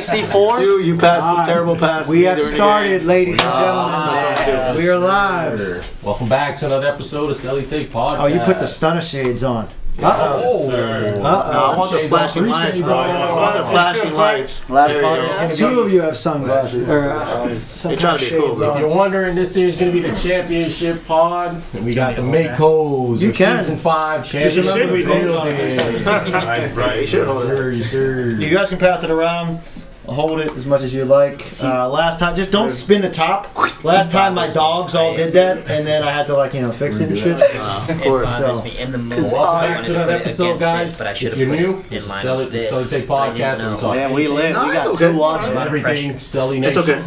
64? You passed a terrible pass. We have started, ladies and gentlemen. We are live. Welcome back to another episode of CeleTake podcast. Oh, you put the stunner shades on. Uh-oh. No, I want the flashing lights, bro. I want the flashing lights. Two of you have sunglasses. Or They try to be cool, bro. If you're wondering, this is going to be the championship pod. And we got the Makos. You can. Season 5 champion of the building. Right, you should hold it. Yes, sir. you guys can pass it around. Hold it as much as you like. Last time, just don't spin the top. Last time my dogs all did that, and then I had to fix it and shit. Of course. So, Welcome back to another episode, guys. If you're new, it's the CeleTake podcast. Where we talk Man, we lit. We got okay. 2 watches. about everything Celi Nation. It's okay.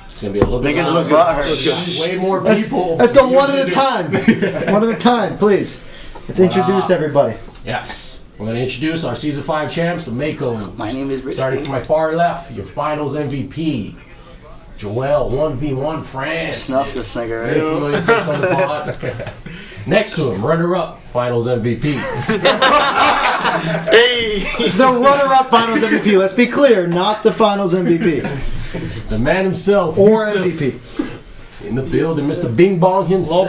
It's going to be a little bit Niggas look longer. butthurt. Way more people. let's go one at a time. One at a time, please. Let's introduce everybody. Yes. We're going to introduce our Season 5 champs, the Makos. My name is Rich. Starting from my far left, your finals MVP, Joel 1v1 France. Snuff this nigga, Very right? familiar face on the pod. Next to him, runner-up, finals MVP. Hey! The runner-up finals MVP. Let's be clear, not the finals MVP. The man himself, Or Yusuf, MVP. in the building, Mr. Bing Bong himself.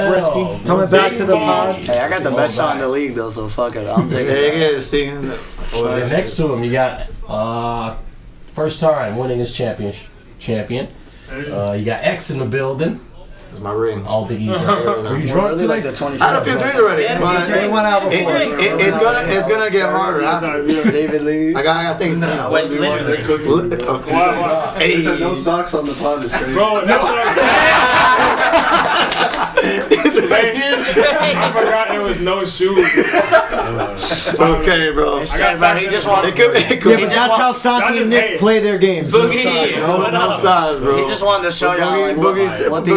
Coming back to the pod. Hey, I got the best shot in the league though, so fuck it. I'll take There it. you go, Steve. Right next to him, you got first time winning his champion. You got X in the building. That's my ring. I don't think he's. Are you drunk Really like today? the 20 I had a few drinks already, but They went out before. it's gonna get harder. David Lee. I got things now. Wait, literally. Hey, No socks on the pod is crazy. Bro, that's I forgot there was no shoes. it's okay, bro. He just wanted. It could Yeah, be but that's how Santi and Nick play their games. no size, bro. He just wanted to show y'all like, what these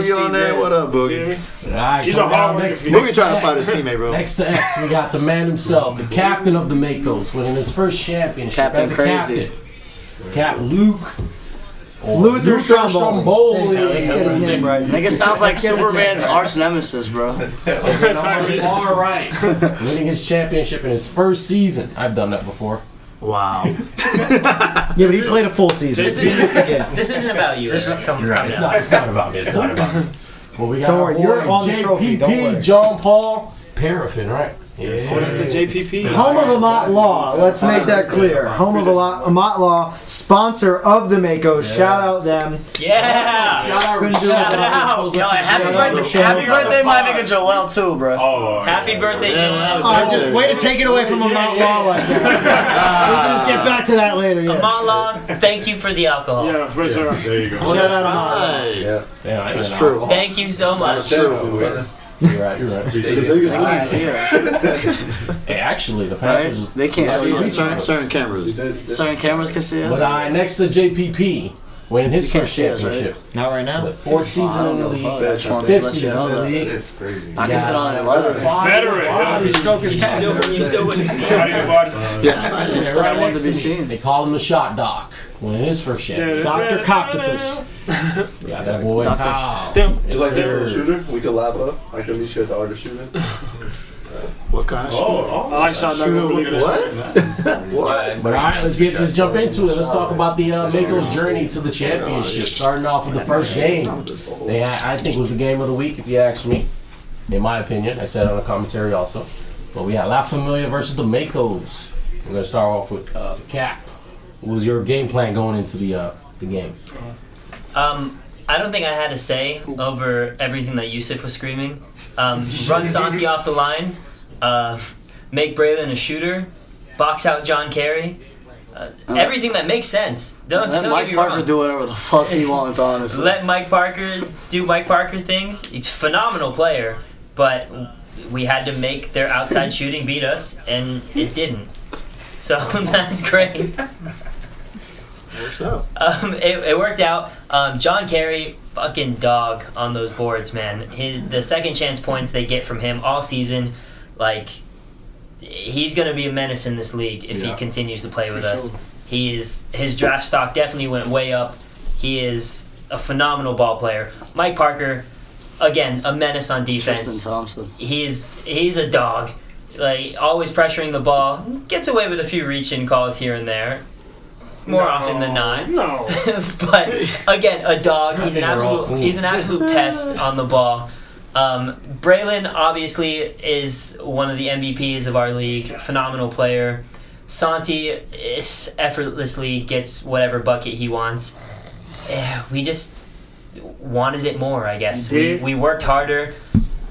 Boogie on feet there. did. What up, Boogie? Alright, He's come a hard down worker. next. Boogie trying to fight his teammate, bro. Next to X, we got the man himself, the captain of the Makos, winning his first championship Captain as a Crazy. captain. Cap Luke. Luther Stromboli. Stromboli. Let's get his name right. Nigga sounds like Superman's arch nemesis, bro. All right, winning his championship in his first season. I've done that before. Wow. Yeah, but he played a full season. This isn't about you. Come You're right. It's not about me. It's not about me. Well, we got Don't our worry, you're boy on the trophy, don't worry. JPP, John Paul Paraffin, right? Yeah. What is it, JPP? Home of Amat Law. Let's make that clear. Home of Amat Law, sponsor of the Makos. Shout out them. Yeah. Shout out, Couldn't do it shout without out. Yo, happy Shout out birthday, Michelle. my nigga Joel too, bro. Oh, Happy birthday, Joel. Oh, way to take it away from Amat Law like that. We'll just get back to that later. Yeah. Amallah, thank you for the alcohol. Yeah, for sure. there you go. Shout out Amat. Right. Yeah, That's true. Thank you so much. That's true. You're right. You're right. They can't see us, Hey, actually, the right? Panthers. They can't see us. Certain cameras. Certain cameras can see But us. next to JPP, winning his You can't first see us, right? championship. Not right now. Fourth season in the I league. just wanted to Fifth let you season know in the that. league. It's crazy. I can sit on it. Let Veteran. Stroke his cat. You still wouldn't see How it. do you, buddy? Yeah. Said I wanted to be seen. They call him the shot doc. Winning his first championship. Dr. Coctopus. Yeah, that boy Dr. Kyle. You Yes, like that little sir. shooter? We can lap up. I can meet you at the art of shooting. What kind of shit? I like shot number. What? What? But all right, let's jump into it. Let's talk about the Makos' journey to the championship. Starting off with the first game. I think it was the game of the week, if you ask me. In my opinion, I said it on the commentary also. But we had La Familia versus the Makos. We're gonna start off with Cap. What was your game plan going into the game? I don't think I had a say over everything that Yusuf was screaming. Run Santi off the line. Make Braylon a shooter. Box out John Kerry. Everything that makes sense. Don't Let get Mike me Parker wrong. do whatever the fuck he wants, honestly. Let Mike Parker do Mike Parker things. He's a phenomenal player, but we had to make their outside shooting beat us, and it didn't. So that's great. Works out. It worked out. John Kerry, fucking dog on those boards, man. The second chance points they get from him all season, like, he's gonna be a menace in this league if he continues to play with us. His draft stock definitely went way up. He is a phenomenal ball player. Mike Parker, again, a menace on defense. Tristan Thompson. He's a dog. Like, always pressuring the ball. Gets away with a few reach-in calls here and there. more often than not. No. But again, a dog. He's an absolute pest on the ball. Braylon obviously is one of the MVPs of our league. Phenomenal player. Santi effortlessly gets whatever bucket he wants. We just wanted it more, I guess. We worked harder.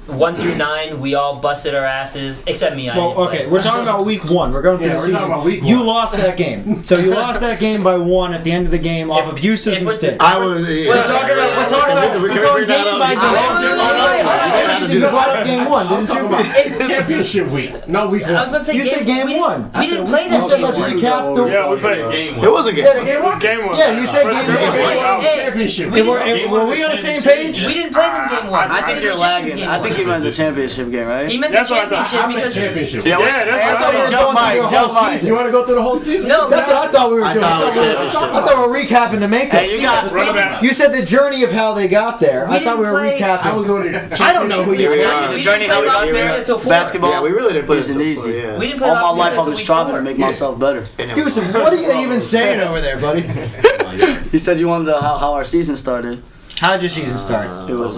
1 through 9, we all busted our asses, except me. Well, okay, we're talking about week 1. We're going through the we're season. talking about week You 1. lost that game, so you lost that game by 1 at the end of the game off of Yusuf's mistake. I was. We're talking about- We're going game by game. You brought up game 1, didn't you? It's championship week. No, week I was 1. about to say You said game we 1. We didn't play You that said game. let's recap the. Yeah, we played. It wasn't game. It was game 1. Yeah, you said First game game one. one. Championship Were week. we on the same page? We didn't play them game 1. I think you're lagging. I think he meant the championship game, right? He meant That's the what I thought. championship I'm at because championship. Yeah, Yeah, that's I what thought I he jumped Mike. Jump Mike. You want to go through the whole season? no, That's what I thought we were doing. thought it was I thought we were recapping to make Hey, it. you got. Run it back. You said the journey of how they got there. We I thought we were didn't play- I recapping. was going to. I don't know who you Yeah, we are. are. The We journey didn't how we play got Lock there. until 4. Basketball. Yeah, we really didn't play Easy and until easy. 4, yeah. We didn't play All Lock my until life I've been week striving 4. to make myself better. Yusuf, what are you even saying over there, buddy? He said you wanted to how our season started. How'd your season start? It was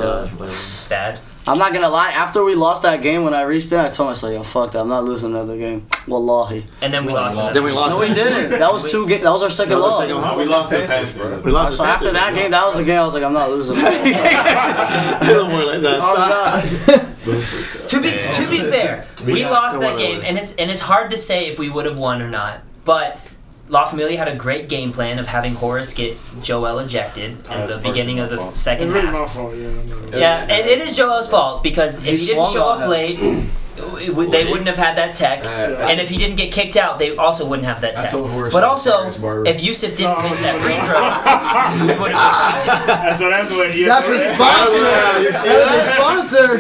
Bad. I'm not gonna lie. After we lost that game, when I reached it, I told myself, "Yo, fuck that. I'm not losing another game." Wallahi. And then we lost. Then we lost. No, we didn't. That was 2 games. That was our second loss. We lost the Panthers, bro. We lost. So after that game, that was the game. I was like, I'm not losing. A little more like that. Oh, Stop. God. To be fair, we lost that game, and it's hard to say if we would have won or not. But La Familia had a great game plan of having Horace get Joel ejected at the beginning of the second It's really half. my fault, yeah. Yeah, and it is Joel's fault because if he didn't swung show on up him. late, they wouldn't have had that tech. And if he didn't get kicked out, they also wouldn't have that tech. told Horace But to also, experience barber. if Yusuf didn't miss that free throw, we would have. So that's what he That's a sponsor. You see That's that? a sponsor.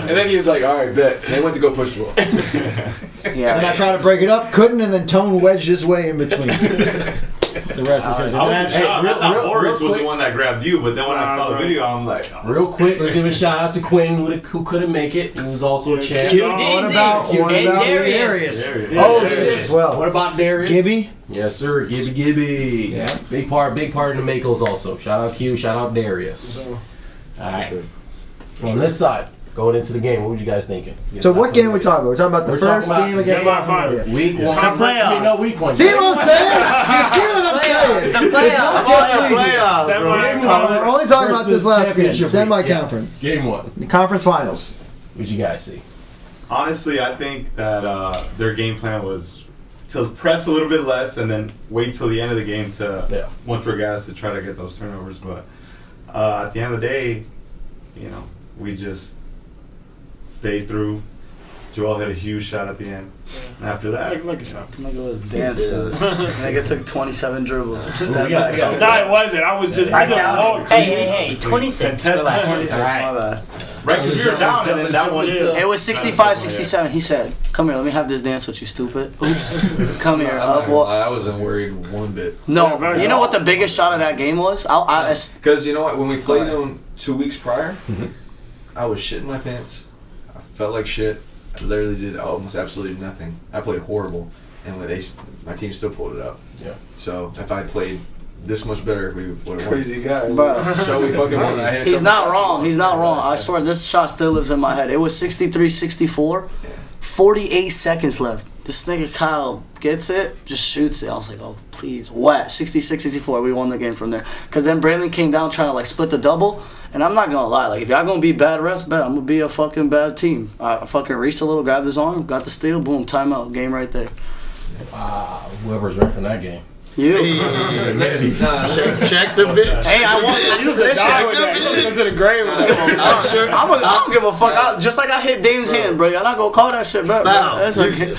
And then he was like, all right, bet. And they went to go push the ball. And I Yeah. tried to break it up, couldn't, and then Tone wedged his way in between. The rest is his. I was Hey, shocked. I thought Horace was quick. the one that grabbed you, but then when I saw the video, I'm like, Real quick, let's give a shout out to Quinn, who couldn't make it. He was also a champ. Q- What about and Darius? there it is. Oh Yeah, shit! as well. What about Darius? Gibby? Yes, sir. Gibby. Yeah. Big part in the Makos also. Shout out Q. Shout out Darius. All right. On this side, going into the game, what were you guys thinking? So what game are we talking about? We're talking about the We're first talking game about against La semifinal. Familia. Week one. playoffs. No, week one. See what I'm saying? You see what I'm saying? The playoffs. It's not just week. Semi-con. We're only talking about this Versus last game, championship week. semi-conference. Yes. Game one. The conference finals. What'd you guys see? Honestly, I think that their game plan was to press a little bit less and then wait till the end of the game to once we're gassed to try to get those turnovers. But at the end of the day, you know, we just stayed through. Joel hit a huge shot at the end. And after that, Look at shot. Nigga was dancing. Nigga took 27 dribbles. Step We got- back. we got- No, it wasn't. I was just. I just walked. Hey, 26. Contested. Relax. 26, my bad. right, because we were down, and then that one. It was 65, 67. He said, "Come here, let me have this dance with you, stupid." Oops. Come here. I wasn't worried one bit. No, you know what the biggest shot of that game was? Because you know what? When we played them 2 weeks prior, I was shitting my pants. I felt like shit. I literally did almost absolutely nothing. I played horrible, and when my team still pulled it up. Yeah. So if I played this much better, we would have won. Crazy guy. Bro, So we fucking won. I hit a he's couple not shots. wrong. He's not wrong. I swear, this shot still lives in my head. It was 63, 64. 48 seconds left. This nigga Kyle gets it, just shoots it. I was like, oh, please. Wet. 66, 64. We won the game from there. Because then Braylon came down trying to, like, split the double. And I'm not going to lie. Like, if y'all going to be bad refs, bet I'm going to be a fucking bad team. I fucking reached a little, grabbed his arm, got the steal, boom, timeout. Game right there. Whoever's reffing that game. You. Check the bitch. Hey, I want this shit. To the grave. I'm sure. I don't give a fuck. Just like I hit Dame's hand, bro. I'm not gonna call that shit back. Foul. That's okay.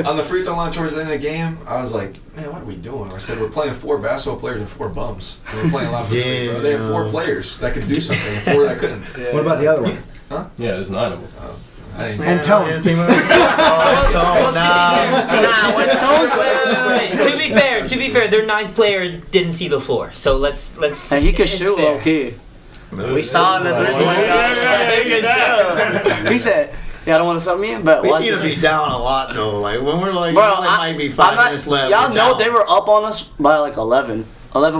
On the free throw line towards the end of the game, I was like, man, what are we doing? I said, we're playing 4 basketball players and 4 bums. And we're playing a lot of bro. They had 4 players that could do something and 4 that couldn't. What about the other one? Yeah, there's 9 of them. I didn't And Tone. Nah, when Tone's Wait, to be fair, their 9th player didn't see the floor. So let's. and he could it's shoot fair. low key. We saw him in the 3-point. He said, Y'all don't want to sub me in? But We watch seem to it. be down a lot though. Like when we're like, Bro, you know, there might be 5 minutes left. Y'all we're know down. they were up on us by like 11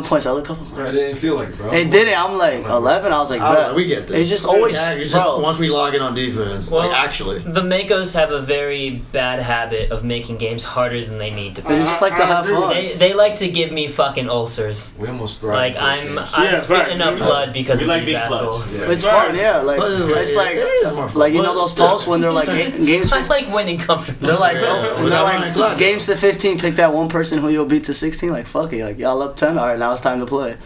points. I look up. I'm Bro, like, it didn't feel like it, bro. it didn't. I'm like 11. I was like, bet. We get this. It's just always, Yeah, it's bro. just once we log in on defense, Well, like actually. The Makos have a very bad habit of making games harder than they need to be. They just like to have fun. They like to give me fucking ulcers. We almost Like thrived. I'm Yeah, spitting fact. up blood because We of like these big clutch. assholes. Yeah. It's fun, yeah. Like But it's like, it is more fun. like you know But those still- posts when they're like games. I like winning comfortably. They're like, Yeah. they're like games to 15. Pick that one person who you'll beat to 16. Like fuck it, like y'all up 10. All right, now it's time to play.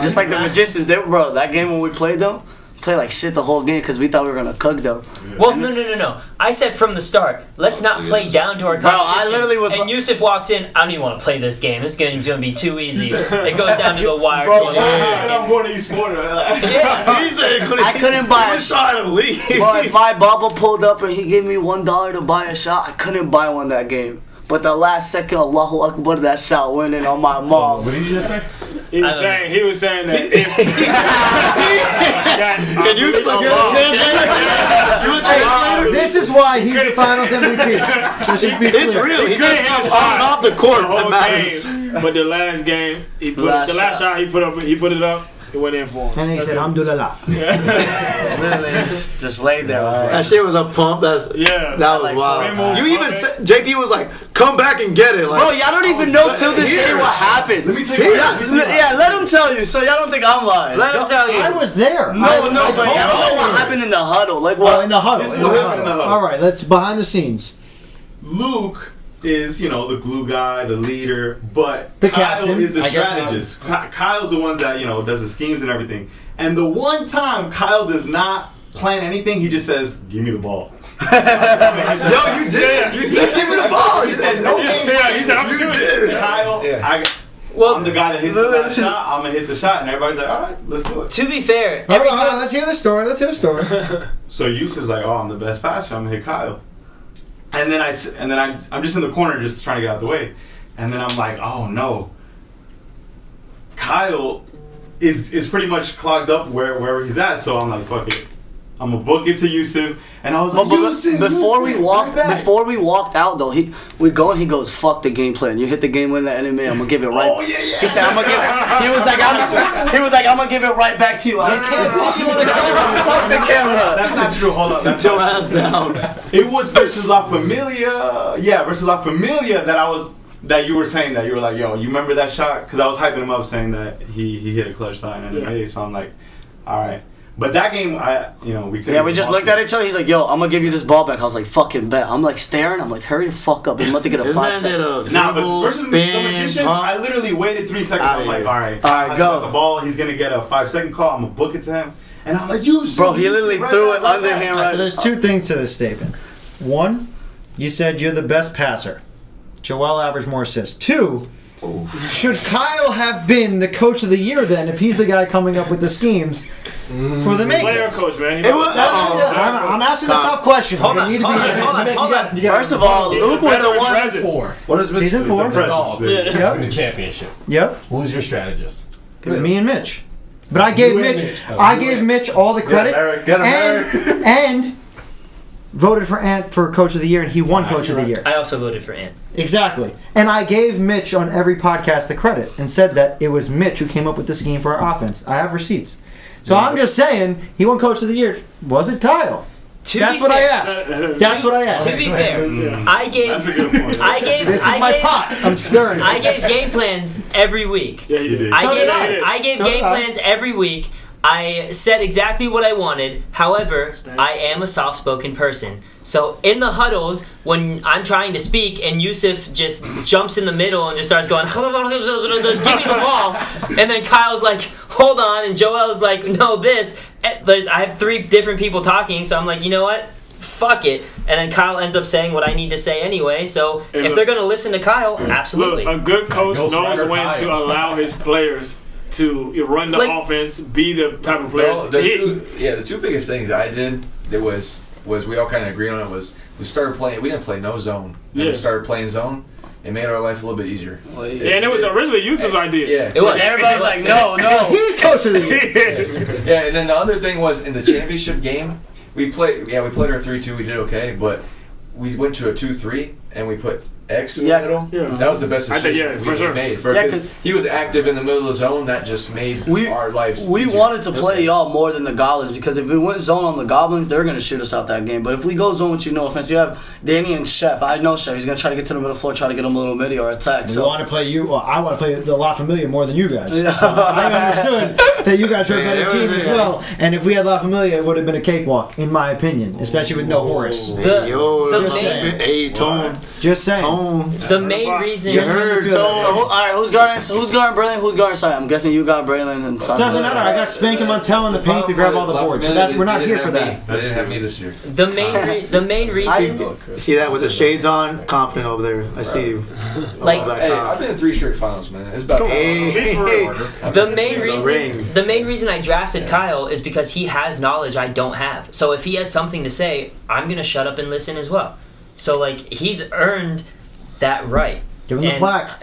Just like the magicians, bro. That game when we played them, played like shit the whole game because we thought we were gonna cook them. Well, no. I said from the start, let's not play down to our Bro, competition. I literally was And like- Yusuf walks in. I don't even want to play this game. This game's gonna be too easy. It goes down to the wire. Bro, I'm going to eSport. Yeah. He said I couldn't buy a He tried to leave. Bro, if my Baba pulled up and he gave me $1 to buy a shot, I couldn't buy one that game. But the last second, Allahu Akbar, that shot went in on my mom. What did you just say? He was saying that if Can you Hey, this is why he's the Finals MVP. Let's just be It's clear. real. He couldn't just hit comes a on shot and off the court. the That whole matters. game, but the last game he put Last the last shot he put it up. It went in for him. And he said, Alhamdulillah. Literally, just laid there. I was That like, shit was a pump. That was like, wild. spin move, You even pump said, JP was like, "Come back and get it." Like, bro, y'all don't even know till this day what happened. Let me tell you. Yeah, let him tell you. So y'all don't think I'm lying. Let him tell you. I was there. No, but y'all don't know what happened in the huddle. Like Well, what? in the huddle. This is in the what happened in huddle. the huddle. All right, let's behind the scenes. Luke is, the glue guy, the leader, but The Kyle captain, is the I guess strategist. Kyle's the one that, does the schemes and everything. And the one time Kyle does not plan anything, he just says, "Give me the ball." yo, you did. You said, "Give me the ball." He said, "No game." Yeah, he said, "I'm You shooting." did. Kyle, Yeah. I'm the guy that hits the last shot. I'm gonna hit the shot, and everybody's like, "All right, let's do it." To be fair, Hold every on, hold on, time let's hear the story. Let's hear the story. So Yusuf's like, "Oh, I'm the best passer. I'm gonna hit Kyle." And then I'm just in the corner, just trying to get out the way. And then I'm like, "Oh no, Kyle is pretty much clogged up wherever he's at." So I'm like, "Fuck it, I'm gonna book it to Yusuf." And I was like, "Yusuf, before we Yusuf, walked, right back." before we walked out though, we go and he goes, "Fuck the game plan. You hit the game winner in a minute. I'm gonna give it right." Oh, yeah. He said, "I'm gonna give it." He was like, "I'm gonna give it right back to you." I can't see you on the camera. Fuck the camera. That's not true. Hold on. That's Sit your ass down. It was versus La Familia. Yeah, versus La Familia that you were saying that. You were like, "Yo, you remember that shot?" Because I was hyping him up saying that he hit a clutch shot in NBA. So I'm like, all right. But that game, we couldn't. Yeah, we just looked at each other. He's like, "Yo, I'm gonna give you this ball back." I was like, "Fucking bet." I'm like staring. I'm like, "Hurry the fuck up. He's about to get a This 5 man did second." a Nah, but dribble, versus the spin, magicians, pump. I literally waited 3 seconds. Outta I'm like, here. all right, Alright, go. The ball. He's gonna get a 5-second call. I'm gonna book it to him, and I'm like, "You." Bro, he literally threw it underhand All right, right. so there's two things to this statement. One, you said you're the best passer. Joel averaged more assists. Two, should Kyle have been the coach of the year then if he's the guy coming up with the schemes for the Player makers? coach, man. It was. I'm asking the tough questions. Hold They on, need to be hold on. First of all, He's Luke the was the veteran one. presence. 4. What is Season 4? Presence. Dogs. Yep. Win the championship. Yep. Who's your strategist? Me and Mitch. But I gave You and Mitch. Mitch. Oh, I you gave and- Mitch all the credit. Eric. Get him, Eric. and voted for Ant for coach of the year, and he won coach of the year. I also voted for Ant. Exactly. And I gave Mitch on every podcast the credit and said that it was Mitch who came up with the scheme for our offense. I have receipts. So I'm just saying, he won coach of the year. Was it Kyle? That's what I asked. That's what I asked. To be fair, I gave. That's a good point. I gave. This is I my gave, pot. I'm stirring it. I gave game plans every week. Yeah, you did. So did I. I gave So game did I. plans every week. I said exactly what I wanted. However, I am a soft-spoken person. So in the huddles, when I'm trying to speak and Yusuf just jumps in the middle and just starts going, give me the ball. And then Kyle's like, hold on. And Joel's like, no, this. I have 3 different people talking. So I'm like, you know what? Fuck it. And then Kyle ends up saying what I need to say anyway. So Hey, if look. they're going to listen to Kyle, absolutely. Look, a good coach Ghost knows Rider when Kyle. to allow his players to run the Like- offense, be the type of players. No, the two biggest things I did that was we all kind of agreed on it was we started playing. We didn't play no zone. Then Yeah. we started playing zone. It made our life a little bit easier. Yeah, and it was originally Yusuf's idea. Yeah. It was. Everybody's like, "No, no." He's coach of the year. Yes. Yeah, and then the other thing was in the championship game, we played our 3-2. We did okay, but we went to a 2-3 and we put X in the middle. Yeah. That was the best decision we made. Because he was active in the middle of the zone. That just made our lives We easier. wanted to play y'all more than the Goblins because if we went zone on the Goblins, they're going to shoot us out that game. But if we go zone with you, no offense, you have Danny and Chef. I know Chef. He's going to try to get to the middle floor, try to get him a little midi or attack. So want to play you. Well, I want to play the La Familia more than you guys. So I understood that you guys were a better team as well. And if we had La Familia, it would have been a cakewalk, in my opinion, especially with no Horace. Just saying. The main reason. You heard. All right, who's guarding Braylon? Who's guarding Cy? I'm guessing you got Braylon and Cy. Doesn't matter. I got Spank and Montel in the paint to grab all the boards. But we're not here for that. They didn't have me this year. The main reason. See that with the shades on? Confident over there. I see you. Like, Hey, I've been in 3 straight finals, man. It's about time. The main reason I drafted Kyle is because he has knowledge I don't have. So if he has something to say, I'm gonna shut up and listen as well. So like he's earned that right. Give him the plaque.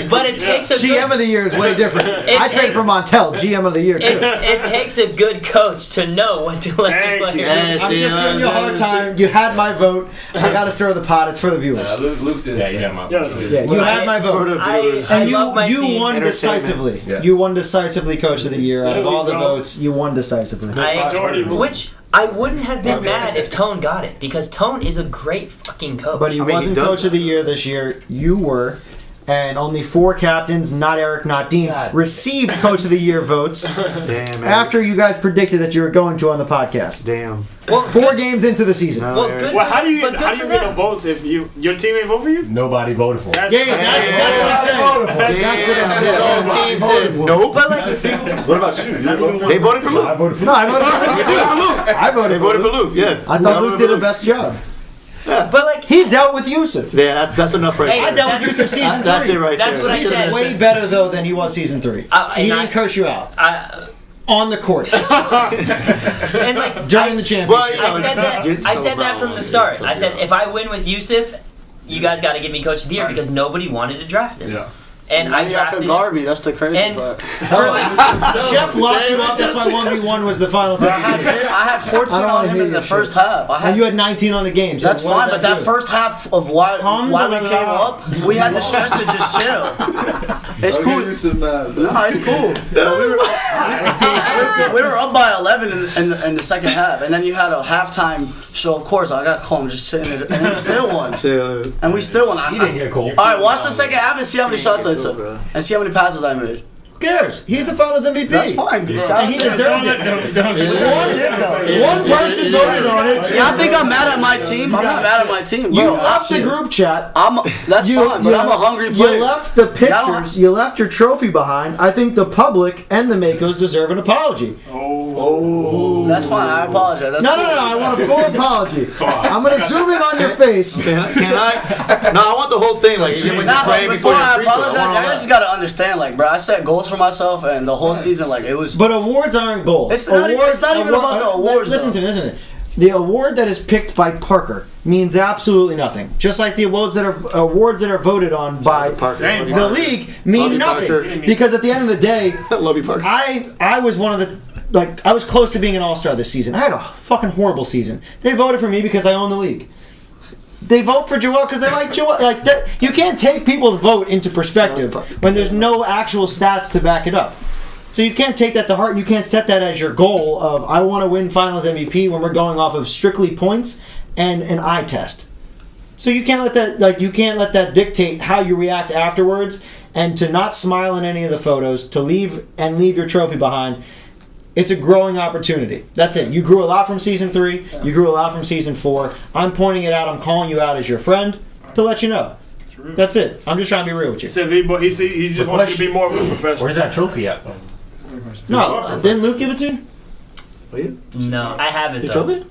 But it takes a GM of the year is way different. I trade for Montel, GM of the year too. It takes a good coach to know when to let the players. I'm just giving you a hard time. You had my vote. I got to stir the pot. It's for the viewers. Luke did. Yeah, you had my vote. Yeah, you had my vote. And you won decisively. Yes. You won decisively, Coach of the Year. Out of all the votes, you won decisively. Which I wouldn't have been mad if Tone got it because Tone is a great fucking coach. But he wasn't Coach of the Year this year. You were. And only 4 captains, not Eric, not Dean, received Coach of the Year votes. Damn, man. After you guys predicted that you were going to on the podcast. Damn. Well, 4 games into the season. Well, good. Well, how do you but get the votes if your team ain't vote for you? Nobody voted for him. That's That's what I'm saying. That's what I'm saying. His own team said nope. But like, What about you? They voted for Luke. I voted for No, I voted for Luke too. I voted They voted for Luke. Yeah. I thought Luke did the best job. but like, He dealt with Yusuf. Yeah, that's enough right Hey, I there. dealt with Yusuf season 3. That's it right That's there. what I He's said. way better though than he was season 3. He and didn't curse you out on the court and like during the championship. Well, you know, I said that from the start. I said if I win with Yusuf, you guys got to give me Coach of the Year because nobody wanted to draft him. Yeah. And I I drafted could him. guard me. That's the crazy And- part. Chef locked you up. That's why 1v1 was the finals. I had 14 I don't on wanna him hear in the your first shit. half. And you had 19 on the game. So That's what fine, does but that do? first half of why we Alhamdulillah. came up, we had the stress to just chill. It's cool. You some mad. No, it's cool. We were up by 11 in the second half, and then you had a halftime show. Of course, I got calm, just sitting there, and we still won. And we still won. He didn't get cold. All right, watch the second half and see how many shots I took, and see how many passes I made. Who cares? He's the finals MVP. That's fine. And he deserved it. One person voted on it. Y'all think I'm mad at my team? I'm not mad at my team, bro. You left the group chat. That's fine, but I'm a hungry player. You left the pictures. You left your trophy behind. I think the public and the Makos deserve an apology. That's fine. I apologize. That's No, cool. I want a full apology. I'm gonna zoom in on your face. Can I? No, I want the whole thing. Like, when you Nah, play but before before your I free throw. apologize, I just gotta understand, like, bro, I set goals for myself, and the whole season, like, it was. But awards aren't goals. It's not even about the awards, Listen though. to me. The award that is picked by Parker means absolutely nothing. Just like the awards that are voted on by the league mean nothing. Because at the end of the day, Love you, Parker. I was one of the. Like, I was close to being an all-star this season. I had a fucking horrible season. They voted for me because I own the league. They vote for Joel because they like Joel. Like that, you can't take people's vote into perspective when there's no actual stats to back it up. So you can't take that to heart. And you can't set that as your goal of I want to win Finals MVP when we're going off of strictly points and an eye test. So you can't let that dictate how you react afterwards, and to not smile in any of the photos, to leave your trophy behind. It's a growing opportunity. That's it. You grew a lot from season 3. You grew a lot from season 4. I'm pointing it out. I'm calling you out as your friend to let you know. That's it. I'm just trying to be real with you. He said he just wants you to be more of a professional. Where's that trophy at? No, didn't Luke give it to you? No, I have it You though. trophy?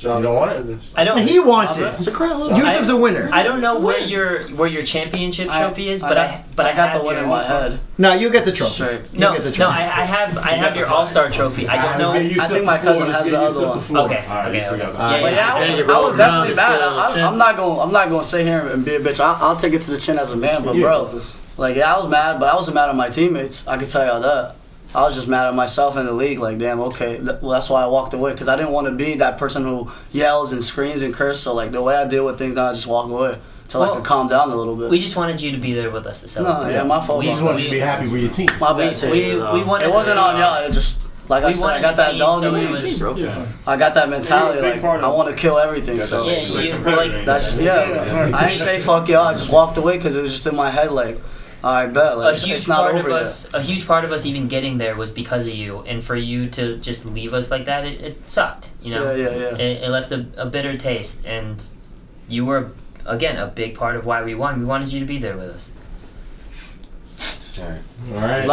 You don't want it? I don't. He wants it. Yusuf's a winner. I don't know where your championship trophy is, but I got have the one your in my all-star. head. No, you get the trophy. Straight. You No, get the no, trophy. I have your all-star trophy. I don't know. I think my cousin has the other one. Okay. Alright, Okay. so we got that. Yeah, But yeah. I was definitely bad. I'm not gonna sit here and be a bitch. I'll take it to the chin as a man, but bro, like I was mad, but I wasn't mad at my teammates. I can tell y'all that. I was just mad at myself in the league. Like, damn, okay. Well, that's why I walked away because I didn't want to be that person who yells and screams and curses. So like the way I deal with things now, I just walk away until I could calm down a little bit. We just wanted you to be there with us to celebrate. No, yeah, my fault. We just wanted you to be happy with your team. My bad, team. We wanted it wasn't on y'all. It just like I said, I got that dog in me. Yeah. I got that mentality. Big Like part of I it. want to kill everything. So Yeah, you like that's just I didn't say fuck y'all. I just walked away because it was just in my head. Like, I bet. a Like huge it's not part over of yet. us. A huge part of us even getting there was because of you, and for you to just leave us like that, it sucked. You know. Yeah. It left a bitter taste, and you were again a big part of why we won. We wanted you to be there with us. All right.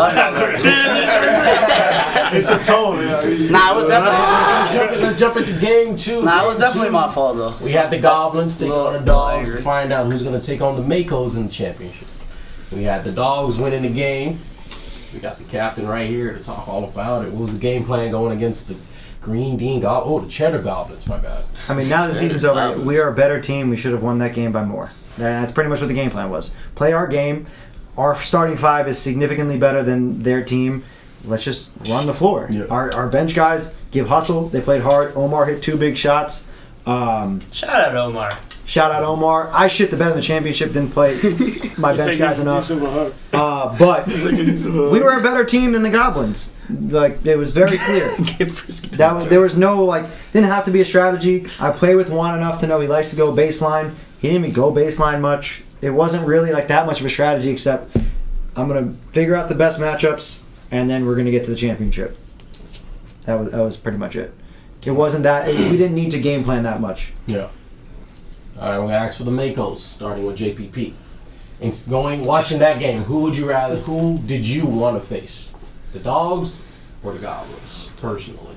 It's a tone. Yeah. Nah, it was definitely. Let's jump into game 2. Nah, it was definitely my fault though. We had the Goblins take on the Dogs to angry. find out who's going to take on the Makos in the championship. We had the Dogs winning the game. We got the captain right here to talk all about it. What was the game plan going against the Green Dean Goblins? Oh, the Cheddar Goblins, my bad. I mean, now the season's over. We are a better team. We should have won that game by more. That's pretty much what the game plan was. Play our game. Our starting 5 is significantly better than their team. Let's just run the floor. Yeah. Our bench guys give hustle. They played hard. Omar hit 2 big shots. Shout out Omar. Shout out Omar. I shit the bed in the championship. Didn't play my bench guys enough. But we were a better team than the Goblins. Like it was very clear. There was no didn't have to be a strategy. I played with Juan enough to know he likes to go baseline. He didn't even go baseline much. It wasn't really that much of a strategy, except I'm gonna figure out the best matchups and then we're gonna get to the championship. That was pretty much it. It wasn't that we didn't need to game plan that much. Yeah. All right, I'm going to ask for the Makos, starting with JPP. And watching that game, who did you want to face? The Dogs or the Goblins, personally?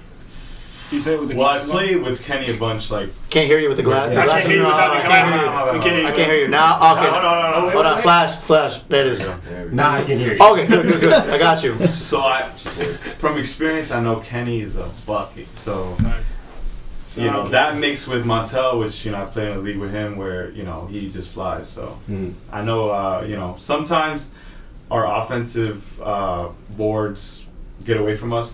You say it with the Well, I glasses on? played with Kenny a bunch. Can't hear you with the glass. I can't hear you without the glasses. I can't hear you now. Okay. No. Hold on. Flash. There it is. Nah, I can hear you. Okay. Good. I got you. So from experience, I know Kenny is a bucket. So that mixed with Montel, which I played in a league with him, where he just flies. So I know sometimes our offensive boards get away from us.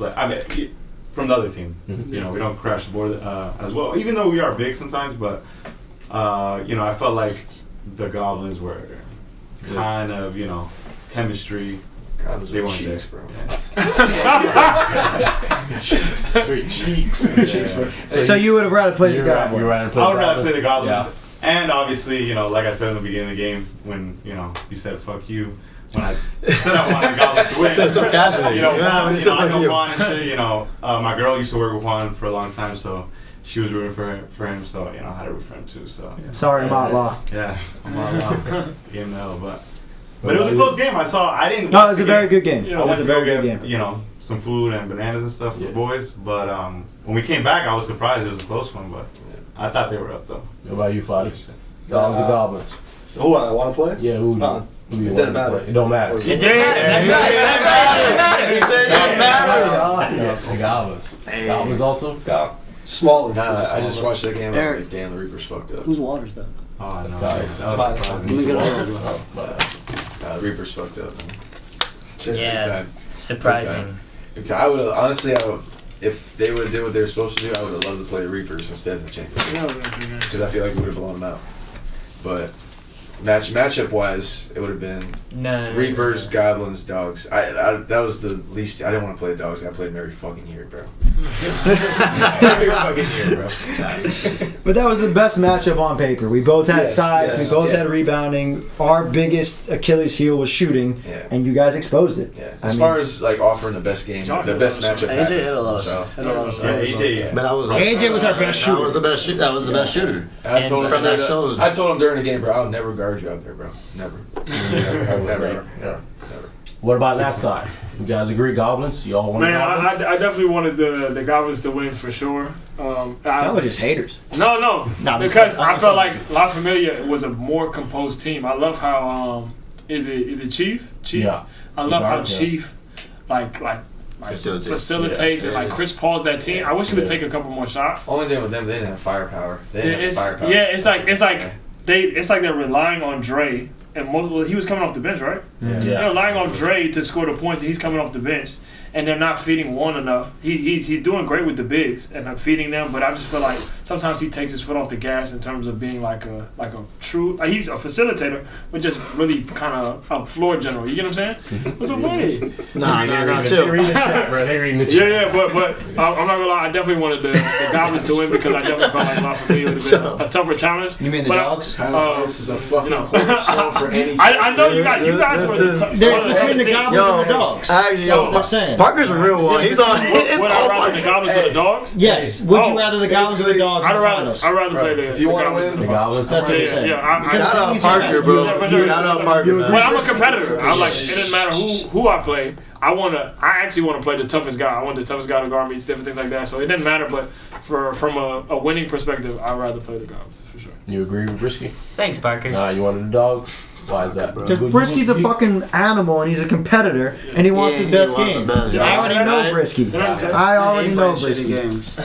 From the other team, we don't crash the board as well. Even though we are big sometimes, but I felt like the Goblins were kind of chemistry. Goblins They were weren't cheeks, there. bro. Cheeks. So you would have rather played the Goblins. I would rather play the Goblins. Yeah. And obviously, like I said in the beginning of the game, when you said "fuck you," when I said I wanted the Goblins to win. Said so casually. When you said "fuck you," Juan and shit, my girl used to work with Juan for a long time, so she was rooting for him. So I had to root for him too. So Sorry, Motlaw. yeah, I'm all game L, but it was a close game. I didn't. No, it was a very good game. I It went was a to very go good get game. some food and bananas and stuff for the boys. But when we came back, I was surprised it was a close one. But I thought they were up though. What about you, Fadi? Dogs or Goblins? Who I want to play? Yeah, who you It want doesn't to matter. play? It don't matter. It The Goblins. Goblins also? Smaller. Nah, I just watched that game. I was Eric. like, damn, the Reaper's fucked up. Whose water's that? Oh no, Guys. that was surprising. Let me get a The Reaper's fucked up. Man. Big Yeah, time. surprising. Big time. I would have honestly, if they would have did what they were supposed to do, I would have loved to play the Reapers instead of the championship because I feel like we would have blown them out. But matchup wise, it would have been No. Reapers, Goblins, Dogs. That was the least. I didn't want to play the Dogs. I played them every fucking year, bro. Every fucking year, bro. But that was the best matchup on paper. We both had Yes, size. yes, We both yeah. had rebounding. Our biggest Achilles heel was shooting, Yeah. and you guys exposed it. Yeah. I As mean, far as offering the best game, the best matchup. AJ happened. hit a lot of So, hit a lot of Yeah, AJ. But I was AJ was our best shooter. That was the best shooter. That was the best shooter. And I told him from that straight show. up- I told him during the game, bro, I'll never guard you out there, bro. Never. Never. Yeah. What about that side? You guys agree, Goblins? You all want Man, Goblins? I definitely wanted the Goblins to win for sure. Y'all were just haters. No, No, because I felt like La Familia was a more composed team. I love how is it Chief? Yeah. I love how Yeah. Chief like facilitates and Yeah, like Chris Paul's that team. I wish he would take a couple more shots. Only thing with them, they didn't have firepower. They didn't have It's, firepower. yeah, it's like they're relying on Dre and he was coming off the bench, right? They're relying on Dre to score the points, and he's coming off the bench. And they're not feeding Juan enough. He's doing great with the bigs and I'm feeding them, but I just feel like sometimes he takes his foot off the gas in terms of being like a true. He's a facilitator, but just really kind of a floor general. You get what I'm saying? What's so funny? Nah, chill. They reading the chat, bro. They reading the chat. Yeah, but I'm not gonna lie. I definitely wanted the Goblins to win because I definitely felt like La Familia would have been a tougher challenge. You mean the But dogs? This is a fucking cornerstone for any. I know you guys were the There's between the Goblins and the dogs. Actually, That's what they're saying. Parker's a real one. He's on. It's Would all I rather the Parker. Goblins or the Dogs? Yes. Would you rather the Goblins or the dogs? I'd in the rather finals? play the. If you the want to Goblins. win, The Goblins. That's what you're saying. Yeah, Shout out Easy Parker, match. bro. Yeah, for sure. Shout out Parker, man. Well, I'm a competitor. I'm like, it doesn't matter who I play. I actually want to play the toughest guy. I want the toughest guy to guard me, different things like that. So it doesn't matter. But from a winning perspective, I'd rather play the Goblins for sure. You agree with Brisky? Thanks, Parker. Nah, you wanted the dogs? Why is that? Because Brisky's a fucking animal and he's a competitor and he wants the best game. I already know Brisky. I already know shitty Brisky. games.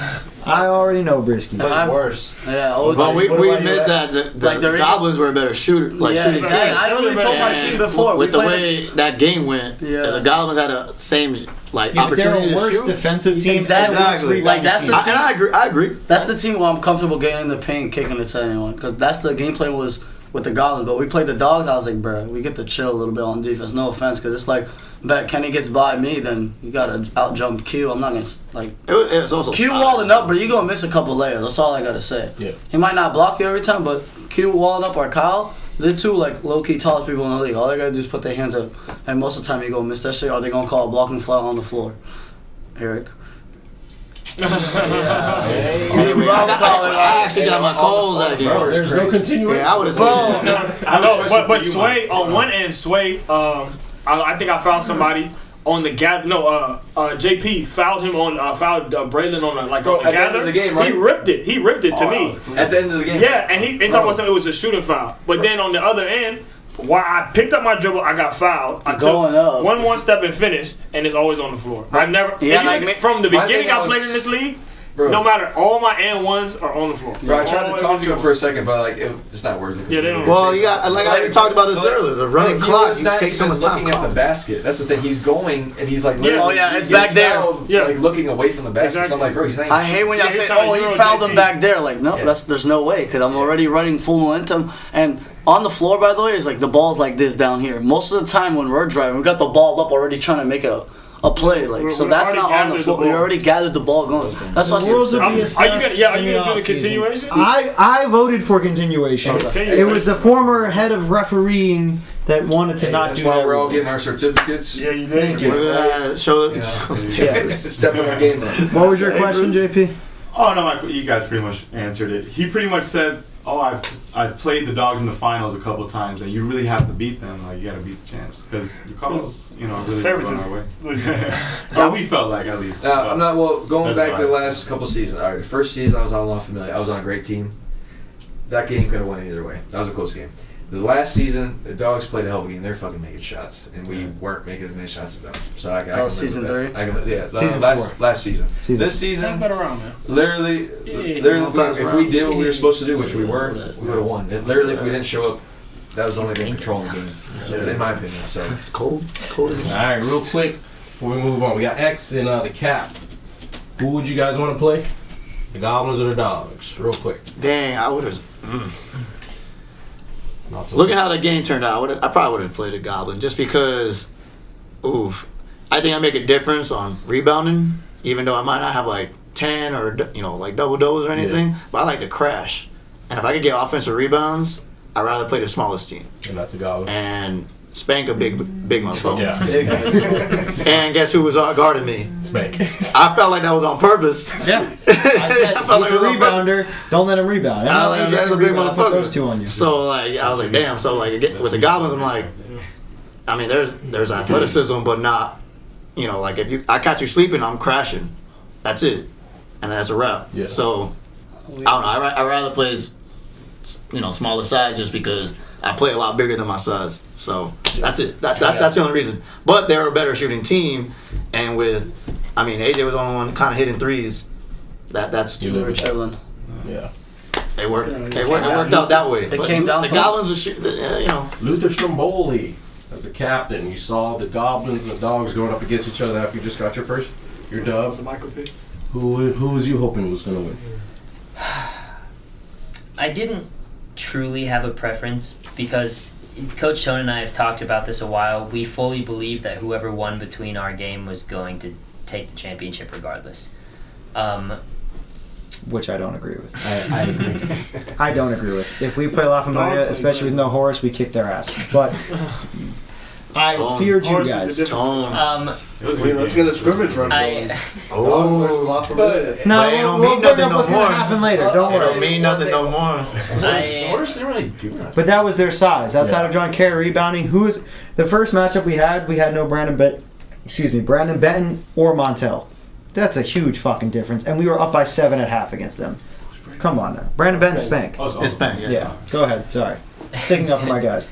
I already know Brisky. Worse. Yeah, But we What about admit you, that Like, there the is- Goblins were a better shooter, shooting team. I literally told my team before. With we the played way that game went, Yeah. the Goblins had a same Yeah, but they're opportunity a to worse shoot. defensive team. Exactly. and a worse rebounding Like, that's team. the And I agree. I agree. That's the team where I'm comfortable getting in the paint, kicking it to anyone. Because that's the game plan was with the Goblins. But we played the Dogs. I was like, bro, we get to chill a little bit on defense. No offense, because it's like, bet Kenny gets by me, then you gotta out jump Q. I'm not gonna like. It's also Q solid. walling up, but you gonna miss a couple layers. That's all I gotta say. Yeah. He might not block you every time, but Q walling up or Kyle, they're two like low key tallest people in the league. All they gotta do is put their hands up, and most of the time you gonna miss that shit, or they gonna call a blocking foul on the floor. Eric. Anyway, I actually got my calls out here. Bro, there's no continuation. Yeah, I would have said. I know, but Sway on one end, Sway. I think I found somebody on the gather. No, JP fouled him on fouled Braylon on the Bro, on the at the end gather. of the game, right? He ripped it. He ripped it to me. At the end of the game. Yeah, and he talking about something. It was a shooting foul. But then on the other end, while I picked up my dribble, I got fouled. I Going took up. one step and finished, and it's always on the floor. I've never. Yeah, if you like look me- from the my beginning thing I was- played in this league. Bro. No matter, all my and ones are on the floor. Bro, I tried to Always talk to him go. for a second, but like it's not worth it. Yeah, they don't- Well, you got like I talked about this earlier. The running Bro, clock. was You not take so even much time. looking at the basket. That's the thing. He's going and he's like, Yeah. literally- Oh, yeah, it's he gets back there. fouled, Yeah. like looking away from the basket. So I'm Exactly. like, bro, he's not. Even I hate when y'all Yeah, say, he's trying to "Oh, he Euro fouled him JP. back there." Like, no, Yeah. there's no way because I'm already running full momentum. And on the floor, by the way, is like the ball's like this down here. Most of the time when we're driving, we got the ball up already trying to make a play. Like, so We that's already not on the gathered the floor. We ball. already gathered the ball going. That's why I rules said. will be Are you assessed gonna? Yeah, are in you gonna do the offseason. continuation? I voted for continuation. Continuation. It was the former head of refereeing that wanted to not That's do why that. we're all rule. getting our certificates. Yeah, you Thank did. you. We're gonna show. Yeah. Step in our game. Now. What was your question, JP? Oh no, you guys pretty much answered it. He pretty much said, "Oh, I've played the Dogs in the finals a couple of times, and you really have to beat them. Like you got to beat the champs because the Cardinals, really going our Favoritism. way." What is it? Or we felt like at least. I'm not. Well, going That's back to the fine. last couple seasons. All right, the first season I was on La Familia. I was on a great team. That game could have went either way. That was a close game. The last season, the Dogs played a hell of a game. They're fucking making shots, and we weren't making as many shots as them. So I can live season with that. 3? I can, yeah, Season last 4. last season. Season. This That's season, not around, man. literally, if we did what we were supposed to do, which we weren't, we would have won. Literally, if we didn't show up, that was the only thing controlling the game. That's in my opinion. So It's cold. It's cold. All right, real quick before we move on, we got X and the Cap. Who would you guys want to play? The Goblins or the Dogs? Real quick. Dang, I would have. Look at how the game turned out. I probably would have played a Goblin just because. Oof, I think I make a difference on rebounding, even though I might not have like 10 or like double doubles or anything. But I like to crash, and if I could get offensive rebounds, I'd rather play the smallest team And that's the Goblins. and spank a big motherfucker. Yeah, And guess who was guarding me? Spank. I felt like that was on purpose. Yeah. I said I felt he's like a it was on rebounder. Don't let him rebound. I was like, that's a big I'll put motherfucker. those two on you. So like, I was like, damn. So like, with the Goblins, I'm like, I mean, there's athleticism, but not, like if I catch you sleeping, I'm crashing. That's it, and that's a wrap. Yeah. So I don't know. I rather play, smaller size just because I play a lot bigger than my size. So that's it. That's the only reason. But they're a better shooting team, and AJ was the only one kind of hitting threes. That's You We live were with that. chilling. Yeah. it worked. It worked out that way. It But came down the to- Goblins are Luther Stromboli. That's a captain. You saw the Goblins and the Dogs going up against each other after you just got your dub. The Michael pick. Who was you hoping was going to win? I didn't truly have a preference because Coach Tone and I have talked about this a while. We fully believe that whoever won between our game was going to take the championship regardless. Which I don't agree with. I don't agree with. If we play La Familia, especially with no Horace, we kick their ass. But I feared you guys. It was Let's get a scrimmage run going. No, we'll bring up what's going to happen later. Don't worry. Don't mean nothing no more. Horace didn't really do nothing. But that was their size. Outside of John Kerry rebounding, who is the first matchup we had no Brandon Benton or Montel. That's a huge fucking difference. And we were up by 7 at half against them. Come on now. Brandon Benton spank. It's Spank, Yeah. Go ahead. Sorry. Sticking up for my guys.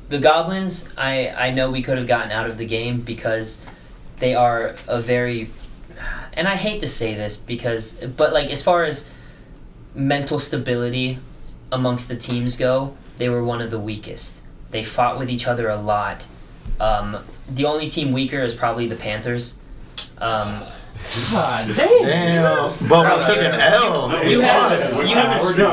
The Goblins, I know we could have gotten out of the game because they are a very, and I hate to say this but like as far as mental stability amongst the teams go, they were one of the weakest. They fought with each other a lot. The only team weaker is probably the Panthers. God damn. But we took an L.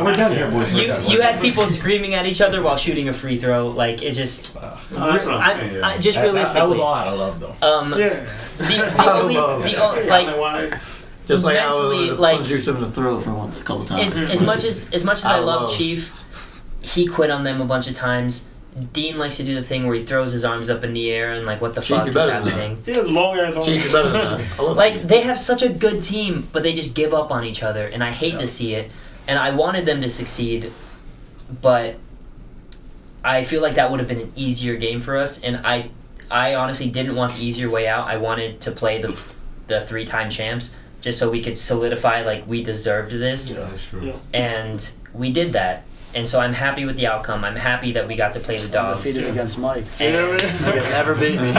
We're done here, boys. You had people screaming at each other while shooting a free throw. Like it just, that's what I'm saying, yeah. just realistically. That was a lot of love, though. Just like how mentally, I punched you in the throat for once, a couple times. As much as I love Chief, he quit on them a bunch of times. Dean likes to do the thing where he throws his arms up in the air and like, what the Chief, fuck is happening? He has long ass arms. Chief, you're better than that. I love Like Chief. they have such a good team, but they just give up on each other, and I hate to see it. And I wanted them to succeed, but I feel like that would have been an easier game for us. And I honestly didn't want the easier way out. I wanted to play the 3-time champs just so we could solidify like we deserved this. Yeah, that's true. Yeah. And we did that. And so I'm happy with the outcome. I'm happy that we got to play the Dogs. Defeated against Mike. And- You've never beat me.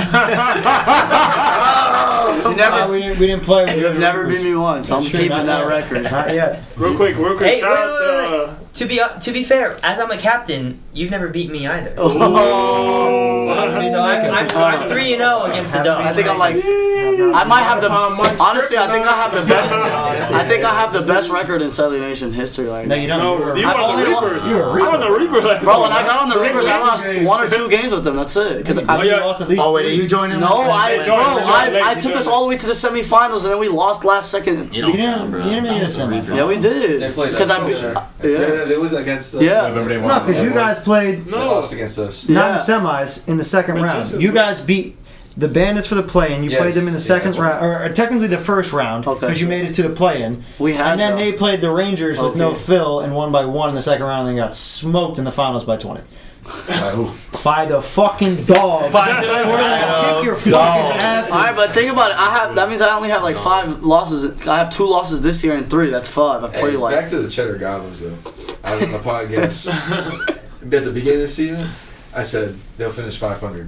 We didn't play. You've never beat me once. I'm keeping that record. Not yet. Real quick. Hey, Shout out to. To be fair, as I'm a captain, you've never beat me either. Oh. So I'm 3-0 against the Dogs. I think I'm like. I might have the. Honestly, I think I have the best. I think I have the best record in Celly Nation history right No, now. you don't. No, you I've won only the won- Reapers. You won the Reapers last Bro, when time. I got on the Reapers, I lost 1 or 2 games with them. That's it. 'Cause I- yeah. Oh, wait, are you joining? No, I joined. took us all the way to the semifinals and then we lost last second. You don't You didn't- count, bro. you didn't make it a semifinal. Yeah, we did. They played us. Because Yeah, it was against the. Yeah. Remember they No, won. because you guys played They No. lost against us. not Yeah. in the semis in the second round. Jesus, You bro. guys beat the Bandits for the play-in. You Yes. played them in the Yeah, second that's right. round, or technically the first round, Okay. because you made it to the play-in. We had And then y'all. they played the Rangers with no Okay. Phil and won by 1 in the second round, and then got smoked in the finals by 20. By the fucking Dogs. We're gonna kick your fucking asses. All right, but think about it. That means I only have like 5 losses. I have 2 losses this year and 3. That's 5. I've Hey, played like. back to the Cheddar Goblins though. I was on the podcast at the beginning of the season. I said they'll finish 500.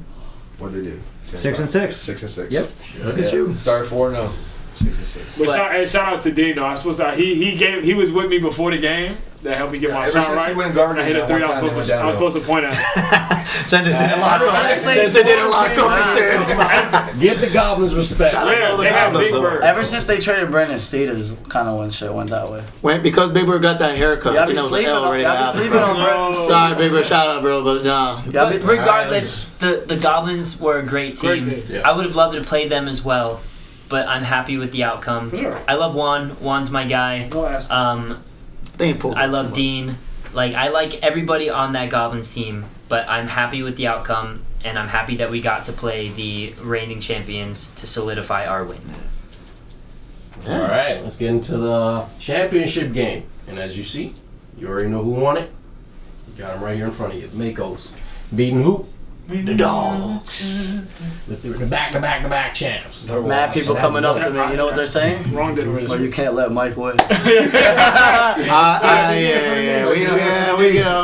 What did they do? 6-6. 6-6. Yep. Look at you. Started 4-0. 6-6. But shout out to Dean though. I was supposed to. He was with me before the game. That helped me get my Ever shot since right. he went guarding I hit a that 3. I one was time, supposed they to. went I was supposed to point out. Send it didn't lock up. Send it didn't lock up. Give the Goblins respect. Shout out to Yeah, all the they have Goblins, Big though. Bird. Ever since they traded Brandon Steeders, kind of when shit went that way. Because Big Bird got that haircut. Y'all I be think that was sleeping an L on. right Y'all be after. sleeping on Brandon. No. Sorry, Big Bird. Shout out, bro, but Y'all But be. regardless, the Goblins were a great team. Great team. Yeah. I would have loved to play them as well, but I'm happy with the outcome. For sure. I love Juan. Juan's my guy. No ass. They ain't pulled I up too love much. Dean. Like I like everybody on that Goblins team, but I'm happy with the outcome, and I'm happy that we got to play the reigning champions to solidify our win. All right, let's get into the championship game. And as you see, you already know who won it. You got them right here in front of you. Makos beating who? The Dogs. The back-to-back champs. Mad people That's coming up dope. to me. You know what they're saying? Wrong generation. Well, you can't let Mike win. We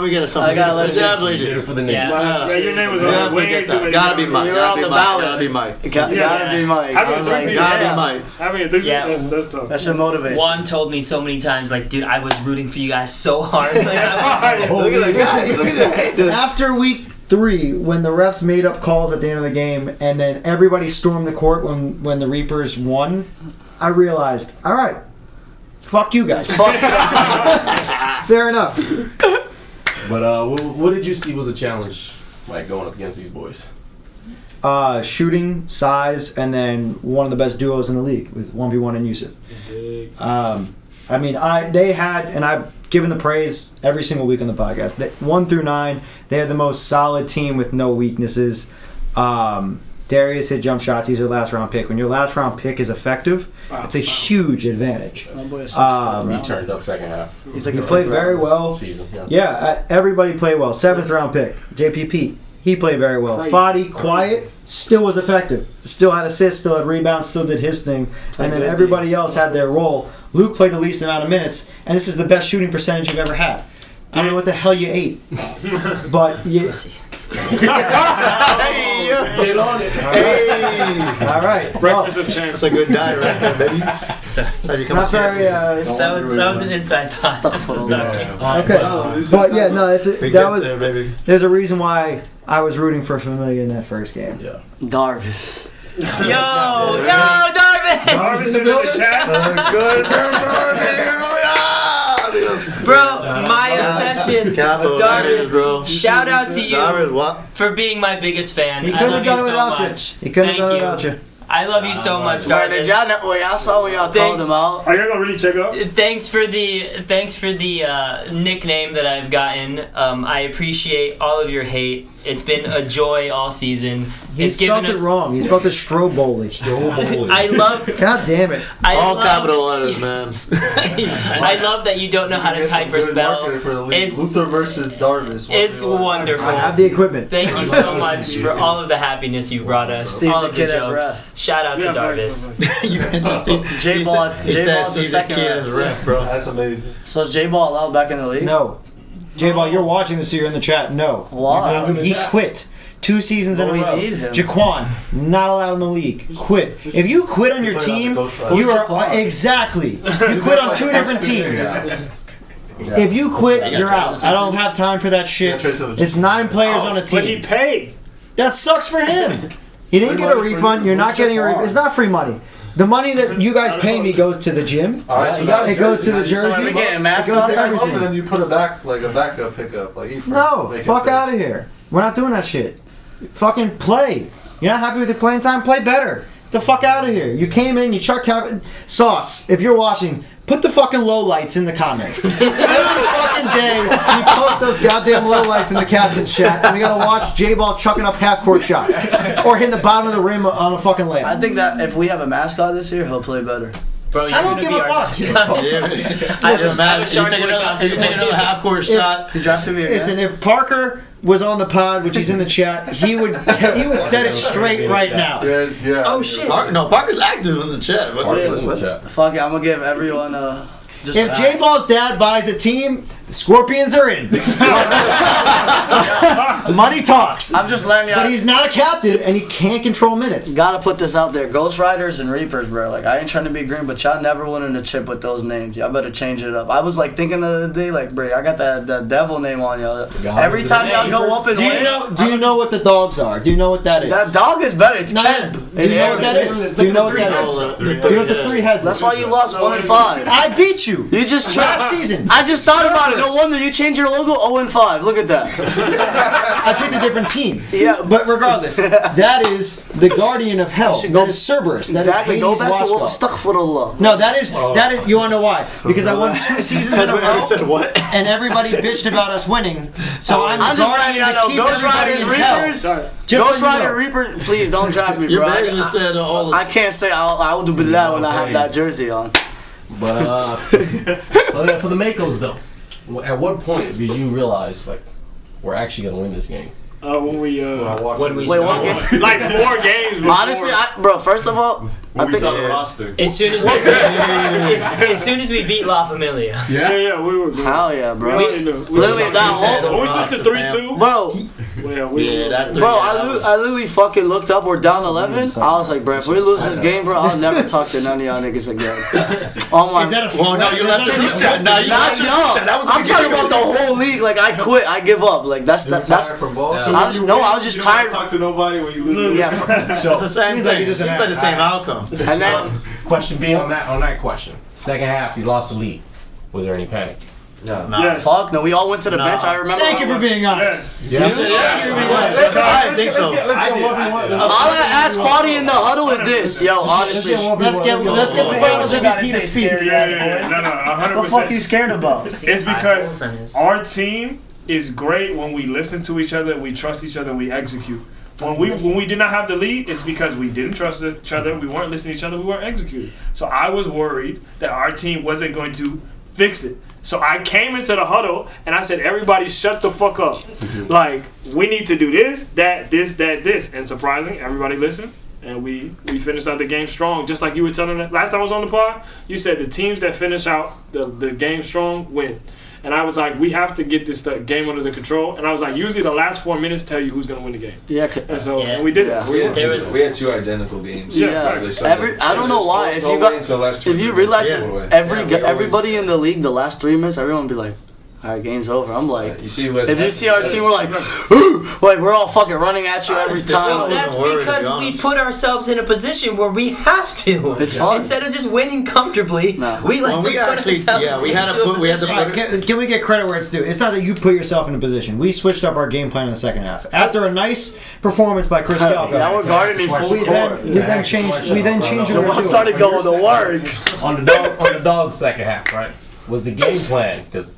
get something. I gotta let you- definitely Did do. it for the Knicks. Yeah. Yeah, your name was Definitely way get too that. many Gotta be times. Mike. You're Gotta on be the Mike. ballot. Gotta be Mike. It gotta be Mike. Having I was a like, three-peat, Gotta be damn. Mike. Having a three, Yeah. that's tough. That's your motivation. Juan told me so many times, like, dude, I was rooting for you guys so hard. Like, I Look at that guy. Look at that. Dude. After week 3, when the refs made up calls at the end of the game, and then everybody stormed the court when the Reapers won, I realized, all right, fuck you guys. Fair enough. But what did you see was a challenge, like going up against these boys? Shooting, size, and then one of the best duos in the league with 1v1 and Yusuf. I mean, they had, and I've given the praise every single week on the podcast. 1 through 9, they had the most solid team with no weaknesses. Darius hit jump shots. He's their last round pick. When your last round pick is effective, it's a huge advantage. My boy is He turned up second half. He's like He a played fifth very rounder. well. Season. Yeah. Yeah, everybody played well. 7th round pick, JPP. He played very well. Crazy. Fadi, quiet, still was effective. Still had assists, still had rebounds, still did his thing. And then good everybody else had their role. Luke played the least amount of minutes, and this is the best shooting percentage you've ever had. I don't know what the hell you ate. But you... Get on it. All right. Breakfast Well, of champs. That's a good diet right there, baby. so, it's not very... that was an inside thought. okay. But yeah, no, there's a reason why I was rooting for Familia in that first game. Yeah. Darvis. Yo, Darvin! Jarvis is in the chat. Bro, my obsession. Capo, that is, bro. Darvis, shout out to you Darvis, what? for being my biggest fan. He I couldn't love have you done it so without much. you. He couldn't Thank have done it you. without you. I love you so much, Wait, did Darvis. y'all know? Wait, I saw when y'all called Thanks. him out. Are you gonna really check up? Thanks for the nickname that I've gotten. I appreciate all of your hate. It's been a joy all season. He It's spelled given it us. wrong. He spelled it Stroboli. I love. God damn it. All love, capital letters, man. I love that you don't know how to type or spell. It's Luther versus Darvis. it's wonderful. I have the equipment. Thank you so much for all of the happiness you brought us. Steve all the of the Kid as jokes. ref. Shout out to Yeah, Darvis. You interesting? J-Ball. He said J-Ball's the Steve the second Kid ref. as ref, bro. That's amazing. So is J-Ball allowed back in the league? No. J-Ball, you're watching this, so you're in the chat. No. Why? He quit. 2 seasons in a But we row. need him. Jaquan, not allowed in the league. Quit. If you quit on your played on the team, Ghost Riders. you Who's are Jaquan? exactly. You quit on 2 different teams. If you quit, you're out. I don't have time for that shit. It's 9 players on a But he team. paid. That sucks for him. He didn't get a refund. You're not getting a refund. It's not free money. The money that you guys pay me goes to the gym. All right, so now It goes to the now you- So are jersey. we getting It mascots? goes to or everything. something? And then you put it back like a backup pickup, like Ephraim. No, Make it fuck big. out of here. We're not doing that shit. Fucking play. You're not happy with your playing time? Play better. Get the fuck out of here. You came in, you chucked Sauce, if you're watching, put the fucking lowlights in the comments. Every fucking day, you post those goddamn lowlights in the captain's chat, and we gotta watch J-Ball chucking up half-court shots. Or hitting the bottom of the rim on a fucking layup. I think that if we have a mascot this year, he'll play better. Bro, you're I don't gonna give be a our fuck. Yeah, man. Listen, man, you take another half-court shot. He drafted me again. Listen, if Parker was on the pod, which he's in the chat, he would set it straight right now. Yeah. Oh shit. Parker's active in the chat. What? Fuck it, I'm gonna give everyone just If J-Ball's dad buys a team, the Scorpions are in. Money talks. I'm just letting But y'all. he's not a captain, and he can't control minutes. Gotta put this out there. Ghost Riders and Reapers, bro. Like, I ain't trying to be green, but y'all never winning a chip with those names. Y'all better change it up. I was like thinking the other day, like, bro, I got that devil name on y'all. Every time y'all go up and Do you win, know? Do you know what the dogs are? Do you know what that is? that dog is better. It's No, Keb. do you know what that is? Do you know what that is? Do you know what the 3 heads That's is? why you lost 1-5. I beat you. You just Last season. I just thought about it. No Cerberus. wonder you changed your logo 0-5. Look at that. I picked a different team. Yeah. But regardless, that is the guardian of hell. should That go- is Cerberus. That Exactly. is Go Hades' back to what watchdog. Astaghfirullah. No, that is. You want to know why? Because I won 2 seasons in a row, said what? and everybody bitched about us winning. So I'm I'm the just letting guardian y'all to know. keep Ghost everybody Riders, in hell. Reapers. Sorry. Just Ghost so you know. Rider, Reaper, please don't draft me, Your bro. manager said all the I can't say I'll do that when I have that jersey on. But for the Makos though, at what point did you realize like we're actually gonna win this game? When we When we Wait, start. what game? like more games. Before. Honestly, bro. First of all, I we think saw the roster. As soon as we beat La Familia. yeah, we were good. hell yeah, We bro. already knew. Literally that whole, When we switched to 3-2, bro. Yeah, that Bro, I literally fucking looked up. We're down 11. I was like, bro, if we lose this game, bro, I'll never talk to none of y'all niggas again. Oh my. Is that a Well, no, you're not saying you Not y'all. That was I'm talking about the whole league. Like I quit. I give up. Like that's. So I was, when you no, win, I was just you don't tired. Talk to nobody when you lose. Yeah. It's the same Seems like thing. you're just Seems an like the same outcome. And then Question B on that question. Second half, you lost the lead. Was there any panic? No. Yes. fuck no, we all went to the Nah. bench. I remember. Thank you for being honest. Yes. I didn't think so. All I asked Fadi in the huddle is this, yo. Honestly, Let's get the finals MVP to speak. Yeah. No, what the fuck 100%. you scared about? It's because our team is great when we listen to each other, we trust each other, and we execute. When we did not have the lead, it's because we didn't trust each other, we weren't listening to each other, we weren't executing. So I was worried that our team wasn't going to fix it. So I came into the huddle and I said, everybody shut the fuck up. Like, we need to do this, that, this. And surprising, everybody listened. And we finished out the game strong. Just like you were telling us last time I was on the pod, you said the teams that finish out the game strong win. And I was like, we have to get this game under the control. And I was like, usually the last 4 minutes tell you who's going to win the game. Yeah. And so and we did Yeah. it. We had 2 identical games. Yeah. I don't know why. If you realize everybody in the league, the last 3 minutes, everyone would be like, all right, game's over. I'm like, You see who has if you see our team, we're like, like we're all fucking running at you every time. That's because we put ourselves in a position where we have to. It's fun. Instead of just winning comfortably, No. we like Well, to we put actually- ourselves yeah, we had to into a put- we had to position. put Can we get credit where it's due? It's not that you put yourself in a position. We switched up our game plan in the second half. After a nice performance by Chris Galgo, Now we're guarding in full we court. then changed what So we're I doing. started going to work. On the dog's second half, right? Was the game plan because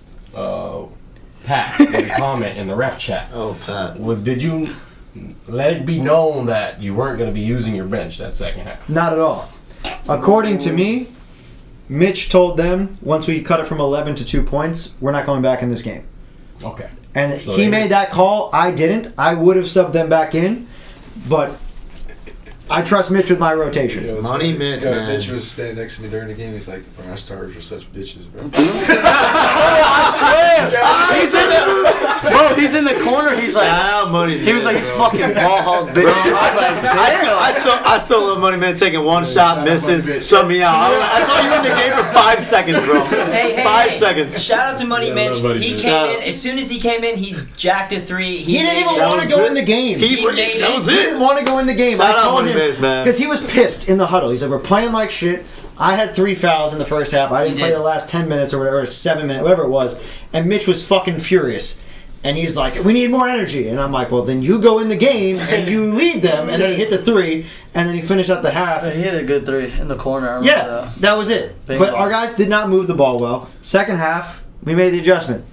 Pat made a comment in the ref chat. Oh, Pat. Did you let it be known that you weren't going to be using your bench that second half? Not at all. According to me, Mitch told them once we cut it from 11 to 2 points, we're not going back in this game. Okay. And So he they- made that call. I didn't. I would have subbed them back in, but I trust Mitch with my rotation. Money Mitch, man. Mitch was standing next to me during the game. He's like, bro, our starters are such bitches, bro. He's in the corner. He's like, Shout out Money he was like, Mitch, he's bro. fucking ball hog bitch. I was like, I still love Money Man taking one shot, misses, sub me out. I saw you in the game for 5 seconds, bro. Hey, 5 hey. seconds. Shout out to Money Mitch. Money He Mitch. came in. As soon as he came in, he jacked a 3. He didn't even That want to was go it. in the game. That was He it. didn't want to go in the game. Shout I out told Money him Mitch, man. because he was pissed in the huddle. He's like, "We're playing like shit." I had 3 fouls in the first half. I didn't You play did. the last 10 minutes or whatever, or 7 minutes, whatever it was. And Mitch was fucking furious. And he's like, "We need more energy." And I'm like, "Well, then you go in the game and you lead them." And then he hit the 3, and then he finished out the half. he hit a good 3 in the corner. I remember Yeah, that was it. Big But ball. our guys did not move the ball well. Second half, we made the adjustment.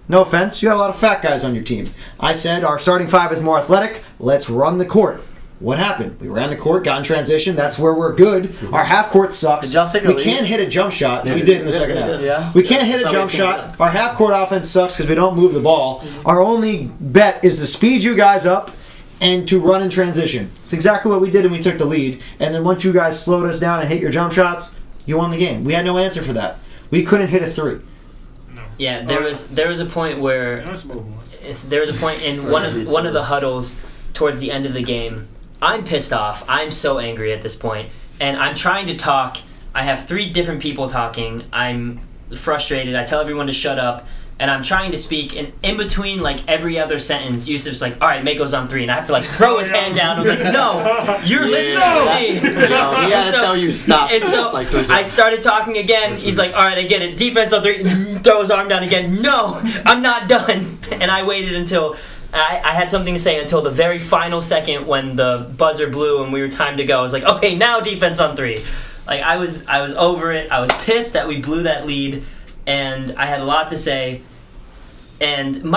No offense, you got a lot of fat guys on your team. I said our starting 5 is more athletic. Let's run the court. What happened? We ran the court, got in transition. That's where we're good. Our half court sucks. Did y'all take a We lead? can't hit a jump shot. We did in the second half. Yeah. We can't hit a That's how jump we came shot. Our half court offense sucks because we don't move the ball. Our only bet is to speed you guys up and to run in transition. It's exactly what we did, and we took the lead. And then once you guys slowed us down and hit your jump shots, you won the game. We had no answer for that. We couldn't hit a 3. Yeah, there was a point where Let's move on. there was a point in one of the huddles towards the end of the game. I'm pissed off. I'm so angry at this point, and I'm trying to talk. I have 3 different people talking. I'm frustrated. I tell everyone to shut up, and I'm trying to speak. And in between, like every other sentence, Yusuf's like, "All right, Mako's on 3," and I have to like throw his hand down. I'm like, "No, you're listening to me." He had to tell you stop. And so Like 3 times. I started talking again. He's like, "All right, I get it. Defense on 3." Throw his arm down again. No, I'm not done. And I waited until I had something to say until the very final second when the buzzer blew and we were time to go. I was like, "Okay, now defense on 3." Like I was over it. I was pissed that we blew that lead, and I had a lot to say. And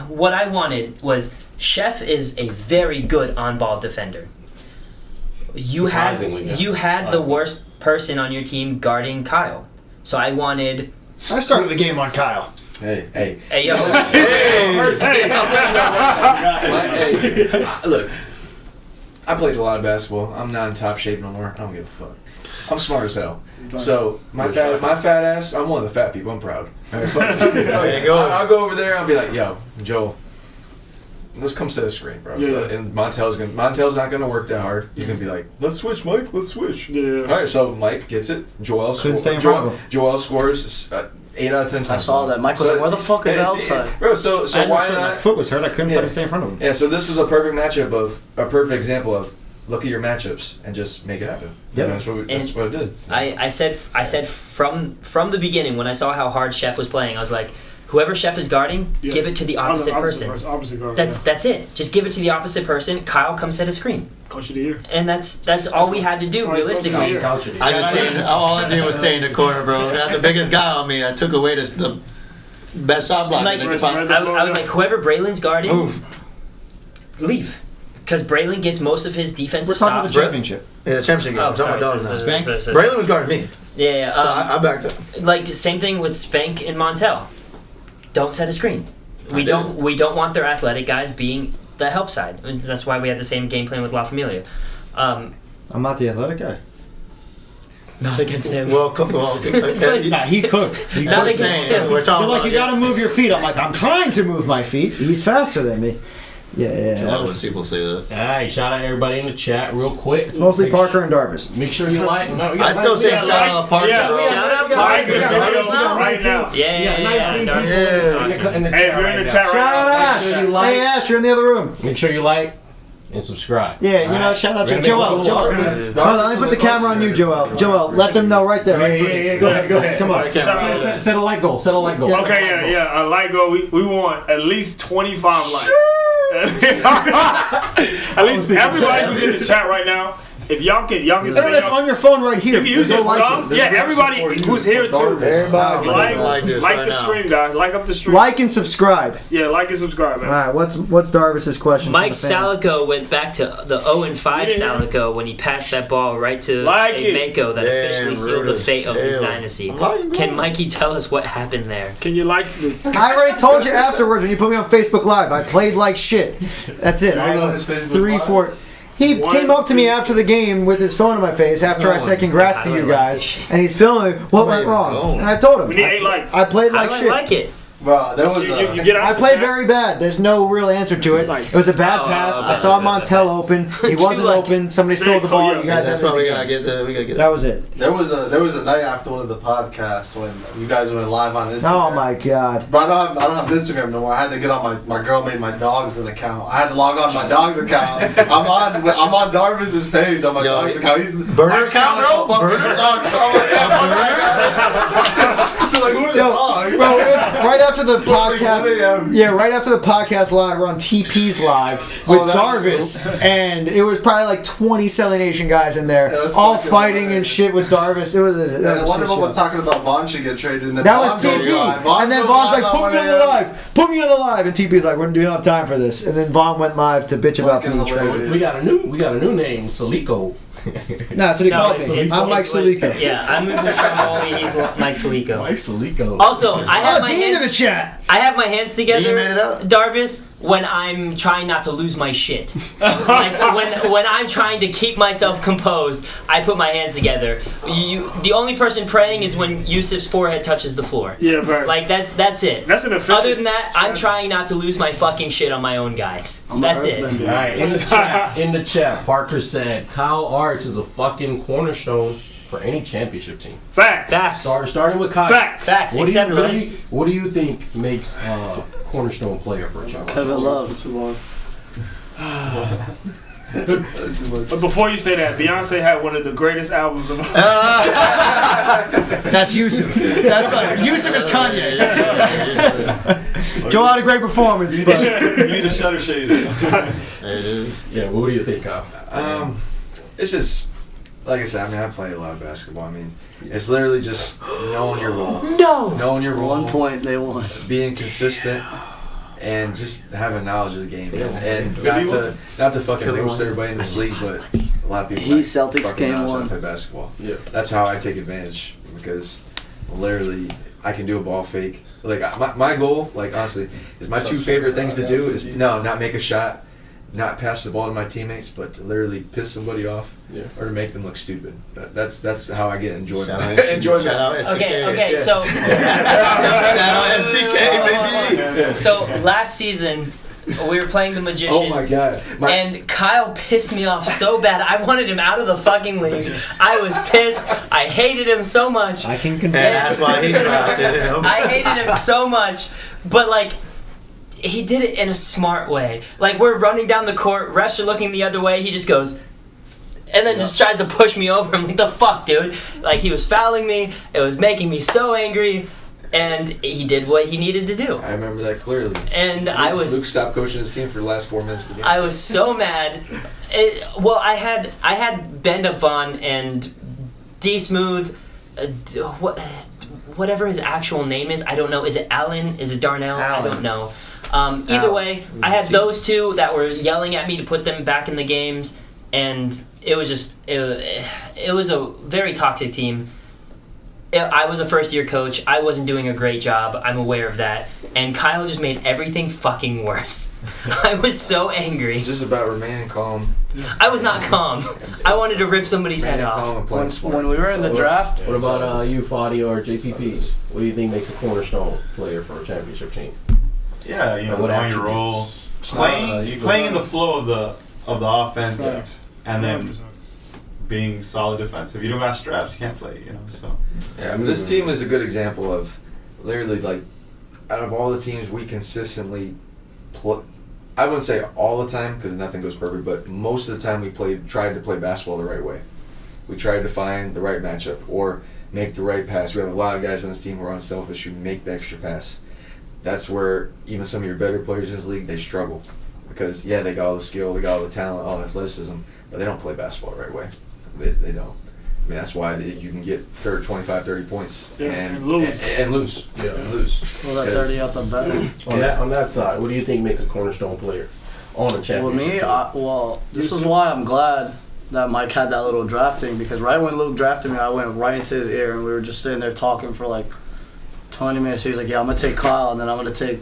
what I wanted was Chef is a very good on-ball defender. You had Surprisingly, yeah. the worst person on your team guarding Kyle. So I wanted I started the game on Kyle. Hey, yo. Look, I played a lot of basketball. I'm not in top shape no more. I don't give a fuck. I'm smart as hell. So my fat ass, I'm one of the fat people. I'm proud. I'll go over there. I'll be like, yo, Joel, let's come set a screen, bro. Yeah. So, and Montel's not gonna work that hard. He's gonna be like, let's switch, Mike. Let's switch. Yeah. All right. So Mike gets it. Joel scores 8 out of 10 times. I saw that. Mike was like, where the fuck is outside? Bro, so I why sure my not? foot was hurt. I couldn't fucking stay in front of him. Yeah, so this was a perfect perfect example of look at your matchups and just make it happen. Yep. And that's what it did. I said from the beginning when I saw how hard Chef was playing, I was like, whoever Chef is guarding, give it to the opposite person. Opposite guard. That's it. Just give it to the opposite person. Kyle comes set a screen, Coach of the year. and that's all we had to do realistically. All I did was stay in the corner, bro. I had the biggest guy on me. I took away the best shot block. Like, I was like, whoever Braylon's guarding, Move. leave. Because Braylon gets most of his defensive We're talking about stops. the championship. Yeah, the championship game. Oh, I'm talking sorry. about dogs now. Spank? Braylon was guarding me. Yeah. So I backed up. Like same thing with Spank and Montel. Don't set a screen. We don't want their athletic guys being the help side. And that's why we had the same game plan with La Familia. I'm not the athletic guy. Not against him. Well, Nah, he cooked. He Not cooked. against him. we're talking You're like, about, you gotta move your feet. I'm like, I'm trying to move my feet. He's faster than me. Yeah. I That love when was, people say that. Alright, shout out everybody in the chat real quick. it's mostly Parker and Darvis. Make sure you like. No, I still say shout out Parker, bro. Shout out Like Parker. the video right now. Yeah. In the Hey, if you're in the chat Shout right out now, Ash. sure you like- Hey Ash, you're in the other room. Make sure you like and subscribe. Yeah, you know, Alright? shout out We're to gonna Joel. make a Joel. little- Hold on, let me put the camera on you, Joel. Joel, let them know right there. Right in front of you. Go ahead. Come on. Set a like goal. Okay, yeah. A like goal. We want at least 25 likes. At least everybody who's in the chat right now. If y'all can That's spend on your phone right here. you can use There's it. no like it. Yeah, everybody who's here too. Everybody Like this right the now. stream, guys. Like up the stream. Like and subscribe. Yeah, like and subscribe, man. All right, what's Darvis's question? Mike from the fans? Salico went back to the 0-5 Salico when he passed that ball right to Like a it. Mako that officially sealed the Brutus. fate of his Hell. dynasty. I'm liking it. Can Mikey tell us what happened there? Can you like the I already told you afterwards when you put me on Facebook Live. I played like shit. That's it. I on go his Facebook 3, Live? 4. He One, came up to me two. after the game with his phone in my face after I said congrats to you guys, and he's filming what went wrong. And I told We need him 8 likes. I played I like don't shit. like it. Bro, there was You get out I the played chat. very bad. There's no real answer to it. It was a bad pass. I saw Montel open. He wasn't open. Somebody stole the ball. You guys That's had why we it. gotta get the. We gotta get That was it. there was a night after one of the podcasts when you guys went live on Instagram. Oh my god. But I don't have Instagram no more. I had to get on my girl made my dogs an account. I had to log on to my dog's account. I'm on Darvis's page on my Yo, dog's account. He's burner account, bro? Burner sucks. I'm like, yeah, she's like, who are the dogs? Bro, it was right after the 1 podcast. a.m. Yeah, right after the podcast live, we're on TP's live with Oh, that Darvis, was and it was probably like 20 Selling Nation guys in there, Yeah, that's all fucking fighting and hilarious. shit with Darvis. It was a, that And was one a of them shit was show. talking about Vaughn should get traded, and then That was Vaughn goes TP, live. and then goes Vaughn's like, live "Put on me on the 1 a.m. live, put me on the live," and TP's like, "We're doing have time for this," and then Vaughn went live to bitch about Fucking being traded. We got a new name, Celico. No, that's what he calls me. I'm Mike Salico. Yeah, I'm moving Tromoli. He's Mike Salico. Mike Celico. Also, I have Oh, my Dean in the hands. chat. I have my hands together, He made it out. Darvis, when I'm trying not to lose my shit. Like when I'm trying to keep myself composed, I put my hands together. The only person praying is when Yusuf's forehead touches the floor. Yeah, very. Like that's it. That's an official. Other than that, I'm trying not to lose my fucking shit on my own guys. That's it. All right, in the chat, Parker said Kyle Arts is a fucking cornerstone for any championship team. Facts. Facts. Starting with Kyle. Facts. Facts. What do, Except you, what do you think makes a cornerstone player for a championship? Kevin Love. But before you say that, Beyonce had one of the greatest albums of all. That's Yusuf. That's like Yusuf is Kanye. Joe had a great performance, but You need a shutter shade. There it is. Yeah, what do you think, Kyle? It's just like I said. I mean, I play a lot of basketball. I mean, it's literally just knowing your role, knowing your role, 1 point they won. being consistent, and just having knowledge of the game, and not to fucking roast everybody in this league, but a lot of people. He's Celtics fucking game knowledge how to one. play basketball. Yeah. That's how I take advantage because literally, I can do a ball fake. Like my goal, like honestly, is my two favorite things to do is not make a shot, not pass the ball to my teammates, but to literally piss somebody off or to make them look stupid. That's how I get enjoyment. Shout out SDK. Okay, so Shout out SDK, baby. so last season we were playing the Magicians. Oh my god. And Kyle pissed me off so bad. I wanted him out of the fucking league. I was pissed. I hated him so much. I can And convince. that's why he's drafted him. I hated him so much. But like, he did it in a smart way. Like, we're running down the court, refs are looking the other way, he just goes, and then just tries to push me over. I'm like, the fuck, dude? Like, he was fouling me. It was making me so angry. And he did what he needed to do. I remember that clearly. And I was... Luke stopped coaching his team for the last 4 minutes of the game. I was so mad. I had Bend Up Vaughn and D Smooth, whatever his actual name is. I don't know. Is it Alan? Is it Darnell? Alan. I don't know. Either way, I had those two that were yelling at me to put them back in the games, and it was just it was a very toxic team. I was a first-year coach. I wasn't doing a great job. I'm aware of that. And Kyle just made everything fucking worse. I was so angry. It's just about remaining calm. I was not calm. I wanted to rip somebody's head Remaining calm off. and playing smart. When we were in the draft, What about you, Fadi, or JPP? What do you think makes a cornerstone player for a championship team? Yeah, you know, What knowing your role, attributes? playing in the flow of the offense, Facts. and then 100%. being solid defense. If you don't got straps, you can't play. You know, so Yeah, I mean, this team is a good example of literally like out of all the teams we consistently play. I wouldn't say all the time because nothing goes perfect, but most of the time we tried to play basketball the right way. We tried to find the right matchup or make the right pass. We have a lot of guys on this team who are unselfish who make the extra pass. That's where even some of your better players in this league, they struggle because they got all the skill, they got all the talent, all the athleticism, but they don't play basketball the right way. They don't. I mean, that's why you can get 25, 30 points and lose. And lose. Yeah. And lose. well, that 30 out the back. On that side, what do you think makes a cornerstone player on a championship Well, me, team? this is why I'm glad that Mike had that little drafting, because right when Luke drafted me, I went right into his ear, and we were just sitting there talking for like 20 minutes. He was like, I'm going to take Kyle, and then I'm going to take...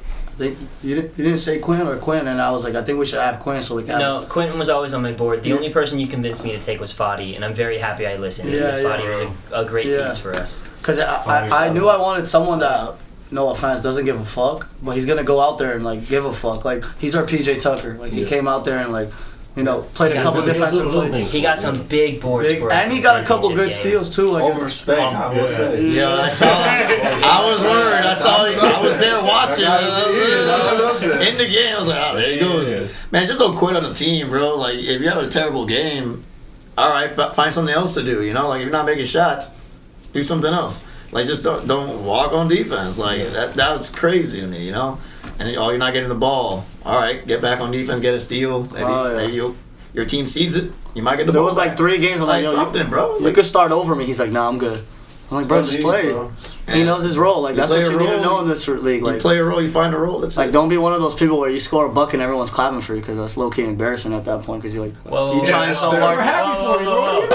You didn't say Quinn or Quinn, and I was like, I think we should have Quinn so we can. No, Quentin was always on my board. The only person you convinced me to take was Fadi, and I'm very happy I listened because Fadi was a great piece for us. Because I knew I wanted someone that, no offense, doesn't give a fuck, but he's gonna go out there and like give a fuck. Like he's our PJ Tucker. Like he came out there and like, played a couple defensive plays. He got some big boards for us. And he got a couple good steals too. Like Over Spain, I will say. Yeah, I saw. I was worried. I was there watching. In the game, I was like, there he goes. Man, just don't quit on the team, bro. Like, if you have a terrible game, all right, find something else to do. Like if you're not making shots, do something else. Like just don't walk on defense. Like that was crazy to me. And you're not getting the ball. All right, get back on defense, get a steal. Maybe your team sees it. You might get the ball. There was like 3 games. I'm like, something, bro. You could start over me. He's like, nah, I'm good. I'm like, bro, just play. He knows his role. Like that's what you need to know in this league. Like, you play a role, you find a role. That's like, don't be one of those people where you score a bucket and everyone's clapping for you, because that's low key embarrassing at that point. Because you're like, you trying so hard. We're happy for you, bro.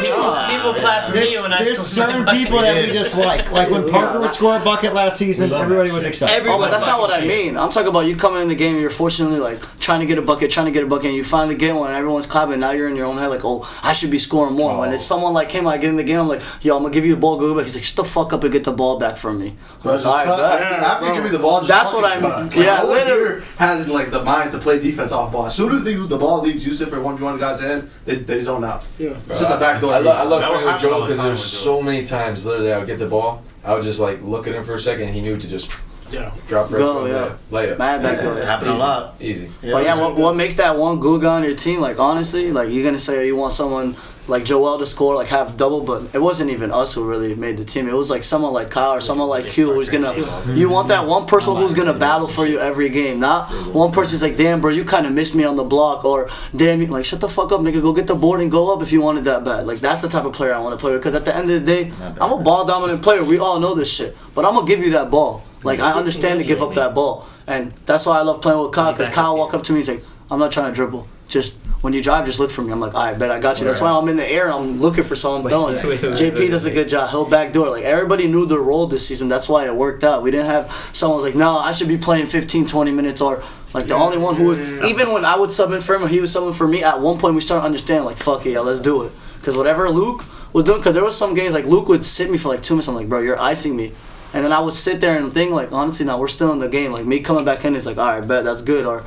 People clap for me when I There's score certain my bucket. people that we just like. Like when Parker would score a bucket last season, everybody was excited. Oh, but that's not what I mean. I'm talking about you coming in the game and you're fortunately like trying to get a bucket, and you finally get one and everyone's clapping. Now you're in your own head like, oh, I should be scoring more. When it's someone like him, I get in the game, I'm like, yo, I'm gonna give you the ball, go back. He's like, shut the fuck up and get the ball back from me. I'm like, all right, bet. After you give me the ball, just That's fucking what I mean. cut. Yeah, No one literally. here has like the mind to play defense off ball. As soon as the ball leaves Yusuf or 1v1 guy's head, they zone out. Yeah. It's just a backdoor. I love That playing would with Joe happen all the because time there's with Joe. so many times literally I would get the ball, I would just like look at him for a second, and he knew to just drop right Go, to yeah. layup. Mad backdoor. It happened a lot. Easy. But yeah, what makes that one glue guy on your team? Like honestly, like you're gonna say you want someone like Joel to score like half double, but it wasn't even us who really made the team. It was like someone like Kyle or someone like Q who's gonna. You want that one person who's gonna battle for you every game, not one person's like, damn, bro, you kind of missed me on the block, or damn, you like shut the fuck up, nigga, go get the board and go up if you wanted that bad. Like that's the type of player I want to play with. Because at the end of the day, I'm a ball dominant player. We all know this shit, but I'm gonna give you that ball. Like I understand to give up that ball, and that's why I love playing with Kyle. Because Kyle walk up to me, he's like, I'm not trying to dribble, just when you drive, just look for me. I'm like, all right, bet I got you. That's why I'm in the air. I'm looking for someone throwing it. JP does a good job. He'll backdoor. Like, everybody knew their role this season. That's why it worked out. We didn't have someone was like, no, I should be playing 15, 20 minutes, or like the only one who was, even when I would sub in for him or he was subbing for me, at one point we started understanding, like, fuck it, yeah, let's do it. Because whatever Luke was doing, because there was some games, like, Luke would sit me for like 2 minutes. I'm like, bro, you're icing me. And then I would sit there and think, like, honestly, now we're still in the game. Like, me coming back in is like, all right, bet, that's good. Or,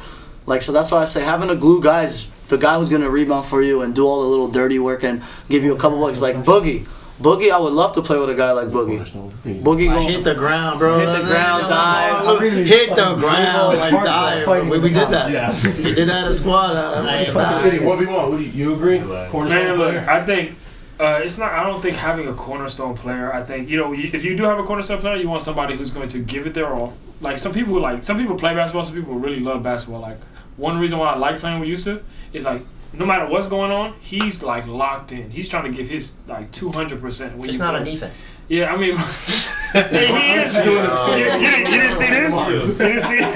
like, so that's why I say having a glue guy is the guy who's going to rebound for you and do all the little dirty work and give you a couple bucks. Like, Boogie, I would love to play with a guy like Boogie. Boogie Like, hit the ground, bro. Hit the ground, dive. Hit the ground, like dive. We did that. Yeah. We did that as a squad. What do you want? You agree? Cornerstone Man, look, player? I think it's not. I don't think having a cornerstone player. I think if you do have a cornerstone player, you want somebody who's going to give it their all. Like some people play basketball. Some people really love basketball. Like one reason why I like playing with Yusuf is like no matter what's going on, he's like locked in. He's trying to give his like 200%. Just not on defense. Yeah, I mean, he is. You didn't see this? You didn't see it?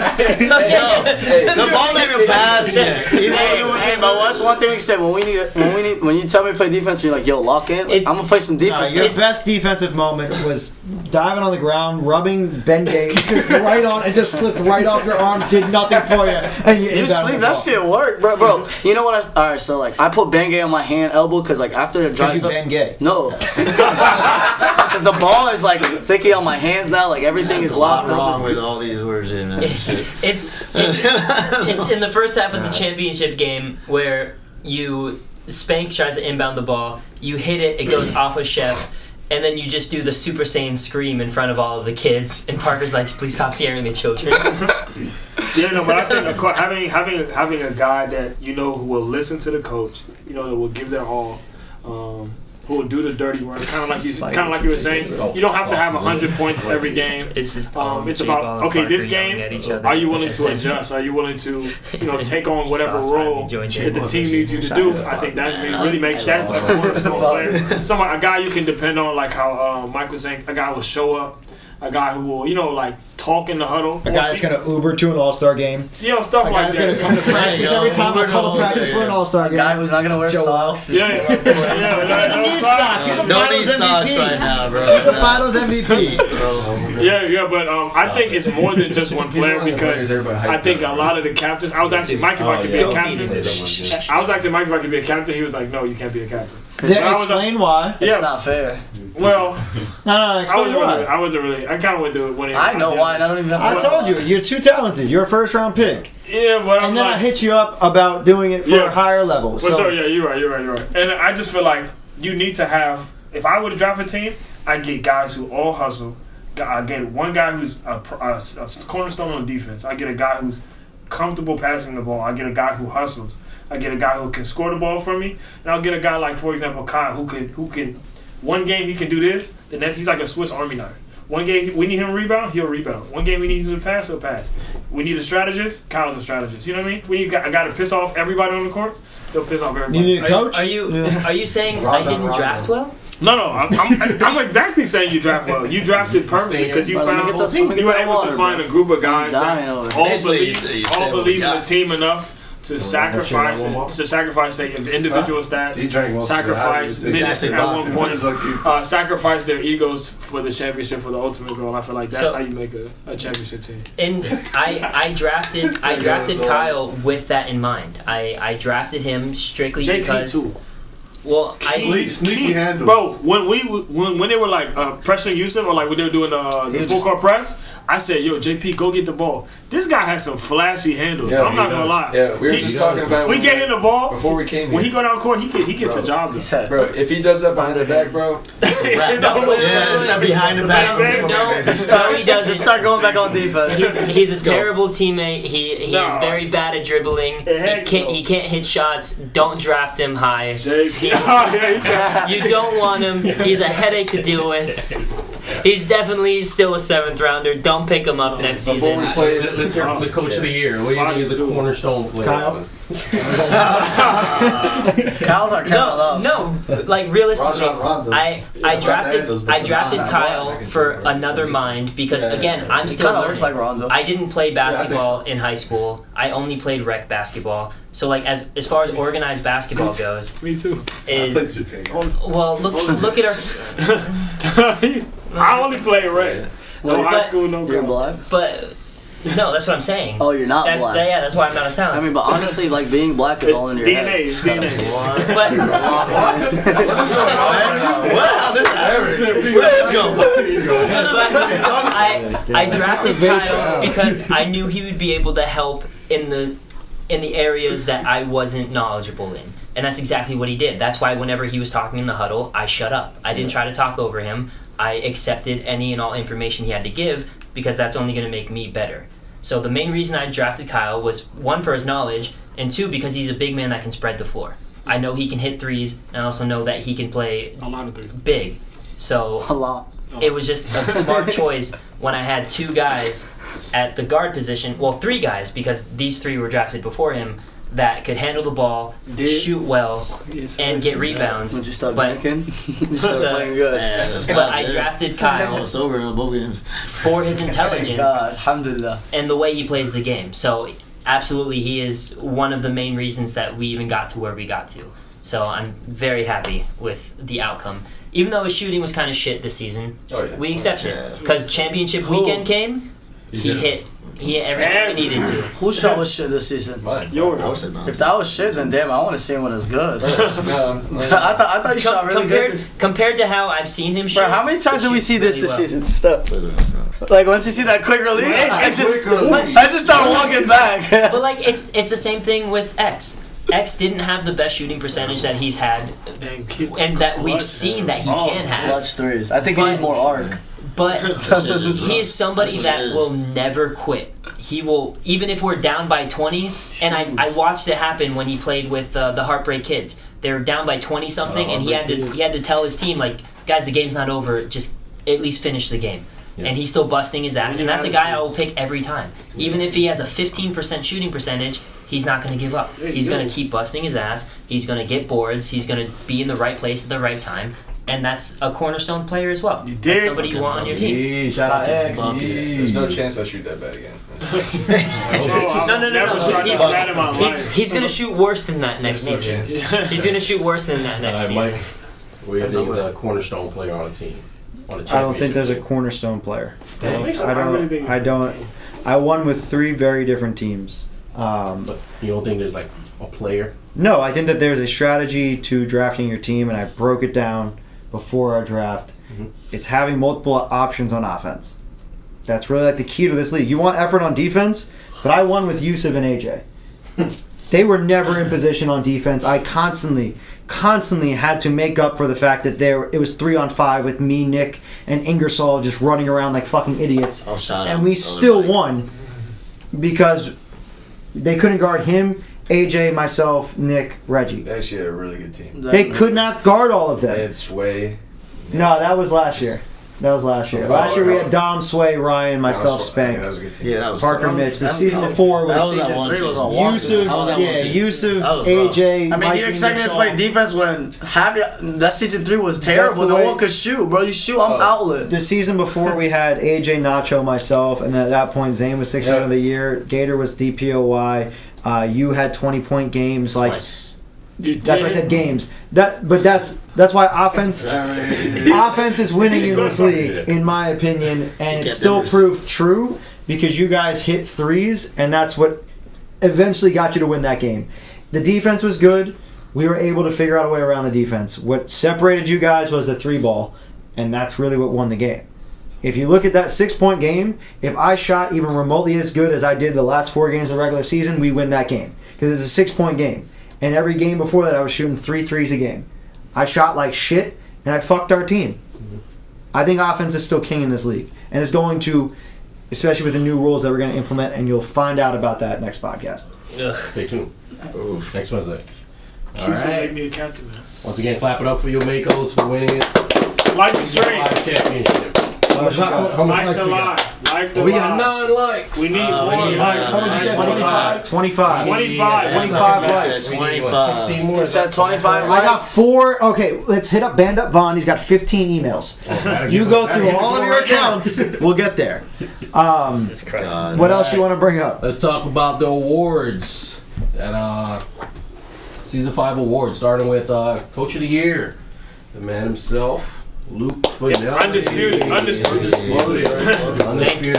The ball never passed yet. Hey, but what's one thing you said when you tell me to play defense, you're like, yo, lock in. Like, I'm gonna play some defense. Your best defensive moment was diving on the ground, rubbing Ben Gay just right on, and just slipped right off your arm, did nothing for you, and you sleep. That shit worked, bro. You know what? All right, so like I put Ben Gay on my hand, elbow, because like after the drive. Ben Gay. No. Because the ball is like sticky on my hands now. Like everything is locked up. Wrong with all these words in it. It's in the first half of the championship game where Spank tries to inbound the ball, you hit it, it goes off a Chef, and then you just do the Super Saiyan scream in front of all of the kids, and Parker's like, please stop scaring the children. Yeah, no, but I think having a guy that who will listen to the coach, that will give their all, who will do the dirty work, kind of like you were saying. You don't have to have 100 points every game. It's just it's about this game. Are you willing to adjust? Are you willing to take on whatever role that the team needs you to do? I think that really makes that's a cornerstone player. A guy you can depend on, like how Mike was saying. A guy will show up. A guy who will, like, talk in the huddle. A guy that's going to Uber to an All-Star game. Stuff like that. A guy that's going to come to practice every time I come to practice for an All-Star game. A guy who's not going to wear socks. He doesn't need socks. He's a Don't Finals need socks MVP. right now, bro. He's a Finals MVP. Yeah, but I think it's more than just one player because I think a lot of the captains. I was asking Mike if I could be a captain. I was asking Mike if I could be a captain. He was like, "No, you can't be a captain." Then explain why. It's not fair. Well, No, explain why. I wasn't really. I kind of went through it when it. I know why, and I don't even have to. I told you, you're too talented. You're a first-round pick. Yeah, but And then I hit you up about doing it for a higher level. So yeah, you're right. And I just feel like you need to have. If I were to draft a team, I'd get guys who all hustle. I get one guy who's a cornerstone on defense. I get a guy who's comfortable passing the ball. I get a guy who hustles. I get a guy who can score the ball for me, and I'll get a guy like, for example, Kyle, who can. One game he can do this, the next he's like a Swiss Army knife. One game we need him to rebound, he'll rebound. One game we need him to pass, he'll pass. We need a strategist, Kyle's a strategist. You know what I mean? We need a guy to piss off everybody on the court, he'll piss off everybody. You need a coach? Are you saying I didn't draft well? No, I'm exactly saying you draft well. You drafted perfectly because you were able to find a group of guys that all believe in the team enough to sacrifice their individual stats, sacrifice minutes at one point, sacrifice their egos for the championship, for the ultimate goal. I feel like that's how you make a championship team. And I drafted Kyle with that in mind. I drafted him strictly JP because. too. Well, sneaky handles. Bro, when they were like pressuring Yusuf or like when they were doing the full court press, I said, "Yo, JP, go get the ball." This guy has some flashy handles. Yeah, I'm not gonna lie. Yeah, we were just talking about it. We get him the ball before we came here. When he go down court, he gets a job. Bro, if he does that behind the back, bro, it's over. It's not behind the back. Just start going back on defense. He's a terrible teammate. He is very bad at dribbling. He can't hit shots. Don't draft him high. You don't want him. He's a headache to deal with. He's definitely still a 7th rounder. Don't pick him up next season. Let's hear from the coach of the year. What do you think is a cornerstone player? Kyle, Kyle's our Kevin Love. No, like realistically, Rajon Rondo. I drafted Nah, Kyle I can for do that. another mind because again, I'm He still kind of looks learning. like Rondo. I didn't play I think basketball in high school. I only played rec basketball. So like as far as organized basketball goes, Me too. I played is 2K. well look at our I only play red. No Wait, high but- school, no You're college. black? but no, that's what I'm saying. Oh, you're not that's black. yeah, that's why I'm not a I talent. mean, but honestly, like being black is It's all in your DNA. head. It's DNA. But I drafted Kyle because I knew he would be able to help in the areas that I wasn't knowledgeable in. And that's exactly what he did. That's why whenever he was talking in the huddle, I shut up. I didn't try to talk over him. I accepted any and all information he had to give because that's only going to make me better. So the main reason I drafted Kyle was one, for his knowledge, and two, because he's a big man that can spread the floor. I know he can hit threes, and I also know that he can play A lot of things. big. So A lot. it was just a smart choice when I had two guys at the guard position. Well, three guys, because these three were drafted before him, that could handle the ball, shoot well, and get rebounds. When you start But- drinking, you start playing good. But I drafted I Kyle was sober in both games. for his Thank intelligence God, alhamdulillah. and the way he plays the game. So absolutely, he is one of the main reasons that we even got to where we got to. So I'm very happy with the outcome. Even though his shooting was kind of shit this season, Oh, yeah. we accept it. Yeah. Because championship weekend came, he hit everything he needed to. Who shot was shit this season? Mine. Yours. I would say no. If that was shit, then damn, I want to see him when it's good. No, I thought you shot really good. Compared to how I've seen him shoot. Bro, how many times he did we shoots see this really well. season? Stop. Like once you see that quick release, I just start walking back. But like it's the same thing with X. X didn't have the best shooting percentage that he's had, and that we've seen that he can have. Clutch threes. I think you But- need more arc. But he is somebody That's what that it is. will never quit. He will, even if we're down by 20. And I watched it happen when he played with the Heartbreak Kids. They were down by 20 something, and he had to tell his team like, guys, the game's not over. Just at least finish the game. Yeah. And he's still busting his ass, and that's a guy I will pick every time. Even if he has a 15% shooting percentage, he's not going to give up. He's going to keep busting his ass. He's going to get boards. He's going to be in the right place at the right time. And that's a cornerstone player as well. You That's dig? somebody you want on your team. Yee, shout out X. There's no chance I shoot that bad again. No. Never tried to stat in my life. He's going to shoot worse than that next There's no season. chance. He's going to shoot worse than that next All right, season. Mike. What do you think is a cornerstone player on a team? On a I don't think there's a championship cornerstone player. I think so. I really think don't. it's I don't. I won with three very different teams. team? But you don't think there's like a player? No, I think that there's a strategy to drafting your team, and I broke it down before our draft. Mhm. It's having multiple options on offense. That's really like the key to this league. You want effort on defense, but I won with Yusuf and AJ. They were never in position on defense. I constantly had to make up for the fact that it was 3-on-5 with me, Nick, and Ingersoll just running around like fucking idiots. I'll shout And out we the other still Mike. won because they couldn't guard him, AJ, myself, Nick, Reggie. They actually had a really good team. They could not guard all of They them. had Sway. No, that was last year. Last year we had Dom, Sway, Ryan, myself, Yeah, Spank, that was a good team. Yeah, that was Parker, tough. Mitch. The That was season tough. before That was was that Season one 3 team. was a walk. Yusuf, That was that one yeah, team. Yusuf, That was rough. AJ. I mean, Mike you expect me to Ingersoll. play defense when that season 3 was terrible. the No way- one could shoot, bro. You shoot, I'm outlet. The season before we had AJ, Nacho, myself, and at that point Zane was 6th man of the year. Gator was DPOY. You had 20-point games. Like Twice. that's why I said games. But that's why offense is winning in this league, in my opinion, and You it's get still them proved true because you guys hit threes, and that's what eventually got you to win that game. The defense was good. We were able to figure out a way around the defense. What separated you guys was the 3-ball, and that's really what won the game. If you look at that 6-point game, if I shot even remotely as good as I did the last 4 games of the regular season, we win that game because it's a 6-point game. And every game before that, I was shooting 3 threes a game. I shot like shit, and I fucked our team. I think offense is still king in this league, and it's going to, especially with the new rules that we're going to implement, and you'll find out about that next podcast. Stay tuned. Oof. Next Wednesday. All Houston right. make me a captain, man. Once again, clap it up for your Makos for winning it. Life is strange. Championship. How much Like likes the we line. got? Like the We got line. 9 likes. We need we more need likes. How much you said? 25? 25. 25. 25 That's likes. it, We need, what, 25. 16 more? He said 25 I got likes. 4. Okay, let's hit up Band Up Vaughn. He's got 15 emails. You go through all of your accounts. We'll get there. Jesus Christ. God. What else you want to bring up? Let's talk about the awards. That season 5 awards, starting with Coach of the Year, the man himself, Luke Finelli. Undisputed.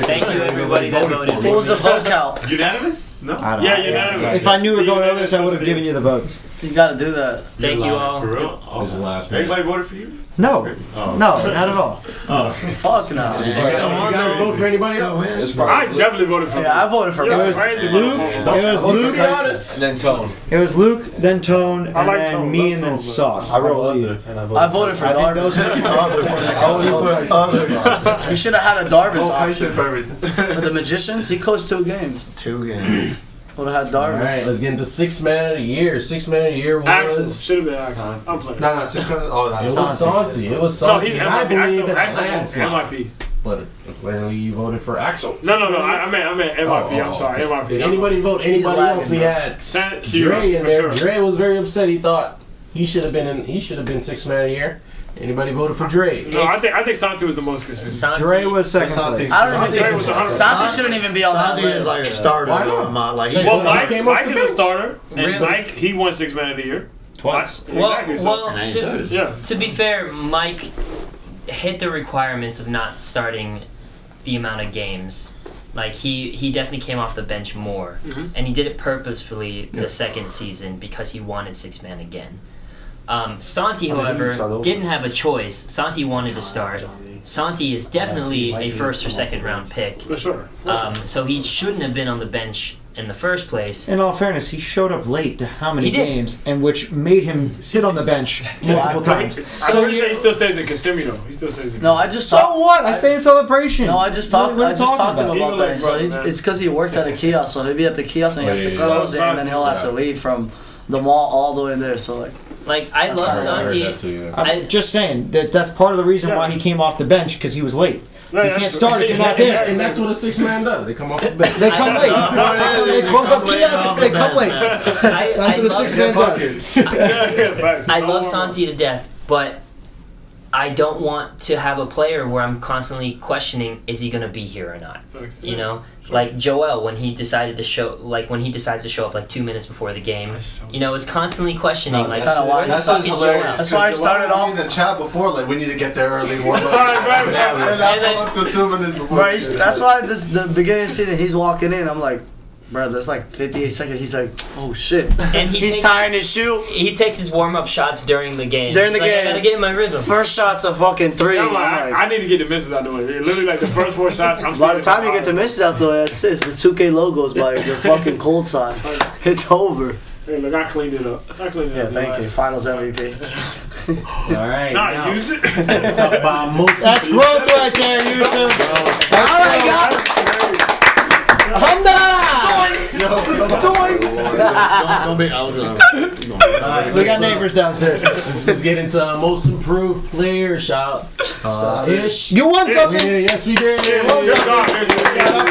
Thank you, everybody that voted. What was the vote count? Unanimous? No. I don't Yeah, know. unanimous. If I knew we were going over this, I would have given you the votes. You gotta do that. Thank you all. For real? This is the last one. Everybody voted for you? No, Oh. no, not at all. Fuck no. You guys vote for anybody else? I definitely voted for Yeah, I voted for You're both. crazy Luke. motherfucker. It was Luke. honest. And then Tone. It was Luke, then Tone, and I like then Tone, me, love and then Tone, Sauce. I wrote believe. other, and I voted for I think Darvis. those are You should have had a Darvis Oh, I option. said for everything. For the Magicians, he coached 2 games. 2 games. Would have had All Darvis. right, let's get into 6th man of the year. 6th man of the year was... Axel. Should have been Axel. I'm playing. No, 600. Oh, It that's was Santi. It was No, Santi. he's And I MIP. believe in Axel landslide. MIP. But clearly you voted for Axel. No. I meant MIP. Oh, I'm sorry. okay. MIP. Did anybody vote anybody lagging, else? We bro. had Dre Dre in there. Dre was very upset. He thought he should have been 6th man of the year. Anybody voted for Dre? No, I think Santi was the most consistent. Santi. Dre was second Santi. place. I don't even Dre think was 100%. Santi shouldn't even be on that Santi is list. like a starter. Why not? Like he's Well, He came off Mike the is a bench. starter, and Really? Mike he won 6th man of the year. Twice. Exactly. So, Well, and then he to, started. yeah. to be fair, Mike hit the requirements of not starting the amount of games. Like he definitely came off the bench more, and he did it purposefully the second season because he wanted 6 man again. Santi, however, didn't have a choice. Santi wanted to start. Santi is definitely a 1st or 2nd round pick, For sure. so he shouldn't have been on the bench in the first place. In all fairness, he showed up late to how many He did. games, and which made him sit on the bench multiple times. I'm pretty sure he still stays in Kissimmee though. He still stays in No, I just So talked. what? I stay in celebration. No, I just What talked. are we I just talking talked to him about? about He that. So looked broke, it's because he works at a kiosk. So he'll be at the kiosk and he has to Yeah. close it, and then he'll have to leave from the mall all the way there. So like, I love I heard Santi. that too. Yeah. I'm just saying that's part of the reason why he came off the bench, because he was late. Yeah, You that's can't true. start if you're not there. And that's what a 6th man does. They come off the bench. They come late. They close up kiosks. They come late. That's what a 6 man does. Facts. I Don't love worry. Santi to death, but I don't want to have a player where I'm constantly questioning, is he going to be here or not? Facts. You know, like Joel when he decided to show, like when he decides to show up like 2 minutes before the game. You know, it's constantly questioning, No, it's like, kinda why- where the That's fuck just is hilarious. Joel? That's why I started off- in the chat before, like, we need to get there early, warm up. Right. And I pull up to 2 minutes before. bro, that's why the beginning of the season he's walking in. I'm like, bro, there's like 58 seconds. He's like, oh shit. And He's takes, tying his shoe. He takes his warm up shots during the game. During the He's like, game. I gotta get in my rhythm. First shot's a fucking 3. I'm I'm like, like, I need to get the misses out the way. Literally, like the first 4 shots. I'm by the time you get the misses out there, that's it. The 2K logos by the fucking cold side. It's over. Hey, look, I cleaned it up. Yeah, thank you. Finals MVP. All right. Nah, now, use it. talk about most. That's growth right there, Yusuf. All right, guys. Don't be. I was gonna. We got neighbors downstairs. Let's get into most improved player. Shout Ish. You won something. Yes, we did. Good job, Shout out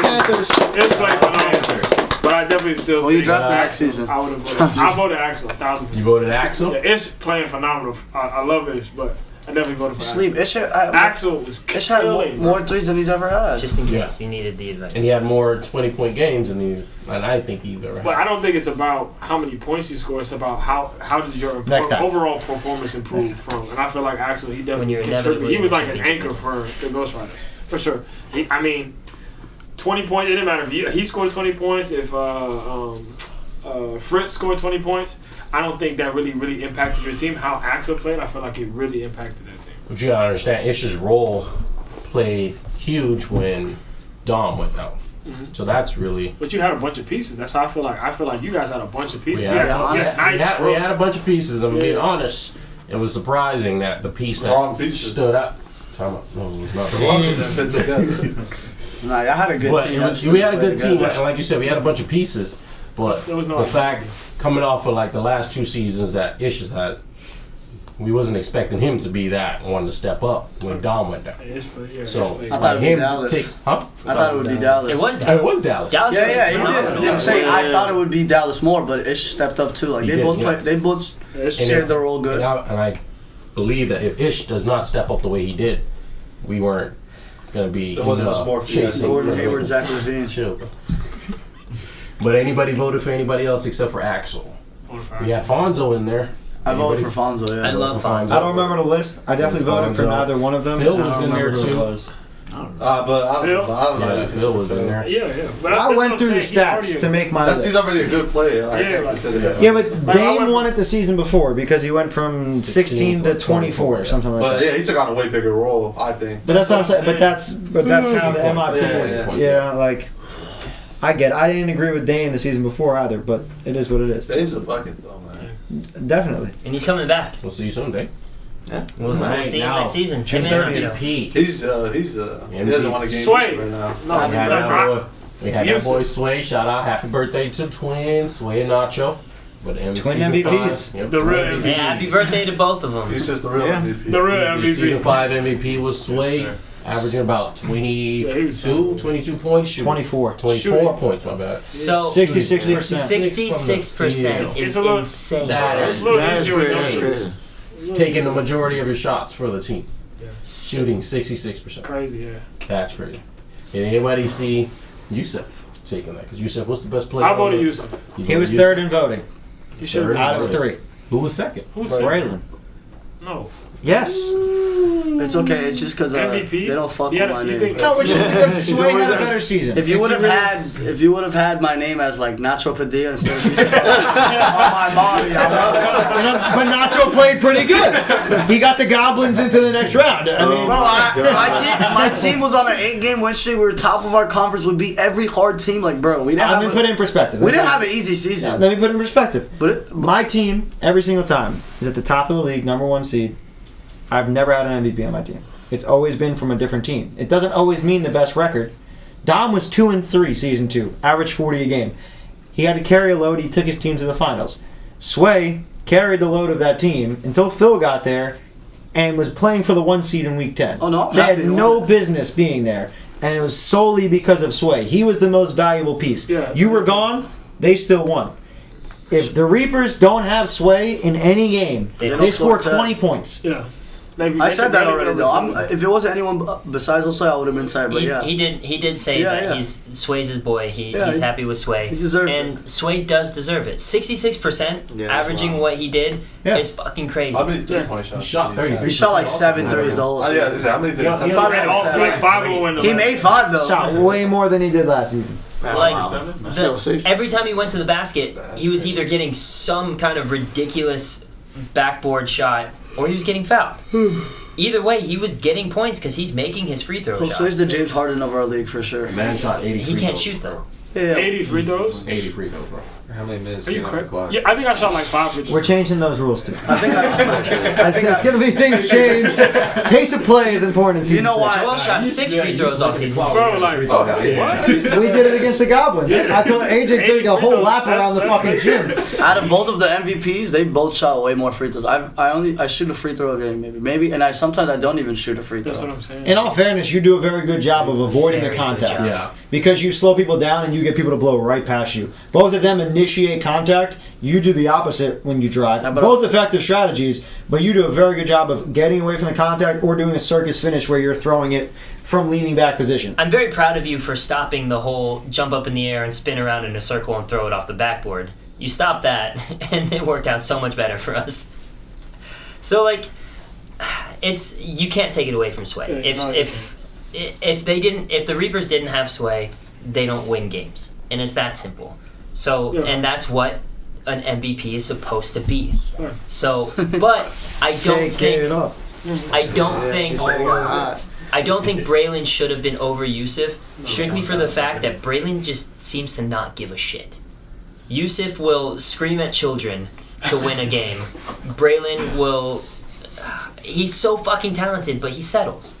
Panthers. It's playing phenomenal. But I definitely still Well, you think drafted next season. I would have voted. I voted Axel 1,000%. You voted Axel. Yeah, Ish playing phenomenal. I love Ish, but I definitely voted for Sleep. Axel was Ish had killing. more threes than he's ever had. Just in case you needed the advice. And he had more 20-point games than I think he ever had. But I don't think it's about how many points you score. It's about how does your Next time. overall performance improve from. And I feel like Axel, he When definitely you're contributed. inevitably He was in like the an anchor for the Ghost Rider, for sure. I mean, 20 points. It didn't matter if he scored 20 points. If Fritz scored 20 points, I don't think that really impacted your team. How Axel played, I feel like it really impacted that team. But you gotta understand, Ish's role played huge when Dom went out. So that's really. But you had a bunch of pieces. That's how I feel like. I feel like you guys had a bunch of pieces. We You had had, nice we had a roles. bunch of pieces. I'm being Yeah. honest. It was surprising that the piece that Wrong pieces. stood up. Time out. No, it was not the That wrong fit together. Nah, y'all had a good But team. we had a good team, and like you said, we had a bunch of pieces. But There was no the fact coming off of like the last 2 seasons that Ish has had, we wasn't expecting him to be that one to step up when Dom went down. So I thought it would be Dallas. Huh? I thought it would be Dallas. It was Dallas. It was Dallas. Dallas Yeah, played yeah, he phenomenal. did. I'm saying I thought it would be Dallas more, but Ish stepped up too. Like He they did, both play. yes. They both And shared if- their role good. And I believe that if Ish does not step up the way he did, we weren't going to be There wasn't much more for you guys to chasing. Gordon Hayward, Zach LaVine. Chill, bro. But anybody voted for anybody else except for Axel. We had Fonzo in there. I voted Anybody? for Fonzo. Yeah. I love Fonzo. I don't remember the list. I definitely voted for neither one of them. Phil and I was don't in there remember who it too. was. But I Phil? don't know. Yeah, Phil was in there. Yeah. But I that's what went I'm through the saying. He's already stats to make my He's list. already a good player. I Yeah, can't like- consider that. Yeah, but But I Dame went won it the season before because he went from 16 to 24 or something like But that. yeah, he took on a way bigger role, I think. But that's what I'm saying. But that's how the MIP Yeah, is. yeah. Yeah, like I get it. I didn't agree with Dame the season before either, but it is what it is. Dame's a bucket though, man. Definitely. And he's coming back. We'll see you soon, Dave. We'll see him next season. June Him and 30th. Nacho. Pete. He doesn't want to game Sway. right now. No, We had that boy, that Yusuf. boy Sway. Shout out, happy birthday to twins, Sway and Nacho. But Twin season MVPs. 5, yep, The twin real MVPs. Yeah, happy birthday to both of them. He's just the real MVP. The real Season MVP. 5 MVP was Sway, averaging about 22 points. Shoot. 24. 24 Shooting. points, my bad. So 66%. 66% It's is a little- insane. That It's a little That is easier with crazy. That's numbers. crazy. Taking the majority of his shots for the team. Shooting 66%. Crazy, yeah. That's crazy. Did anybody see Yusuf taking that? Because Yusuf was the best player. I voted Yusuf. You He was voted third Yusuf? in voting He should Third. out of 3. Who was second? Who's second? Braylon. No. Yes. It's okay. It's just because MVP? they don't fuck Yeah, with my you name. think- No, which is because Sway had a better season. If you would have had my name as like Nacho Padilla instead of Yusuf on my body, I But Nacho played pretty good. He got the Goblins into the next round. I mean, bro, my team was on an 8-game win streak. We were top of our conference. We beat every hard team. Like, bro, we didn't let me have put it in perspective. we didn't have an easy season. Let me put it in perspective. But My team, every single time, is at the top of the league, number 1 seed. I've never had an MVP on my team. It's always been from a different team. It doesn't always mean the best record. Dom was 2-3 season 2, averaged 40 a game. He had to carry a load. He took his team to the finals. Sway carried the load of that team until Phil got there and was playing for the 1 seed in week 10. Oh, no, I'm they had happy. no business being there, and it was solely because of Sway. He was the most valuable piece. Yeah. You were gone, they still won. If the Reapers don't have Sway in any game, They they don't score score 20 points. Yeah. I said that already though. If it wasn't anyone besides Jose, I would have been tired. But yeah, He did say Yeah, that yeah. he's Sway's his boy. He's he- happy with Sway. he deserves and Sway does deserve it. 66% Yeah, that's averaging wild. what he did Yeah. is fucking crazy. How many 3-point shots? He shot 33. he shot like 7 threes the whole Oh, season. yeah, how many things? Yeah, yeah. Probably like 7. Like 5 will win the He last. made 5 though. Shot way more than he did last season. That's Like, wild. the- Still 6. every time he went to the basket, he was either getting some kind of ridiculous backboard shot or he was getting fouled. Either way, he was getting points because he's making his free throw Jose's shots. the James Harden of our league for sure. Man shot 80 He free can't throws, shoot bro. though. Yeah. 80 free throws? 80 free throws, bro. How many minutes Are you getting off the correct? clock? Yeah, I think I shot like 5 free We're throws. changing those rules too. I think It's going to be things change. Pace of play is important in season know 6. why? Joel shot 6 free throws all season. Bro, like, Oh, hell yeah. what? We did it against the Goblins. I told AJ took a whole lap around the fucking gym. Out of both of the MVPs, they both shot way more free throws. I shoot a free throw a game maybe, and sometimes I don't even shoot a free throw. That's what I'm saying. In all fairness, you do a very good job of avoiding Very the good contact. job. Yeah. Because you slow people down and you get people to blow right past you. Both of them initiate contact. You do the opposite when you drive. Yeah, but- Both effective strategies, but you do a very good job of getting away from the contact or doing a circus finish where you're throwing it from leaning back position. I'm very proud of you for stopping the whole jump up in the air and spin around in a circle and throw it off the backboard. You stopped that, and it worked out so much better for us. So like, you can't take it away from Sway. Yeah, If the Reapers didn't have Sway, they don't win games, and it's that simple. So Yeah. and that's what an MVP is supposed to be. Sure. So, but I don't Take it think up. I don't think. He's like, "Ah, I don't think Braylon should have been over Yusuf, strictly for the fact that Braylon just seems to not give a shit. Yusuf will scream at children to win a game. Braylon will... He's so fucking talented, but he settles.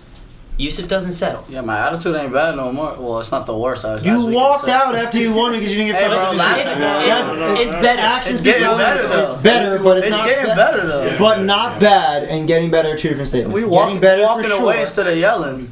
Yusuf doesn't settle. Yeah, my attitude ain't bad no more. Well, it's not the worst. You walked out after you won because you didn't get Hey, fucking bro, It's better. Actions It's getting speak louder. better, though. It's better, but it's It's not getting better, though. But not bad, and getting better are two different statements. We Getting better walking for sure. away instead of yelling.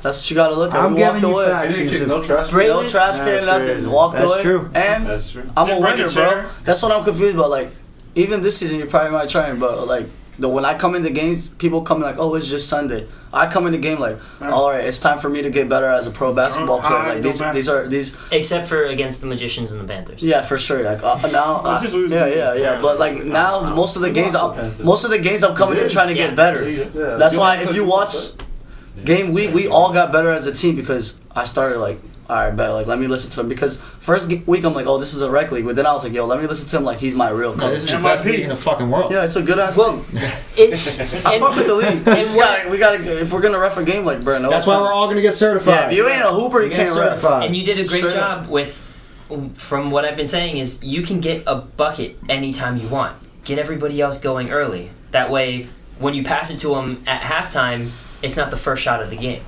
That's what you gotta look at. I'm We walked giving you away. facts. You didn't kick no trash. No trash can, That's nothing. crazy. Just walked That's away. true. And That's true. I'm a Didn't break a winner, bro. chair. That's what I'm confused about. Like, even this season, you probably might try, but like, when I come into games, people come in like, oh, it's just Sunday. I come in the game like, all right, it's time for me to get better as a pro basketball player. Like these. Except for against the Magicians and the Panthers. Yeah, for sure. Like now, Just lose yeah. But like now, most of the games, I'm coming in trying to get better. Yeah, That's why if you watch game week, we all got better as a team because I started like, all right, bet, like let me listen to him because first week I'm like, oh, this is a rec league, but then I was like, yo, let me listen to him like he's my real No, coach. this is the best league in the fucking world. Yeah, it's a good ass Well, league. it, I fuck with the league. and We gotta if we're gonna ref a game like Brent. That's why we're all gonna get certified. Yeah, if you ain't a hooper, you Get can't ref. certified. and you did a great Straight up. job with, from what I've been saying, is you can get a bucket anytime you want. Get everybody else going early. That way, when you pass it to them at halftime, it's not the first shot of the game.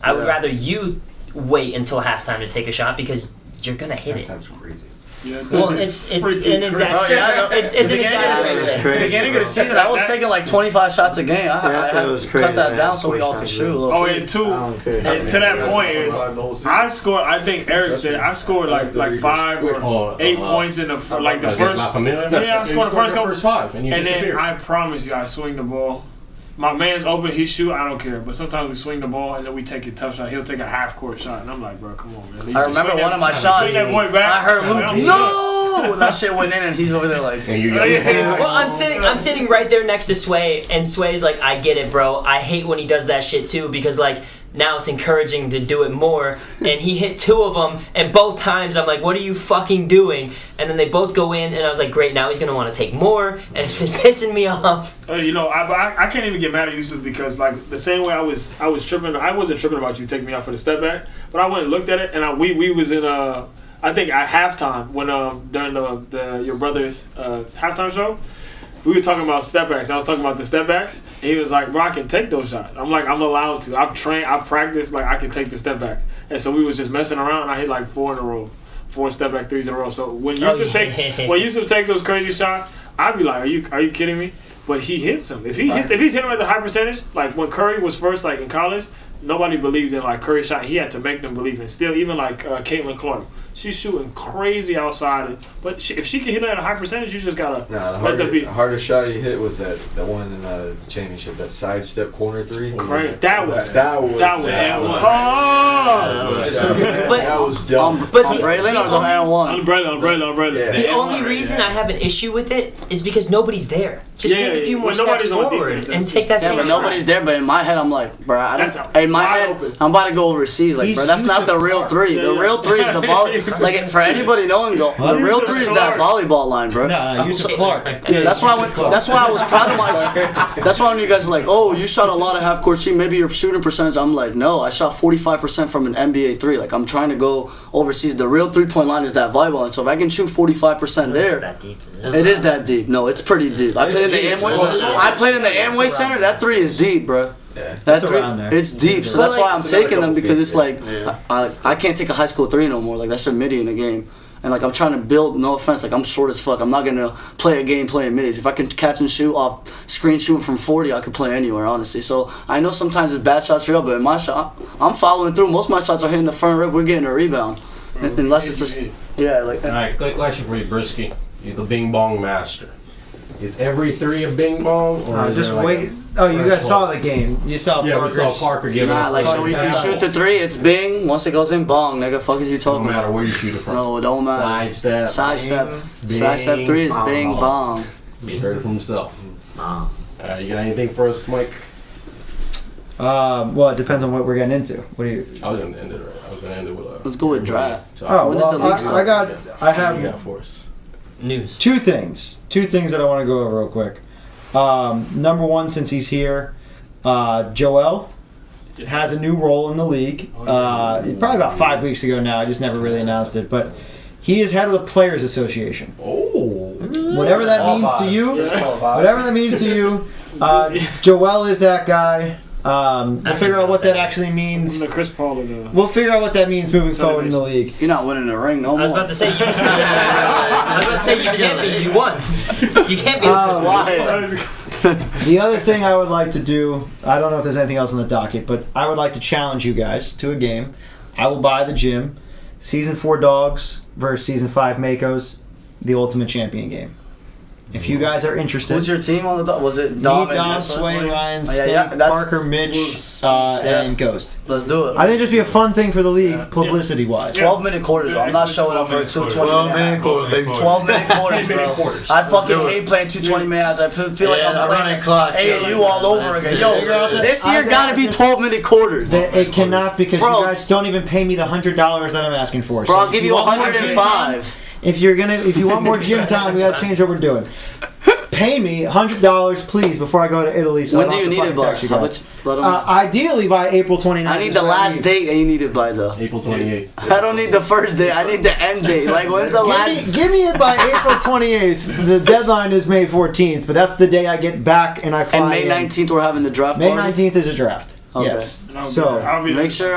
I would Yeah. rather you wait until halftime to take a shot because you're gonna hit it. Time's crazy. Yeah, Well, it's an exact. Oh yeah, no, It's the an beginning of the exact. season. crazy. The beginning of the season, I was taking like 25 shots a game. I Yeah, it was cut crazy, that man. down so we all could shoot a little. Oh, bit. and two, I don't care. and to that point is, I scored. I think Eric said I scored like 5 or 8 points in the like the Against first. La Familia? Yeah, I scored the first couple. first 5, and you And then disappeared. I promise you, I swing the ball. My man's open, he shoot, I don't care. But sometimes we swing the ball and then we take a tough shot. He'll take a half court shot, and I'm like, bro, come on, man. I remember one of my shots. Swing that boy back. I heard I'm Luke, no! And that shit went in, and he's over there like. and you Oh, yeah. Well, I'm sitting right there next to Sway, and Sway's like, I get it, bro. I hate when he does that shit too because like now it's encouraging to do it more. And he hit 2 of them, and both times I'm like, what are you fucking doing? And then they both go in, and I was like, great, now he's gonna want to take more, and it's just pissing me off. You know, I can't even get mad at Yusuf because like the same way I was tripping. I wasn't tripping about you taking me out for the step back, but I went and looked at it, and we was in I think at halftime when during the your brother's halftime show. We were talking about step backs. I was talking about the step backs. And he was like, bro, I can take those shots. I'm like, I'm allowed to. I've trained, I practiced, like I can take the step backs. And so we was just messing around and I hit like 4 in a row. 4 step back threes in a row. So when Yusuf takes those crazy shots, I'd be like, are you kidding me? But he hits them. If he's hitting them at the high percentage, like when Curry was first like in college, nobody believed in like Curry's shot. He had to make them believe in. Still, even like Caitlin Clark, she's shooting crazy outside it. But if she can hit it at a high percentage, you just gotta let them be. The hardest shot he hit was that one in the championship, that sidestep corner 3. Great. That was. That was dumb. But Braylon or the hand one? Umbrella. Yeah. the only reason I have an issue with it is because nobody's there. Just Yeah, take a few more when steps nobody's on forward defense, and it's take that Yeah, same but shot. nobody's there. But in my head, I'm like, bro, in my wide head, open. I'm about to go overseas. Like, He's bro, that's not the Yusuf real Clark. 3. The Yeah. real 3 is the volley. Like for anybody knowing, the real Yusuf 3 is that Clark. volleyball line, bro. Nah, Yusuf Clark. That's why I was proud of myself. That's why when you guys are like, oh, you shot a lot of half court shooting, maybe your shooting percentage. I'm like, no, I shot 45% from an NBA 3. Like I'm trying to go overseas. The real 3-point line is that volleyball line. So if I can shoot 45% there, That deep. it is that deep. No, it's pretty deep. I played in the Amway Center. That 3 is deep, bro. That It's 3, around there. it's deep. So that's why I'm It's another taking them couple because feet, it's like Yeah. I can't take a high school 3 no more. Like that's a midi in a game. And like I'm trying to build, no offense, like I'm short as fuck. I'm not gonna play a game playing middies. If I can catch and shoot off screen shooting from 40, I could play anywhere, honestly. So I know sometimes it's bad shots for y'all, but in my shot, I'm following through. Most of my shots are hitting the front rib. We're getting a rebound, unless it's a like. All right, quick question for you, Brisky. You're the Bing Bong master. Is every 3 a Bing Bong, or is Just there like wait. Oh, you guys saw the game. You saw Yeah, we Parker's. saw Parker giving Nah, us like so you shoot the 3, it's bing. Once it goes in, bong. Nigga, fuck is you no talking matter about? where you shoot it from. No, it don't matter. Sidestep. Sidestep 3 is bing bong. You heard it from himself. Nah. You got anything for us, Mike? Well, it depends on what we're getting into. What do you? I was gonna end it right. I was gonna end it with a. Let's go with draft. Oh, When does the well, league start? I What have you got for us? News. two things that I want to go over real quick. Number one, since he's here, Joel has a new role in the league. Probably about 5 weeks ago now. I just never really announced it, but he is head of the Players Association. Oh. Whatever that means to you, Joel is that guy. We'll figure out what that actually means. The Chris Paul of the. We'll figure out what that means moving forward in the league. You're not winning the ring no more. I was about to say. You can't be. You won. You can't be. The other thing I would like to do, I don't know if there's anything else on the docket, but I would like to challenge you guys to a game. I will buy the gym. Season 4 Dogs versus Season 5 Makos, the Ultimate Champion game. If you guys are interested. Who's your team on the dog? Was it Me, Dom, Dom, Sway, Ryan, Oh, Spink, Parker, Mitch, and Ghost. Let's do it. I think it'd just be a fun thing for the league, publicity-wise. 12-minute quarters, bro. I'm not showing up for a 220-minute quarters, baby. 12-minute quarters, bro. I fucking hate playing 220-minutes. I feel like I'm playing AAU all over again. Yo, this year gotta be 12-minute quarters. It cannot, because you guys don't even pay me the $100 that I'm asking for. Bro, So I'll give you 105. If you want more gym time, we gotta change what we're doing. Pay me $100, please, before I go to Italy. So When I do don't you have need to it by? fucking text you guys. How much? Ideally by April 29th. I need the last date that you need it by, though. April 28th. I don't need the first date. I need the end date. Like, when's the last? Give me it by April 28th. The deadline is May 14th, but that's the day I get back and I fly. And May in. 19th, we're having the draft May party? 19th is a draft. Okay. Yes. So make sure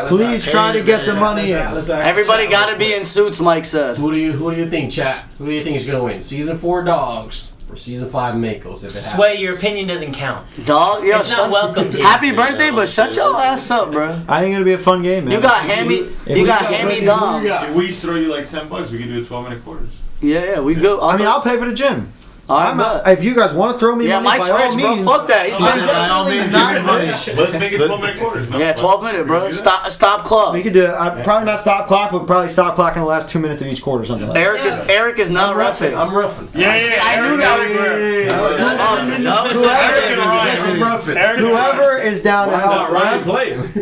please try to get the money in. Everybody got to be in suits, Mike said. Who do you think, chat? Who do you think is going to win? Season 4 Dogs or Season 5 Makos? If it Sway, your opinion doesn't count. Dog, yo, It's not welcome to you. Happy birthday, but shut your ass up, bro. I think it'll be a fun game, man. You got hammy Dom. If we throw you like $10, we can do a 12-minute quarters. Yeah, we go. I'll pay for the gym. Alright, if you guys want to throw me money, Mike's by all rich, bro. means. Fuck that. He's by all means, give me money. Let's make it 12-minute quarters. Yeah, 12-minute, bro. Stop clock. We could do it. Probably not stop clock, but probably stop clock in the last 2 minutes of each quarter, something like that. Eric is not roughing. I'm roughing. Yeah, I knew that was here. Whoever is down to help ref,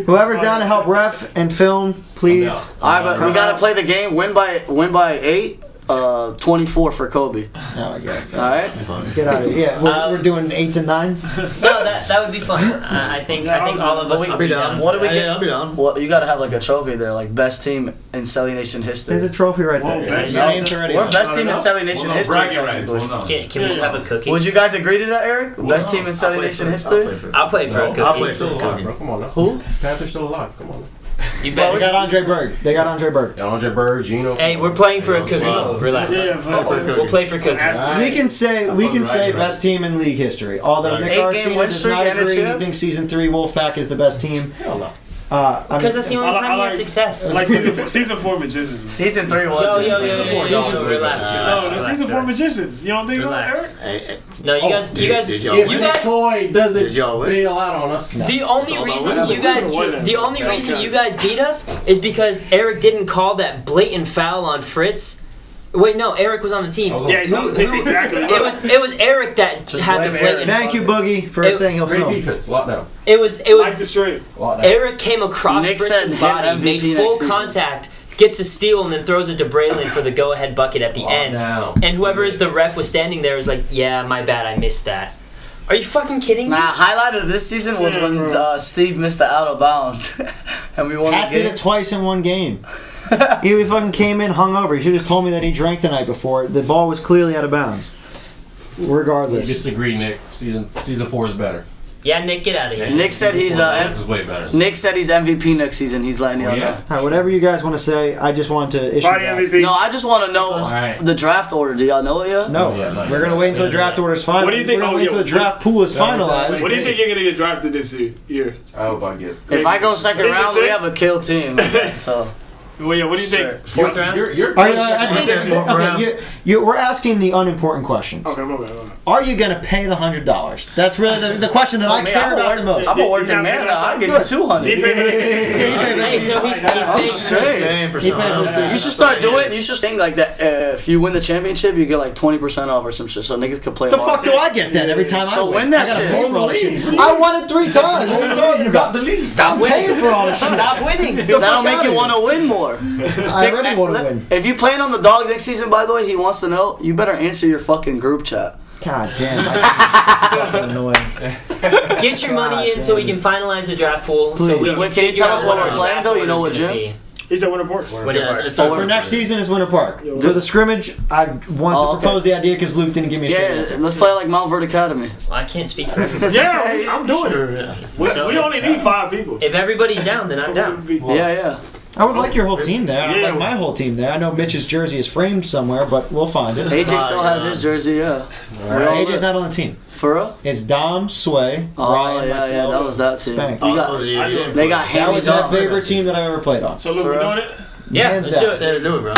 whoever's down to help ref and film, please. Alright, but we gotta play the game. Win by 8. 24 for Kobe. Oh my god. Alright? Get out of here. Yeah, we're doing 8s and 9s. No, that would be fun. I think all of us I'll would be down. What do we get? I'll be down. Well, you gotta have like a trophy there, like best team in Celly Nation history. There's a trophy right there. We're best team in Celly Nation history. Can we have a cookie? Would you guys agree to that, Eric? Best team in Celly Nation history? I'll play for a cookie. I'll play for a cookie. Come on now. Who? Panthers still alive. Come on. You They bet. got Andre Berg. Andre Berg, Gino. Hey, we're playing for a cookie. Relax. We'll play for cookies. We can say best team in league history. Although Nick 8-game Garcia win does streak not and a agree. He chip? thinks season 3 Wolfpack is the best team. Hell no. Because that's the only time we had success. Like season 4 magicians. Season 3 was. Yo, relax. No, the season 4 magicians. You don't think so, Eric? No, you guys. Did y'all If win? Detroit doesn't Did y'all win? bail out on us. The only reason you guys beat us is because Eric didn't call that blatant foul on Fritz. Wait, no, Eric was on the team. Yeah, he's on the team, exactly. It was Eric that had the blatant. Thank you, Boogie, for saying he'll Great film. defense. Lockdown. It was Mike the straight. Eric came across Nick said Fritz's him body, MVP made next full season. contact, gets a steal, and then throws it to Braylon for the go-ahead bucket at the end. And whoever the ref was standing there was like, "Yeah, my bad, I missed that." Are you fucking kidding me? Nah, highlight of this season was when Steve missed the out of bounds, and we won Pat the did game. it twice in one game. He fucking came in hungover. He should have just told me that he drank the night before. The ball was clearly out of bounds. We Regardless. disagree, Nick. Season 4 is better. Yeah, Nick, get out of here. Nick said he's It's way better. Nick said he's MVP next season. He's letting y'all know. All right, whatever you guys want to say, I just wanted to issue Body that. MVP. No, I just want to know right. the draft order. Do y'all know it yet? No, we're going to wait until the draft order is final. What do you think- We're going to oh, wait yeah, until the draft pool is finalized. What do you think you're gonna get drafted this year? I hope I get. If I go second Season round, we 6? have a kill team. So. Well, yeah. What do you think? Fourth round? You're I think, okay, we're asking the unimportant questions. Okay, my bad. Are you going to pay the $100? That's really the question that I care about the most. I'm a working man now. I'll give you 200. He paid for this season. Hey, so he's I'm paying. straight. You should start doing it. You should think like that. If you win the championship, you get like 20% off or some shit, so niggas can play. The fuck do I get then every time So I win that I gotta shit. pay for all this shit. I won it 3 times. What are you talking about? Stop paying for all this shit. Stop winning. That'll make you want to win more. I already want to win. If you playing on the Dogs next season, by the way, he wants to know. You better answer your fucking group chat. God damn. That's fucking annoying. Get your money in so we can finalize the draft pool. So we Wait, can you figure tell out us what we're our playing, draft though? You know order's what gonna gym? be. He said Winter Park. Winter Yeah, Park. it's For next season is Winter Park. For the scrimmage, I want to propose the idea because Luke didn't give me a straight Yeah, answer. let's play like Mount Vert Academy. I can't speak for everybody. Yeah, I'm doing it. Sure, yeah. We only need 5 people. If everybody's down, then I'm down. Yeah. I would like your whole team there. I'd Yeah. like my whole team there. I know Mitch's jersey is framed somewhere, but we'll find it. AJ still has his jersey, yeah. AJ's not on the team. For real? It's Dom, Sway, Oh, Ryan, yeah, myself, that was that too. Spank. You got, they got That hand was me my down. favorite team that I've ever played on. So, look, we're doing it? Yeah, Hands let's do down. it. Say to do it, bro.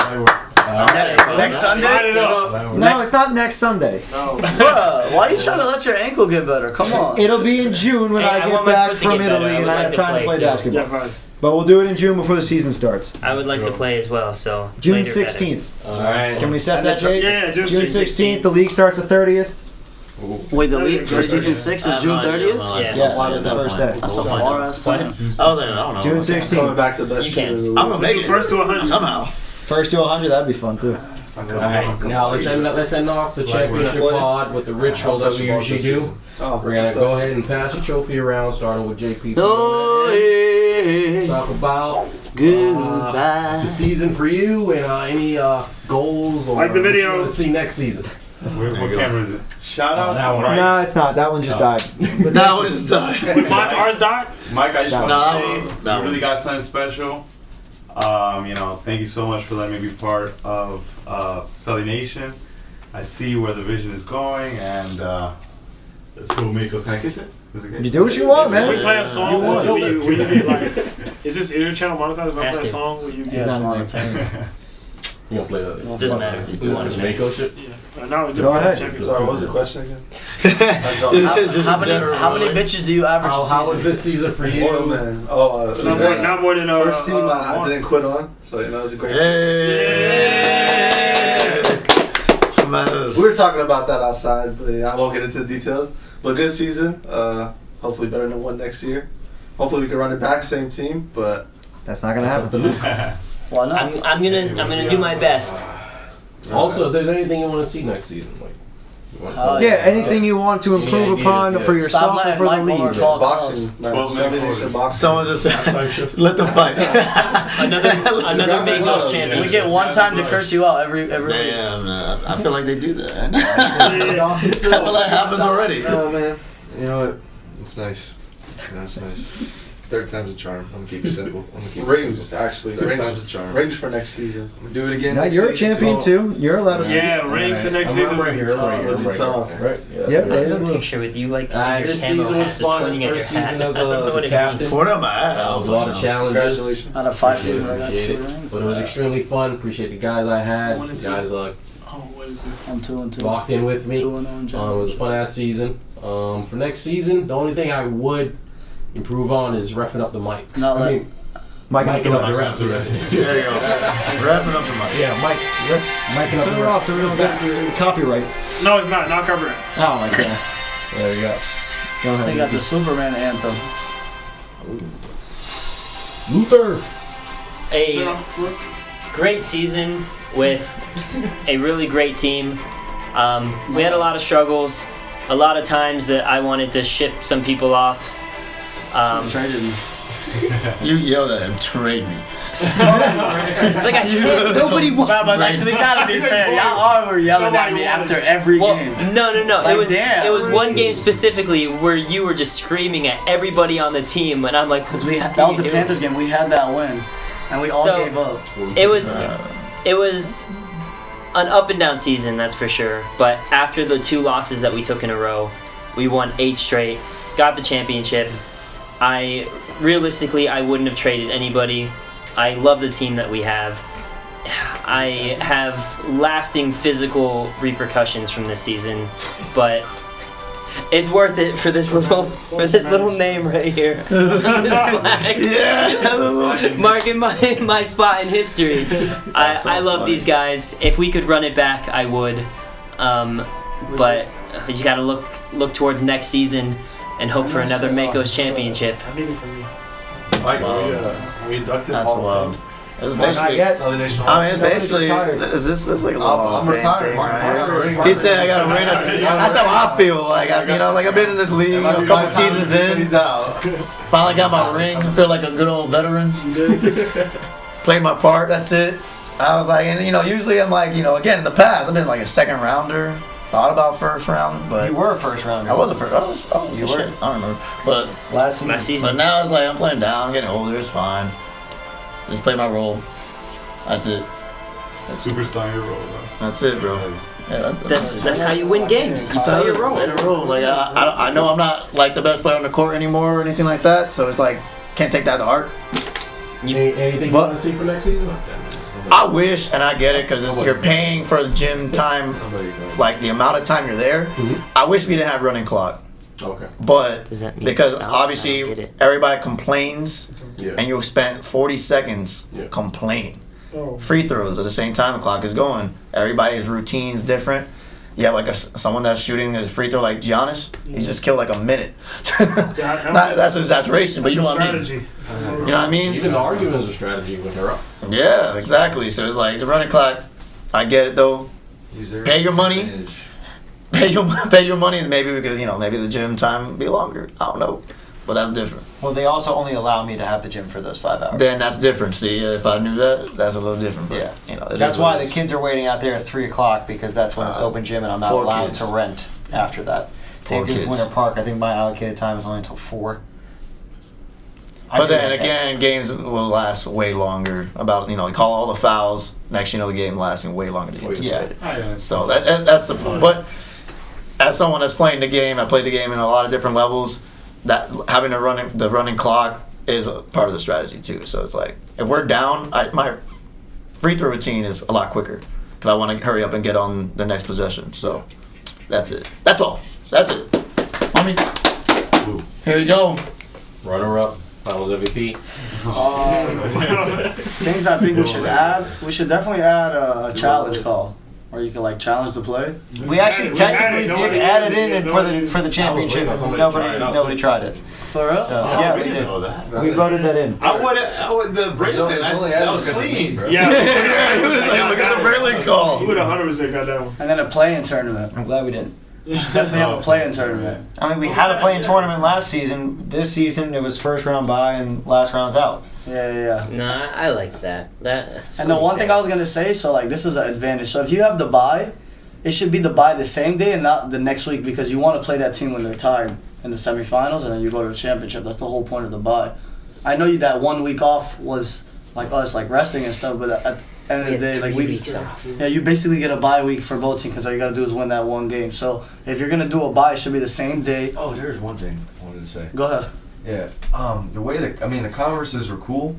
Next Sunday? Line it up. No, it's not next Sunday. Bruh, why are you trying to let your ankle get better? Come on. It'll be in June when Hey, I I get want my back foot to from get better. Italy I and would I like have to time to play play too. basketball. Yeah, fine. But we'll do it in June before the season starts. I would like to play as well, so June later better. 16th. All right. Can we set And that the date? yeah, June June 16th. 16th. The league starts the 30th. Wait, the league for season 6 is June 30th? Yeah. Yes, that's the first day. That's a far ass time. I was like, I don't know. June Coming 16th. back to the best You can. shooter in the I'm league. gonna make it First to 100. somehow. First to 100, that'd be fun too. All right. Now let's end off the championship pod with the ritual that we usually do. Oh, We're gonna go ahead and pass the trophy around, starting with JP. Oh, yeah. Talk about Goodbye. the season for you and any goals or Like the what you video. want to see next season. What camera is it? Shout out that to one. Mike. No, it's not. That one just died. That was just Ours died? Mike, I just want No, to say that you really one. got something special. Thank you so much for letting me be part of Sully Nation. I see where the vision is going, and let's go make us. Can I kiss it? Is it good? You do what you want, If man. we play a song, You won. will you be like, is this your channel monetized? If I play Ask a him. song, will you be? Yeah, Not it's in monetized. You gonna play that? Doesn't matter. We want to make Mako shit. Yeah. No, just Go ahead. check it. Sorry, what was the question again? How many bitches do you average a How was season? this season for you? Oh, man. Oh, it was great. Not more than First team I one. didn't quit on, so it was a great. Hey. We were talking about that outside, but I won't get into the details. But good season. Hopefully better than one next year. Hopefully we can run it back, same team. But That's not gonna happen. Why not? I'm gonna do my best. Also, if there's anything you want to see next season, like you want Oh, Yeah, anything you want to improve Yeah, upon yeah. for Stop yourself or letting for the Mike Muller league. call boxing, calls. man. 12 Somebody minutes. needs to box. Someone just let them fight. Another Big Boss We champion. get one time to curse you out every week. Damn, I feel like they do that. I Yeah. feel like it happens already. Oh man, you know what? It's nice. Yeah, it's nice. Third time's a charm. I'm gonna keep it simple. I'm gonna keep it Rings, simple. actually. Third time's a Rings, charm. rings for next season. I'm gonna do it again. Now next you're a season, champion too. You're allowed to. Yeah, rings for next season. right here. I'm right here. It'll be tough. Right. Yeah, Yep, I David have a Blue. picture with you like This your camo season was hat fun. pointing The at your first hat. season as I don't know a what it captain. means. Put them There was a lot of challenges. Congratulations. Out of 5 Appreciate seasons, I got appreciate 2 it. rings. But it was extremely fun. Appreciate the guys I had. One and The two. guys Oh, what is it? I'm 2-2. locked in with me. 2-0 in It was a January. fun ass season. For next season, the only thing I would improve on is reffing up the mics. Not I mean, Mike, miking up the reps. There you go. Wrapping up the mic. Yeah, miking up turn the it reps. off so we don't get copyright. No, it's not. Not copyright. Oh my god. There you go. Go They got ahead. the Superman anthem. Luther. A great season with a really great team. We had a lot of struggles, a lot of times that I wanted to ship some people off. Traded me. You yelled at him, trade me. It's like I can't, nobody wants. But like, we gotta be fair. Y'all were yelling at me after every Well, game. no. Like, it was damn. it was one game specifically where you were just screaming at everybody on the team, and I'm like, Because that was the Panthers game. We had that win, and we all So- gave up. It was an up and down season, that's for sure. But after the 2 losses that we took in a row, we won 8 straight, got the championship. Realistically, I wouldn't have traded anybody. I love the team that we have. I have lasting physical repercussions from this season, but it's worth it for this little name right here. This flag. Yeah. Marking my spot in history. I love funny. these guys. If we could run it back, I would. But you just gotta look towards next season and hope for another Mako's championship. I need it from you. Mike, we inducted That's Hall of wild. Fame. That's Not basically. yet. Southern Nation Hall of I mean, Nobody's basically, retired. is this like a little I'm thing, retired. thing, I got a ring. He said, "I got a ring." That's how I feel. Like I've been in this league, a couple seasons in. He's out. Finally got my ring. I feel like a good old veteran. played my part. That's it. I was like, and usually I'm like, again in the past I've been like a second rounder. Thought about first round, but You were a first rounder. I was a first. You Shit, were. I don't remember, but Last season. But now it's like I'm playing down, I'm getting older. It's fine. Just play my role. That's it. Superstar in your role, though. That's it, bro. Yeah, That's how you win games. You play your role. Play the role. Like I know I'm not like the best player on the court anymore or anything like that. So it's like can't take that to heart. Anything you But- want to see for next season? I wish, and I get it, because you're paying for the gym time, like the amount of time you're there. I wish we didn't have running clock. Okay. But Does that mean because stop? I don't get obviously it. everybody complains, Yeah. and you spent 40 seconds Yeah. complaining. Oh. Free throws at the same time the clock is going. Everybody's routine's different. You have like someone that's shooting a free throw like Giannis. He just killed like a minute. That's an exaggeration, but you know what I mean. Strategy. You know what I mean? Even the argument is a strategy when they're up. Yeah, exactly. So it's like the running clock. I get it though. Use their Pay your money. advantage. Pay your money, and maybe we could, maybe the gym time be longer. I don't know, but that's different. Well, they also only allow me to have the gym for those 5 hours. Then that's different. See, if I knew that, that's a little different. But, Yeah. it That's is what why it the is. kids are waiting out there at 3 o'clock because that's when it's open gym and I'm not poor allowed kids. to rent after that. Same Poor thing with kids. Winter Park. I think my allocated time is only until 4. But then again, games will last way longer. About you call all the fouls. Next, the game lasting way longer than you anticipated. Yeah. So that's the point. But as someone that's playing the game, I played the game in a lot of different levels. That having the running clock is a part of the strategy too. So it's like if we're down, my free throw routine is a lot quicker because I want to hurry up and get on the next possession. So that's it. That's all. That's it. Here you go. Runner up, Finals MVP. Things I think we should add. We should definitely add a challenge call, where you can like challenge the play. We actually We had technically it. did Nobody add did it it. in Nobody for the championship. waiting for somebody to try it out, Nobody too. tried it. For real? So Oh, yeah, we we didn't did. know that. We voted that in. I would the Brandon. There's only That added was because of me, clean. bro. Yeah. He was like, look at the Berlin call. He would 100% got that one. And then a play-in tournament. I'm glad we didn't. Definitely have a play-in tournament. I mean, we had a play-in tournament last season. This season, it was first round bye and last round's out. Yeah. No, I like that. That's And the one thing I was gonna say, so like this is an advantage. So if you have the bye, it should be the bye the same day and not the next week because you want to play that team when they're tired in the semifinals and then you go to the championship. That's the whole point of the bye. I know that 1 week off was like us like resting and stuff, but at the end of the day, like you basically get a bye week for both teams because all you gotta do is win that one game. So if you're gonna do a bye, it should be the same day. Oh, there's one thing I wanted to say. Go ahead. Yeah, the way the conferences were cool.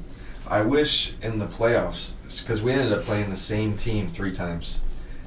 I wish in the playoffs, because we ended up playing the same team 3 times.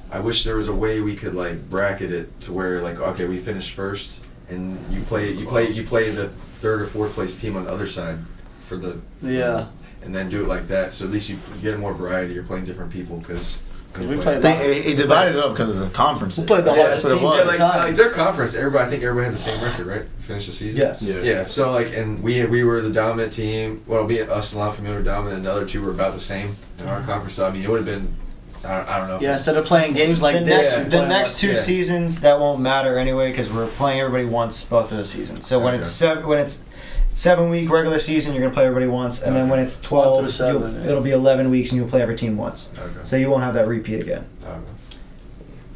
I wish there was a way we could like bracket it to where like okay, we finished first, and you play the 3rd or 4th place team on the other side for the Yeah. and then do it like that. So at least you get more variety. You're playing different people because We played He divided it up because of the conferences. We played the Yeah, hardest that's what it team was. Yeah, every like time. their conference, I think everybody had the same record, right? Finish the season. Yes. Yeah. So like, and we were the dominant team. Well, us and La Familia were dominant, and the other 2 were about the same in our conference. So I mean, it would have been, I don't know. Yeah, instead of playing games like The this, next, you the play next 2 yeah. seasons that won't matter anyway because we're playing everybody once both of those seasons. So when Okay. it's 7-week regular season, you're gonna play everybody once, and then when it's 1 through 12, 7, yeah. it'll be 11 weeks, and you'll play every team once. Okay. So you won't have that repeat again.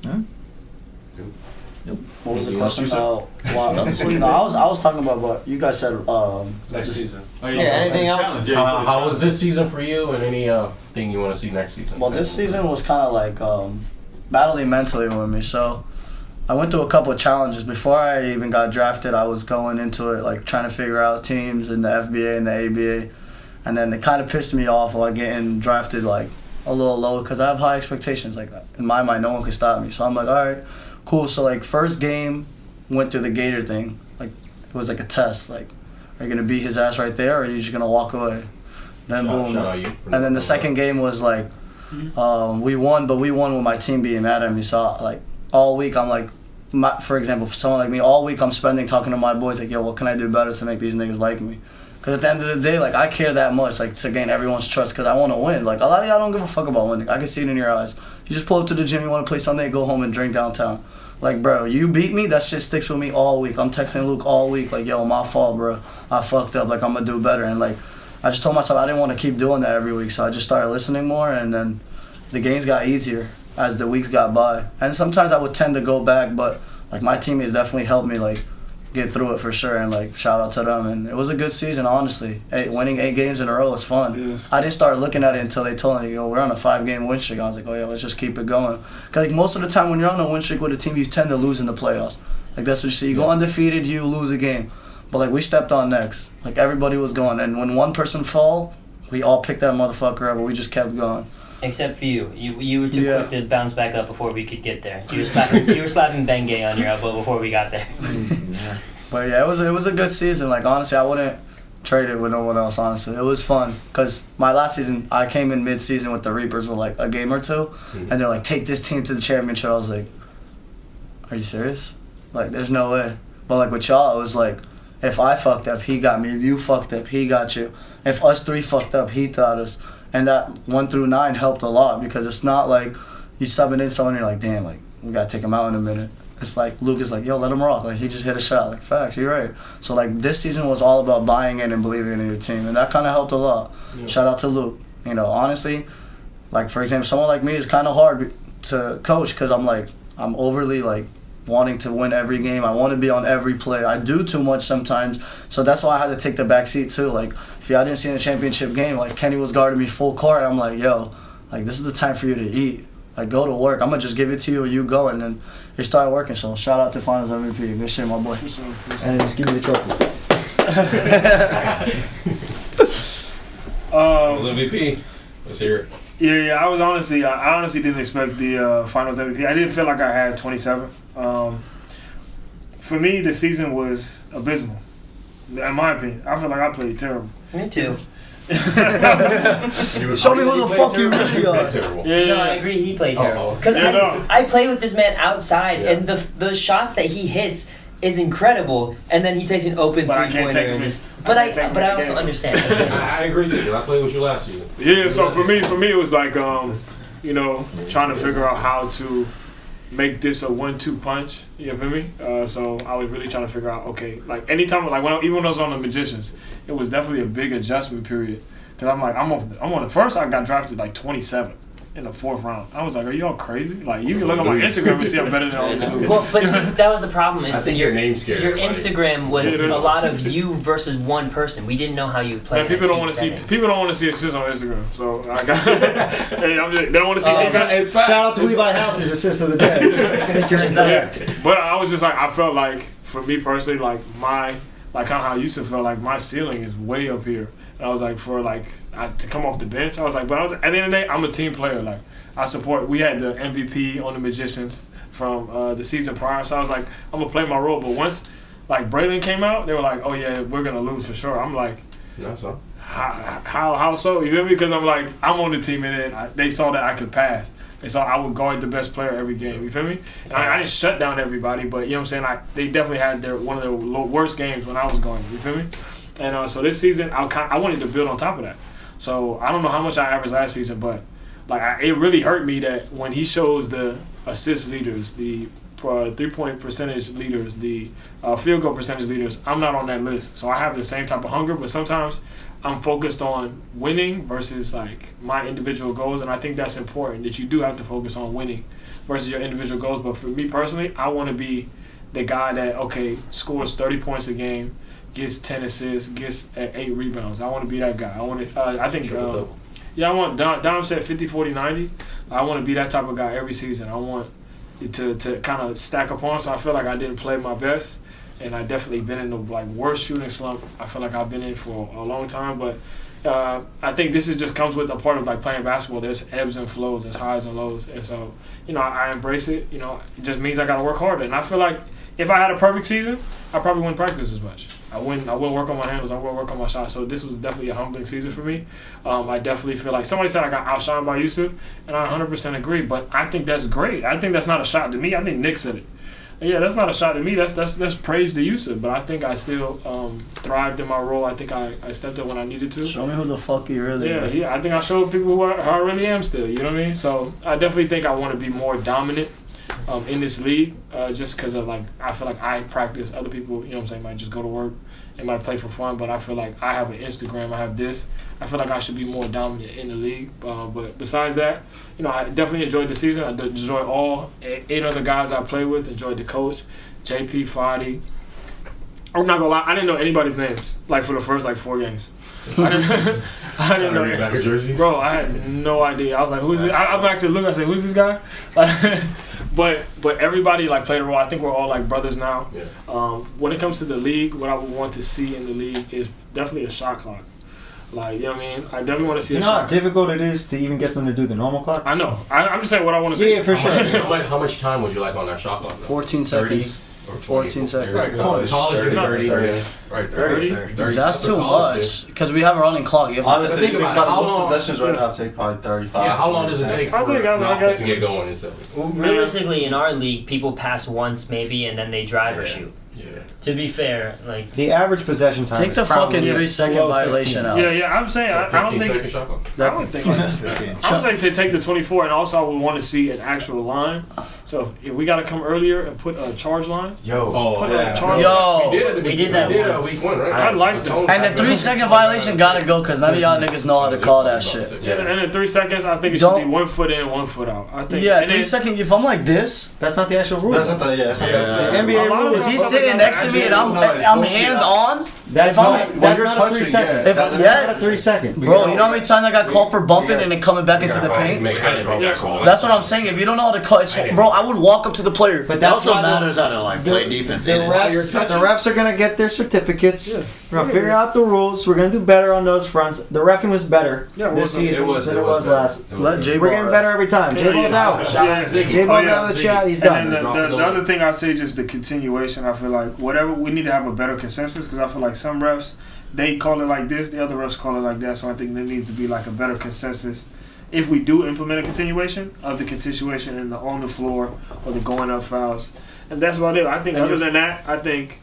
Okay. What was the Anything question else about? No, I was talking about what you guys said. Next season. Oh, Yeah, anything else? How was this season for you, and any thing you want to see next season? Well, this season was kind of like battling mentally with me. So I went through a couple of challenges before I even got drafted. I was going into it like trying to figure out teams in the FBA and the ABA, and then it kind of pissed me off like getting drafted like a little low because I have high expectations. Like in my mind, no one could stop me. So I'm like, all right, cool. So like first game, went through the Gator thing. Like it was like a test. Like, are you gonna beat his ass right there, or are you just gonna walk away? Then boom. Shout out you for And then the second game was like, we won, but we won with my team being mad at me. So like all week I'm like, for example, for someone like me, all week I'm spending talking to my boys like, yo, what can I do better to make these niggas like me? Because at the end of the day, like I care that much, like to gain everyone's trust, because I want to win. Like a lot of y'all don't give a fuck about winning. I can see it in your eyes. You just pull up to the gym, you want to play Sunday, go home and drink downtown. Like, bro, you beat me, that shit sticks with me all week. I'm texting Luke all week, like, yo, my fault, bro. I fucked up. Like, I'm gonna do better. And like, I just told myself I didn't want to keep doing that every week, so I just started listening more, and then the games got easier as the weeks got by. And sometimes I would tend to go back, but like my teammates definitely helped me like get through it for sure, and like shout out to them. And it was a good season, honestly. Winning 8 games in a row was fun. Yes. I didn't start looking at it until they told me, we're on a 5-game win streak. I was like, oh yeah, let's just keep it going. Cause like most of the time when you're on a win streak with a team, you tend to lose in the playoffs. Like that's what you see. You go undefeated, you lose a game. But like we stepped on necks. Like everybody was going, and when one person fall, we all picked that motherfucker up, but we just kept going. Except for you. You were too quick to bounce back up before we could get there. You were slapping Bengay on your elbow before we got there. But yeah, it was a good season. Like honestly, I wouldn't trade it with no one else. Honestly, it was fun. Cause my last season, I came in mid-season with the Reapers with like a game or two, and they're like, take this team to the championship. I was like, are you serious? Like, there's no way. But like with y'all, it was like, if I fucked up, he got me. If you fucked up, he got you. If us 3 fucked up, he taught us. And that 1 through 9 helped a lot, because it's not like you subbing in someone and you're like, damn, like we gotta take him out in a minute. It's like Luke is like, yo, let him rock. Like he just hit a shot. Like facts, you're right. So like this season was all about buying in and believing in your team, and that kind of helped a lot. Yeah. Shout out to Luke. Honestly, like for example, someone like me is kind of hard to coach, because I'm overly like wanting to win every game. I want to be on every play. I do too much sometimes, so that's why I had to take the back seat too. Like if y'all didn't see in the championship game, like Kenny was guarding me full court. I'm like, yo, like this is the time for you to eat. Like go to work. I'm gonna just give it to you, you go, and then it started working. So shout out to Finals MVP. Good shit, my boy. And just give me the trophy. MVP. Let's hear it. Yeah. I honestly didn't expect the Finals MVP. I didn't feel like I had 27. For me, the season was abysmal. In my opinion, I feel like I played terrible. Me too. Show me who the fuck you really are. No, I agree. He played terrible. Because I play with this man outside, and the shots that he hits is incredible, and then he takes an open 3-pointer and just. But I also understand. I agree too. I played with you last season. Yeah. So for me, it was like trying to figure out how to make this a 1-2 punch. You feel me? So I was really trying to figure out, okay, like anytime, like even when I was on the Magicians, it was definitely a big adjustment period. Cause I'm like, I'm on the first. I got drafted like 27th in the 4th round. I was like, are you all crazy? Like you can look at my Instagram and see I'm better than all these dudes. Well, but see, that was the problem. Is I think your name scared your everybody. Instagram was a lot of you versus one person. We didn't know how you played. People don't want to see assists on Instagram. So I got. They don't want to see. Shout out to Levi House's assist of the day. But I was just like, I felt like for me personally, like kind of how I used to feel like my ceiling is way up here. And I was like, to come off the bench, I was like, but at the end of the day, I'm a team player. Like I support. We had the MVP on the Magicians from the season prior, so I was like, I'm gonna play my role. But once like Braylon came out, they were like, oh yeah, we're gonna lose for sure. I'm like, no, so how so? You feel me? Because I'm like, I'm on the team, and then they saw that I could pass. They saw I would guard the best player every game. You feel me? And I didn't shut down everybody, but you know what I'm saying. They definitely had one of their worst games when I was going. You feel me? And so this season, I wanted to build on top of that. So I don't know how much I averaged last season, but it really hurt me that when he shows the assist leaders, the 3-point percentage leaders, the field goal percentage leaders, I'm not on that list. So I have the same type of hunger, but sometimes I'm focused on winning versus like my individual goals, and I think that's important, that you do have to focus on winning versus your individual goals. But for me personally, I want to be the guy that, okay, scores 30 points a game, gets 10 assists, gets 8 rebounds. I want to be that guy. I want to. I think. I want Dom said 50, 40, 90. I want to be that type of guy every season. I want to kind of stack upon. So I feel like I didn't play my best, and I definitely been in the worst shooting slump I feel like I've been in for a long time. But I think this just comes with a part of playing basketball. There's ebbs and flows, there's highs and lows, and so I embrace it. It just means I got to work harder. And I feel like if I had a perfect season, I probably wouldn't practice as much. I wouldn't work on my handles. I wouldn't work on my shots. So this was definitely a humbling season for me. I definitely feel like somebody said I got outshined by Yusuf, and I 100% agree. But I think that's great. I think that's not a shot to me. I think Nick said it. Yeah, that's not a shot to me. That's praise to Yusuf. But I think I still thrived in my role. I think I stepped up when I needed to. Show me who the fuck you really are. Yeah. I think I showed people who I really am still. You know what I mean? So I definitely think I want to be more dominant in this league, just because of like I feel like I practice. Other people, you know what I'm saying, might just go to work and might play for fun. But I feel like I have an Instagram. I have this. I feel like I should be more dominant in the league. But besides that, you know, I definitely enjoyed the season. I enjoyed all 8 other guys I played with. Enjoyed the coach, JP, Fadi. I'm not gonna lie, I didn't know anybody's names like for the first like 4 games. I didn't know. Back of jerseys? Bro, I had no idea. I was like, who's this? I'm actually looking. I said, who's this guy? But everybody like played a role. I think we're all like brothers now. Yeah. When it comes to the league, what I would want to see in the league is definitely a shot clock. Like, you know what I mean? I definitely want to see You a know shot how clock. difficult it is to even get them to do the normal clock? I know. I'm just saying what I want to see. Yeah, for sure. How much time would you like on that shot clock? 14 seconds. 14 seconds. Right, college. College, No, 30. 30. Yeah. Right there. 30? That's too much because we have a running clock. You have to Honestly, think think about about it. How most long- possessions right now take probably 35. Yeah, how long does it 40 take for I think an I offense to got- get going and stuff? Realistically, in our league, people pass once maybe, and then they drive or shoot. Yeah. To be fair, like The average possession time Take is the probably fucking 3-second below violation 15. out. Yeah, I'm saying I don't 15 think. second shot clock. I don't think like 15. I was like to take the 24, and also I would want to see an actual line. So if we got to come earlier and put a charge line, Yo. Oh, put yeah. a charge. Yo. We did that once. week 1, right? I like that. And the 3-second violation gotta go because none of y'all niggas know how to call that shit. Yeah, and in 3 seconds, I think it should Don't- be 1 foot in, 1 foot out. I think. Yeah, and 3 then- seconds. If I'm like this, That's not the actual rule. That's not the, yeah, that's not The the NBA A lot of rule times if he's I'm sitting next to me and I'm hand on, That's if I'm- not, when that's you're not a touching, 3 second. yeah, if that's yeah, Not a 3 second. bro, you know how many times I got called for bumping and then coming back into the paint? That's what I'm saying. If you don't know how to call, it's, bro, I would walk up to the player. But It that's also why matters how to like play defense The in it. refs are gonna get their certificates. Yeah. We're gonna figure out the rules. We're gonna do better on those fronts. The reffing was better Yeah, it this was- season than it was last. Let J We're getting better every time. J Ball's out. J Ball's out of the chat. He's And done. then the other thing I say, just the continuation. I feel like whatever we need to have a better consensus because I feel like some refs they call it like this, the other refs call it like that. So I think there needs to be like a better consensus if we do implement a continuation of the continuation in the on the floor or the going up fouls. And that's about it. I think other than that, I think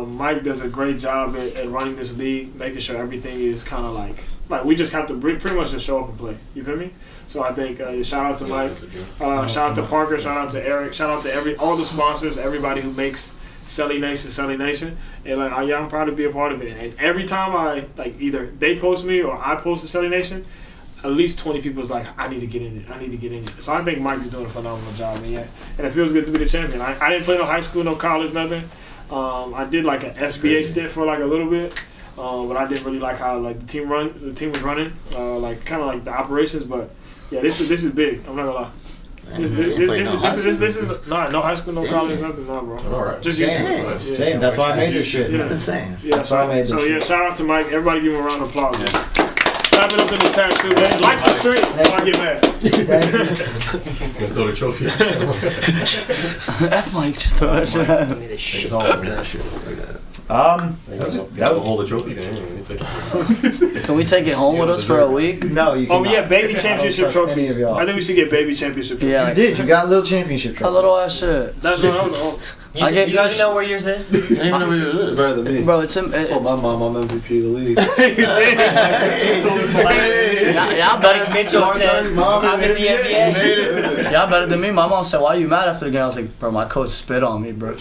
Mike does a great job at running this league, making sure everything is kind of like we just have to pretty much just show up and play. You feel me? So I think shout out to Mike, shout out to Parker, shout out to Eric, shout out to all the sponsors, everybody who makes Celly Nation, and like I'm proud to be a part of it. And every time I either they post me or I post to Celly Nation, at least 20 people is like, I need to get in it. I need to get in it. So I think Mike is doing a phenomenal job, and it feels good to be the champion. I didn't play no high school, no college, nothing. I did like an FBA stint for like a little bit, but I didn't really like how like the team was running, like kind of like the operations. But yeah, this is big. I'm not gonna lie. This is no high school, no college, nothing, no, bro. All right. Just Damn. YouTube. Yeah. Damn, that's why I made this shit. Yeah. That's insane. Yeah, That's why I made this so shit. shout out to Mike. Everybody give him a round of applause. Clap it up in the chat too, man. Like the street before I get mad. Let's throw the trophy. F Mike, just throw that shit out. give me this shit. It's all over that shit. That was- Hold the trophy then. Can we take it home with us for a week? No, you Oh cannot. yeah, baby championship I don't trust any trophies. of y'all. I think we should get baby championship trophies. Yeah, You did. You got a little championship a trophy. little ass shit. That was awesome. You, I get- you even know where yours is? I didn't even know who it is. Better than me. Bro, it's I told my mom I'm MVP of the league. y'all better. Like Mitchell said, I'm in the NBA. Y'all better than me. My mom said, "Why you mad after the game?" I was like, "Bro, my coach spit on me, bro."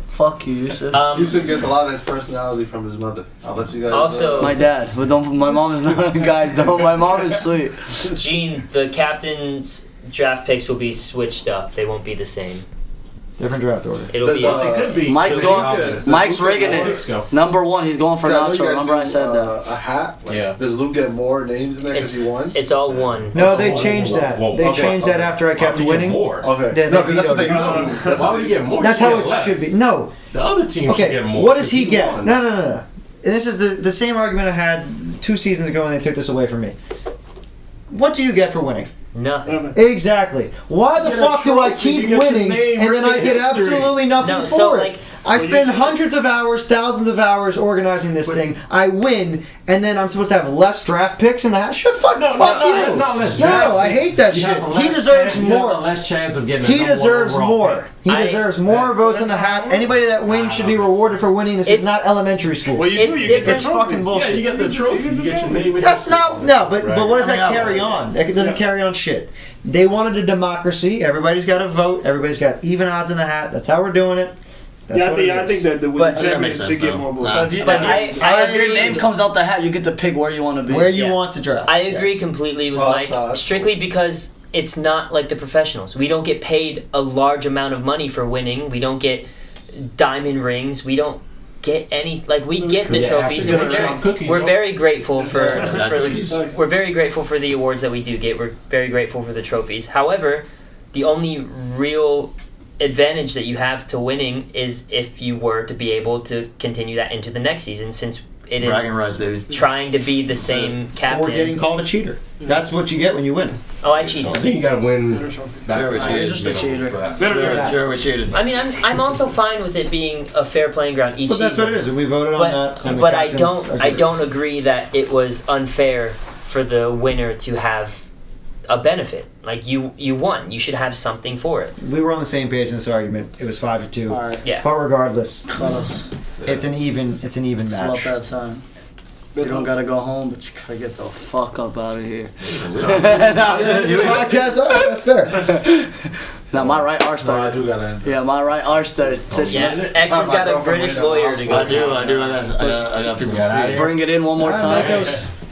Fuck you, Yusuf. Yusuf gets a lot of his personality from his mother. I'll let you guys Also- know. My dad, but don't. My mom is not. Guys, don't. My mom is sweet. Gene, the captain's draft picks will be switched up. They won't be the same. Different draft order. It'll Does, be. It could be. Mike's going. Mike's rigging Weeks it. ago. Number one, he's going for Yeah, I know you Nacho. guys Remember I do, said that. a hat. Like, Yeah. Does Luke get more names in there because he won? It's all one. No, they changed that. Whoa, They okay, changed that okay. after I kept Why would you get winning. more? Okay. Yeah, No, they because that's what they vetoed usually it. do. That's Why what would they you get more? That's You how get it less. should be. No. The other team should Okay, get more. what does he because get? won. No. And this is the same argument I had 2 seasons ago when they took this away from me. What do you get for winning? Nothing. Exactly. Why the Get a fuck do I trophy, you keep get your winning name and then I written get in history. absolutely nothing No, for so it? like I spend hundreds of hours, thousands of hours organizing this thing. I win, and then I'm supposed to have less draft picks in the hat. Fuck you. No, I hate that shit. He deserves more. Less chance of getting. He deserves more. He deserves more votes in the hat. Anybody that wins should be rewarded for winning. This is not elementary school. Well, you get It's fucking bullshit. Yeah, you get the trophy. You get your name. That's not but what does that carry on? It doesn't carry on shit. They wanted a democracy. Everybody's got to vote. Everybody's got even odds in the hat. That's how we're doing it. That's I think that the champions should get more votes. So if your name comes out the hat, you get to pick where you want to be. Where you want to draft. I agree completely with Mike. Strictly because it's not like the professionals. We don't get paid a large amount of money for winning. We don't get diamond rings. We don't get any we get the trophies. And we're very grateful for we're very grateful for the awards that we do get. We're very grateful for the trophies. However, the only real advantage that you have to winning is if you were to be able to continue that into the next season, since it is bragging rights, baby. Trying to be the same captain. Or getting called a cheater. That's what you get when you win. Oh, I cheated. I think you gotta win. You're just a cheater. Jerry cheated. I mean, I'm also fine with it being a fair playing ground each But that's season. what it is. And we voted on that. And But I don't agree that it was unfair for the winner to have a benefit. Like you won. You should have something for it. We were on the same page in this argument. It was 5-2. All right. Yeah. But regardless, Fellas, it's an even it's about match. that time. You don't gotta go home, but you gotta get the fuck up out of here. Podcast. All right, that's fair. Now my right arm started. I do gotta end. Yeah, my right arm started. Yes, X has got a British lawyer to go. I do. I got people to see. Bring it in one more time.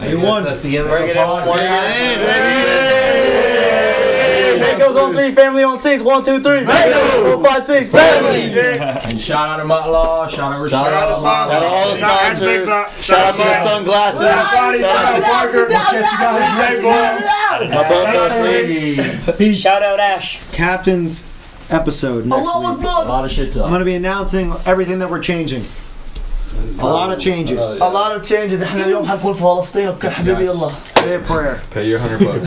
You won. That's the end of Bring the it in one more podcast. time. Mangoes on 3, family on 6. 1, 2, 3. Mango 4, 5, 6. Family. And shout out to Motlaw. Shout out to Shout out to all the sponsors. Shout out to the sunglasses. Shout out to Parker. My butt fell asleep. Peace. Shout out Ash. Captain's episode next week. A lot of shit to. I'm going to be announcing everything that we're changing. A lot of changes. A lot of changes. احنا اليوم حنكون في فلسطين. حبيبي الله. Say a prayer. Pay your $100.